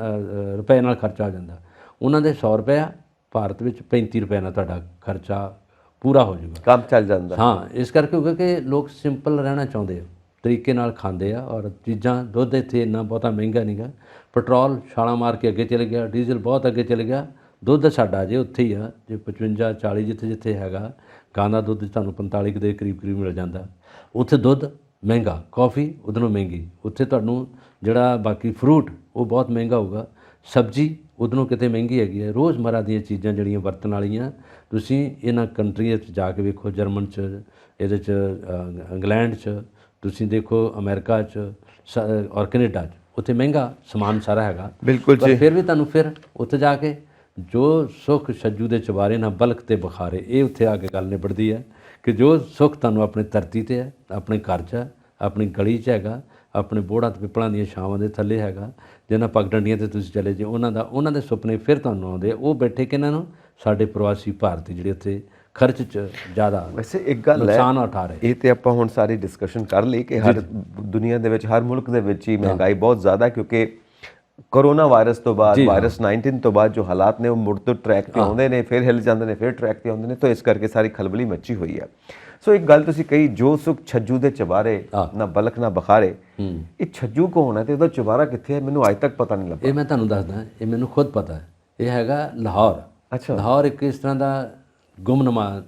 ਰੁਪਏ ਨਾਲ ਖਰਚਾ ਹੋ ਜਾਂਦਾ, ਉਹਨਾਂ ਦੇ $100, ਭਾਰਤ ਵਿੱਚ $35 ਨਾਲ ਤੁਹਾਡਾ ਖਰਚਾ ਪੂਰਾ ਹੋ ਜਾਊਗਾ, ਕੰਮ ਚੱਲ ਜਾਂਦਾ। ਹਾਂ, ਇਸ ਕਰਕੇ ਹੋਊਗਾ ਕਿ ਲੋਕ ਸਿੰਪਲ ਰਹਿਣਾ ਚਾਹੁੰਦੇ ਆ, ਤਰੀਕੇ ਨਾਲ ਖਾਂਦੇ ਆ, ਔਰ ਚੀਜ਼ਾਂ, ਦੁੱਧ ਇੱਥੇ ਇੰਨਾ ਬਹੁਤਾ ਮਹਿੰਗਾ ਨਹੀਂ ਗਾ, ਪੈਟਰੋਲ ਛਾਲਾਂ ਮਾਰ ਕੇ ਅੱਗੇ ਚਲੇ ਗਿਆ, ਡੀਜ਼ਲ ਬਹੁਤ ਅੱਗੇ ਚਲੇ ਗਿਆ, ਦੁੱਧ ਸਾਡਾ ਜੇ ਉੱਥੇ ਹੀ ਆ, ਜੇ 55-40 ਜਿੱਥੇ ਹੈਗਾ, ਗਾਂ ਦਾ ਦੁੱਧ ਤੁਹਾਨੂੰ 45 ਦੇ ਕਰੀਬ ਮਿਲ ਜਾਂਦਾ, ਉੱਥੇ ਦੁੱਧ ਮਹਿੰਗਾ, ਕੌਫੀ ਉਧਰੋਂ ਮਹਿੰਗੀ, ਉੱਥੇ ਤੁਹਾਨੂੰ ਜਿਹੜਾ ਬਾਕੀ ਫਰੂਟ ਉਹ ਬਹੁਤ ਮਹਿੰਗਾ ਹੋਊਗਾ, ਸਬਜ਼ੀ ਉਧਰੋਂ ਕਿਤੇ ਮਹਿੰਗੀ ਹੈਗੀ ਹੈ। ਰੋਜ਼ਮਰਾ ਦੀਆਂ ਚੀਜ਼ਾਂ ਜਿਹੜੀਆਂ ਵਰਤਣ ਵਾਲੀਆਂ, ਤੁਸੀਂ ਇਹਨਾਂ ਕੰਟਰੀਆਂ 'ਚ ਜਾ ਕੇ ਵੇਖੋ, ਜਰਮਨ 'ਚ, ਇਹਦੇ 'ਚ, ਇੰਗਲੈਂਡ 'ਚ ਤੁਸੀਂ ਦੇਖੋ, ਅਮਰੀਕਾ 'ਚ ਔਰ ਕੈਨੇਡਾ 'ਚ, ਉੱਥੇ ਮਹਿੰਗਾ ਸਮਾਨ ਸਾਰਾ ਹੈਗਾ। ਬਿਲਕੁਲ ਜੀ। ਫਿਰ ਵੀ ਤੁਹਾਨੂੰ ਫਿਰ ਉੱਥੇ ਜਾ ਕੇ ਜੋ ਸੁੱਖ ਛੱਜੂ ਦੇ ਚੁਬਾਰੇ ਨਾ ਬਲਕ ਤੇ ਬੁਖਾਰੇ, ਇਹ ਉੱਥੇ ਆ ਕੇ ਗੱਲ ਨਿਬੜਦੀ ਹੈ ਕਿ ਜੋ ਸੁੱਖ ਤੁਹਾਨੂੰ ਆਪਣੀ ਧਰਤੀ 'ਤੇ ਹੈ, ਆਪਣੇ ਘਰ 'ਚ, ਆਪਣੀ ਗਲੀ 'ਚ ਹੈਗਾ, ਆਪਣੇ ਬੋੜਾਂ ਤੇ ਪਿੱਪਲਾਂ ਦੀਆਂ ਛਾਵਾਂ ਦੇ ਥੱਲੇ ਹੈਗਾ, ਜਿਹਨਾਂ ਪਗਡੰਡੀਆਂ 'ਤੇ ਤੁਸੀਂ ਚਲੇ ਜੇ, ਉਹਨਾਂ ਦੇ ਸੁਪਨੇ ਫਿਰ ਤੁਹਾਨੂੰ ਆਉਂਦੇ। ਉਹ ਬੈਠੇ ਕਿਹਨਾਂ ਨੂੰ? ਸਾਡੇ ਪ੍ਰਵਾਸੀ ਭਾਰਤੀ ਜਿਹੜੇ ਉੱਥੇ ਖਰਚ 'ਚ ਜ਼ਿਆਦਾ ਵੈਸੇ ਇੱਕ ਗੱਲ ਨੁਕਸਾਨ ਉਠਾ ਰਹੇ। ਇਹ ਤੇ ਆਪਾਂ ਹੁਣ ਸਾਰੀ ਡਿਸਕਸ਼ਨ ਕਰ ਲਈ ਕਿ ਹਰ ਦੁਨੀਆ ਦੇ ਵਿੱਚ, ਹਰ ਮੁਲਕ ਦੇ ਵਿੱਚ ਹੀ ਮਹਿੰਗਾਈ ਬਹੁਤ ਜ਼ਿਆਦਾ, ਕਿਉਂਕਿ ਕੋਰੋਨਾ ਵਾਇਰਸ ਤੋਂ ਬਾਅਦ, ਵਾਇਰਸ 19 ਤੋਂ ਬਾਅਦ ਜੋ ਹਾਲਾਤ ਨੇ ਉਹ ਮੁੜ ਤੋਂ ਟਰੈਕ 'ਤੇ ਆਉਂਦੇ ਨੇ, ਫਿਰ ਹਿੱਲ ਜਾਂਦੇ ਨੇ, ਫਿਰ ਟਰੈਕ 'ਤੇ ਆਉਂਦੇ ਨੇ, ਤਾਂ ਇਸ ਕਰਕੇ ਸਾਰੀ ਖਲਬਲੀ ਮੱਚੀ ਹੋਈ ਹੈ। ਸੋ ਇੱਕ ਗੱਲ ਤੁਸੀਂ ਕਹੀ, ਜੋ ਸੁੱਖ ਛੱਜੂ ਦੇ ਚੁਬਾਰੇ ਨਾ ਬਲਕ ਨਾ ਬੁਖਾਰੇ, ਇਹ ਛੱਜੂ ਕੌਣ ਹੈ ਤੇ ਉਹਦਾ ਚੁਬਾਰਾ ਕਿੱਥੇ ਹੈ? ਮੈਨੂੰ ਅੱਜ ਤੱਕ ਪਤਾ ਨਹੀਂ ਲੱਗਾ। ਇਹ ਮੈਂ ਤੁਹਾਨੂੰ ਦੱਸਦਾ, ਇਹ ਮੈਨੂੰ ਖੁਦ ਪਤਾ ਹੈ। ਇਹ ਹੈਗਾ ਲਾਹੌਰ। ਅੱਛਾ, ਲਾਹੌਰ ਇੱਕ ਇਸ ਤਰ੍ਹਾਂ ਦਾ ਗੁੰਮਨੁਮਾ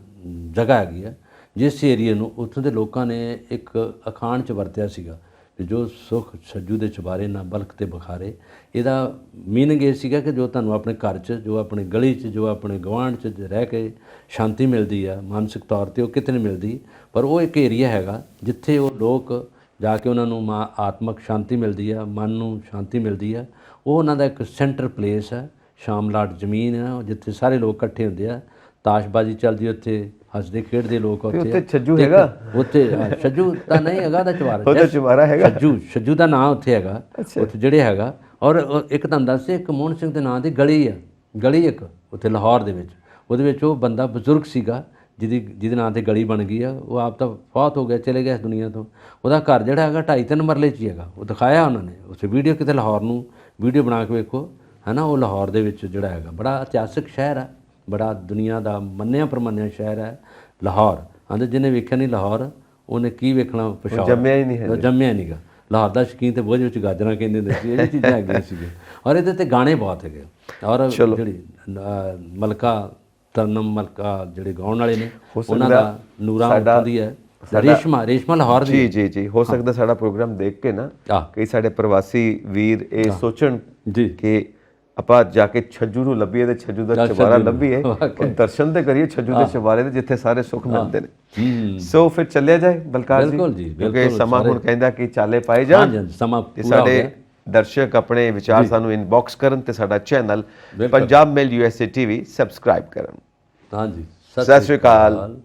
ਜਗ੍ਹਾ ਹੈਗੀ ਹੈ, ਜਿਸ ਏਰੀਏ ਨੂੰ ਉੱਥੋਂ ਦੇ ਲੋਕਾਂ ਨੇ ਇੱਕ ਅਖਾਣ 'ਚ ਵਰਤਿਆ ਸੀਗਾ ਕਿ ਜੋ ਸੁੱਖ ਛੱਜੂ ਦੇ ਚੁਬਾਰੇ ਨਾ ਬਲਕ ਤੇ ਬੁਖਾਰੇ। ਇਹਦਾ ਮੀਨਿੰਗ ਇਹ ਸੀਗਾ ਕਿ ਜੋ ਤੁਹਾਨੂੰ ਆਪਣੇ ਘਰ 'ਚ, ਜੋ ਆਪਣੀ ਗਲੀ 'ਚ, ਜੋ ਆਪਣੇ ਗੁਆਂਢ 'ਚ ਰਹਿ ਕੇ ਸ਼ਾਂਤੀ ਮਿਲਦੀ ਆ ਮਾਨਸਿਕ ਤੌਰ 'ਤੇ, ਉਹ ਕਿਤੇ ਨਹੀਂ ਮਿਲਦੀ। ਪਰ ਉਹ ਇੱਕ ਏਰੀਆ ਹੈਗਾ ਜਿੱਥੇ ਉਹ ਲੋਕ ਜਾ ਕੇ ਉਹਨਾਂ ਨੂੰ ਆਤਮਿਕ ਸ਼ਾਂਤੀ ਮਿਲਦੀ ਆ, ਮਨ ਨੂੰ ਸ਼ਾਂਤੀ ਮਿਲਦੀ ਆ। ਉਹ ਉਹਨਾਂ ਦਾ ਇੱਕ ਸੈਂਟਰ ਪਲੇਸ ਹੈ, ਸ਼ਾਮਲਾਟ ਜ਼ਮੀਨ ਹੈ, ਜਿੱਥੇ ਸਾਰੇ ਲੋਕ ਇਕੱਠੇ ਹੁੰਦੇ ਆ ਤਾਸ਼ਬਾਜ਼ੀ ਚੱਲਦੀ ਉੱਥੇ, ਹੱਸਦੇ ਖੇਡਦੇ ਲੋਕ ਉੱਥੇ। ਉੱਥੇ ਛੱਜੂ ਹੈਗਾ ਉੱਥੇ ਛੱਜੂ ਤਾਂ ਨਹੀਂ ਹੈਗਾ, ਉਹਦਾ ਚਵਾਰਾ, ਉਹਦਾ ਚੁਬਾਰਾ ਹੈਗਾ, ਛੱਜੂ ਦਾ ਨਾਂ ਉੱਥੇ ਹੈਗਾ ਉੱਥੇ ਜਿਹੜੇ ਹੈਗਾ। ਔਰ ਇੱਕ ਤੁਹਾਨੂੰ ਦੱਸ, ਇੱਕ ਮੋਹਨ ਸਿੰਘ ਦੇ ਨਾਂ ਦੀ ਗਲੀ ਆ, ਗਲੀ ਇੱਕ ਉੱਥੇ ਲਾਹੌਰ ਦੇ ਵਿੱਚ, ਉਹਦੇ ਵਿੱਚ ਉਹ ਬੰਦਾ ਬਜ਼ੁਰਗ ਸੀਗਾ ਜਿਹਦੇ ਨਾਂ 'ਤੇ ਗਲੀ ਬਣ ਗਈ ਆ। ਉਹ ਆਪ ਤਾਂ ਫੌਤ ਹੋ ਗਿਆ, ਚਲੇ ਗਿਆ ਇਸ ਦੁਨੀਆ ਤੋਂ। ਉਹਦਾ ਘਰ ਜਿਹੜਾ ਹੈਗਾ 2.5-3 ਮਰਲੇ 'ਚ ਹੀ ਹੈਗਾ। ਉਹ ਦਿਖਾਇਆ ਉਹਨਾਂ ਨੇ ਉੱਥੇ ਵੀਡੀਓ, ਕਿਤੇ ਲਾਹੌਰ ਨੂੰ ਵੀਡੀਓ ਬਣਾ ਕੇ ਵੇਖੋ, ਹੈ ਨਾ। ਉਹ ਲਾਹੌਰ ਦੇ ਵਿੱਚ ਜਿਹੜਾ ਹੈਗਾ ਬੜਾ ਇਤਿਹਾਸਕ ਸ਼ਹਿਰ ਹੈ, ਬੜਾ ਦੁਨੀਆ ਦਾ ਮੰਨਿਆ ਪ੍ਰਮੰਨਿਆ ਸ਼ਹਿਰ ਹੈ ਲਾਹੌਰ। ਆਂਦੇ ਜਿਹਨੇ ਵੇਖਿਆ ਨਹੀਂ ਲਾਹੌਰ, ਉਹਨੇ ਕੀ ਵੇਖਣਾ ਪਿਸ਼ਾਵਰ, ਜੰਮਿਆ ਹੀ ਨਹੀਂ ਹੈ, ਜੰਮਿਆ ਨਹੀਂਗਾ। ਲਾਹੌਰ ਦਾ ਸ਼ੌਕੀਨ ਤੇ ਬੋਝ ਵਿੱਚ ਗਾਜਰਾਂ ਕਹਿੰਦੇ ਹੁੰਦੇ ਸੀ, ਇਹ ਚੀਜ਼ਾਂ ਹੈਗੀਆਂ ਸੀਗੀਆਂ। ਔਰ ਇਹਦੇ 'ਤੇ ਗਾਣੇ ਬਹੁਤ ਹੈਗੇ। ਔਰ ਜਿਹੜੀ ਮਲਕਾ ਤਰਨਮ ਮਲਕਾ ਜਿਹੜੇ ਗਾਉਣ ਵਾਲੇ ਨੇ, ਉਹਨਾਂ ਦਾ ਨੂਰਾ ਹੁੰਦੀ ਹੈ, ਰੇਸ਼ਮਾ ਲਾਹੌਰ ਦੀ। ਜੀ ਹੋ ਸਕਦਾ ਸਾਡਾ ਪ੍ਰੋਗਰਾਮ ਦੇਖ ਕੇ ਨਾ ਕਈ ਸਾਡੇ ਪ੍ਰਵਾਸੀ ਵੀਰ ਇਹ ਸੋਚਣ ਕਿ ਆਪਾਂ ਜਾ ਕੇ ਛੱਜੂ ਨੂੰ ਲੱਭੀਏ ਤੇ ਛੱਜੂ ਦਾ ਚੁਬਾਰਾ ਲੱਭੀਏ, ਦਰਸ਼ਨ ਤੇ ਕਰੀਏ ਛੱਜੂ ਦੇ ਚੁਬਾਰੇ ਦੇ, ਜਿੱਥੇ ਸਾਰੇ ਸੁੱਖ ਮਿਲਦੇ ਨੇ। ਸੋ ਫਿਰ ਚੱਲਿਆ ਜਾਏ ਬਲਕਾਰ ਜੀ, ਕਿਉਂਕਿ ਸਮਾਂ ਹੁਣ ਕਹਿੰਦਾ ਕਿ ਚਾਲੇ ਪਾਏ ਜਾਣ। ਤੇ ਸਾਡੇ ਦਰਸ਼ਕ ਆਪਣੇ ਵਿਚਾਰ ਸਾਨੂੰ ਇਨਬਾਕਸ ਕਰਨ ਤੇ ਸਾਡਾ ਚੈਨਲ ਪੰਜਾਬ ਮੇਲ USA TV ਸਬਸਕ੍ਰਾਈਬ ਕਰਨ। ਹਾਂਜੀ, ਸਤਿ ਸ਼੍ਰੀ ਅਕਾਲ।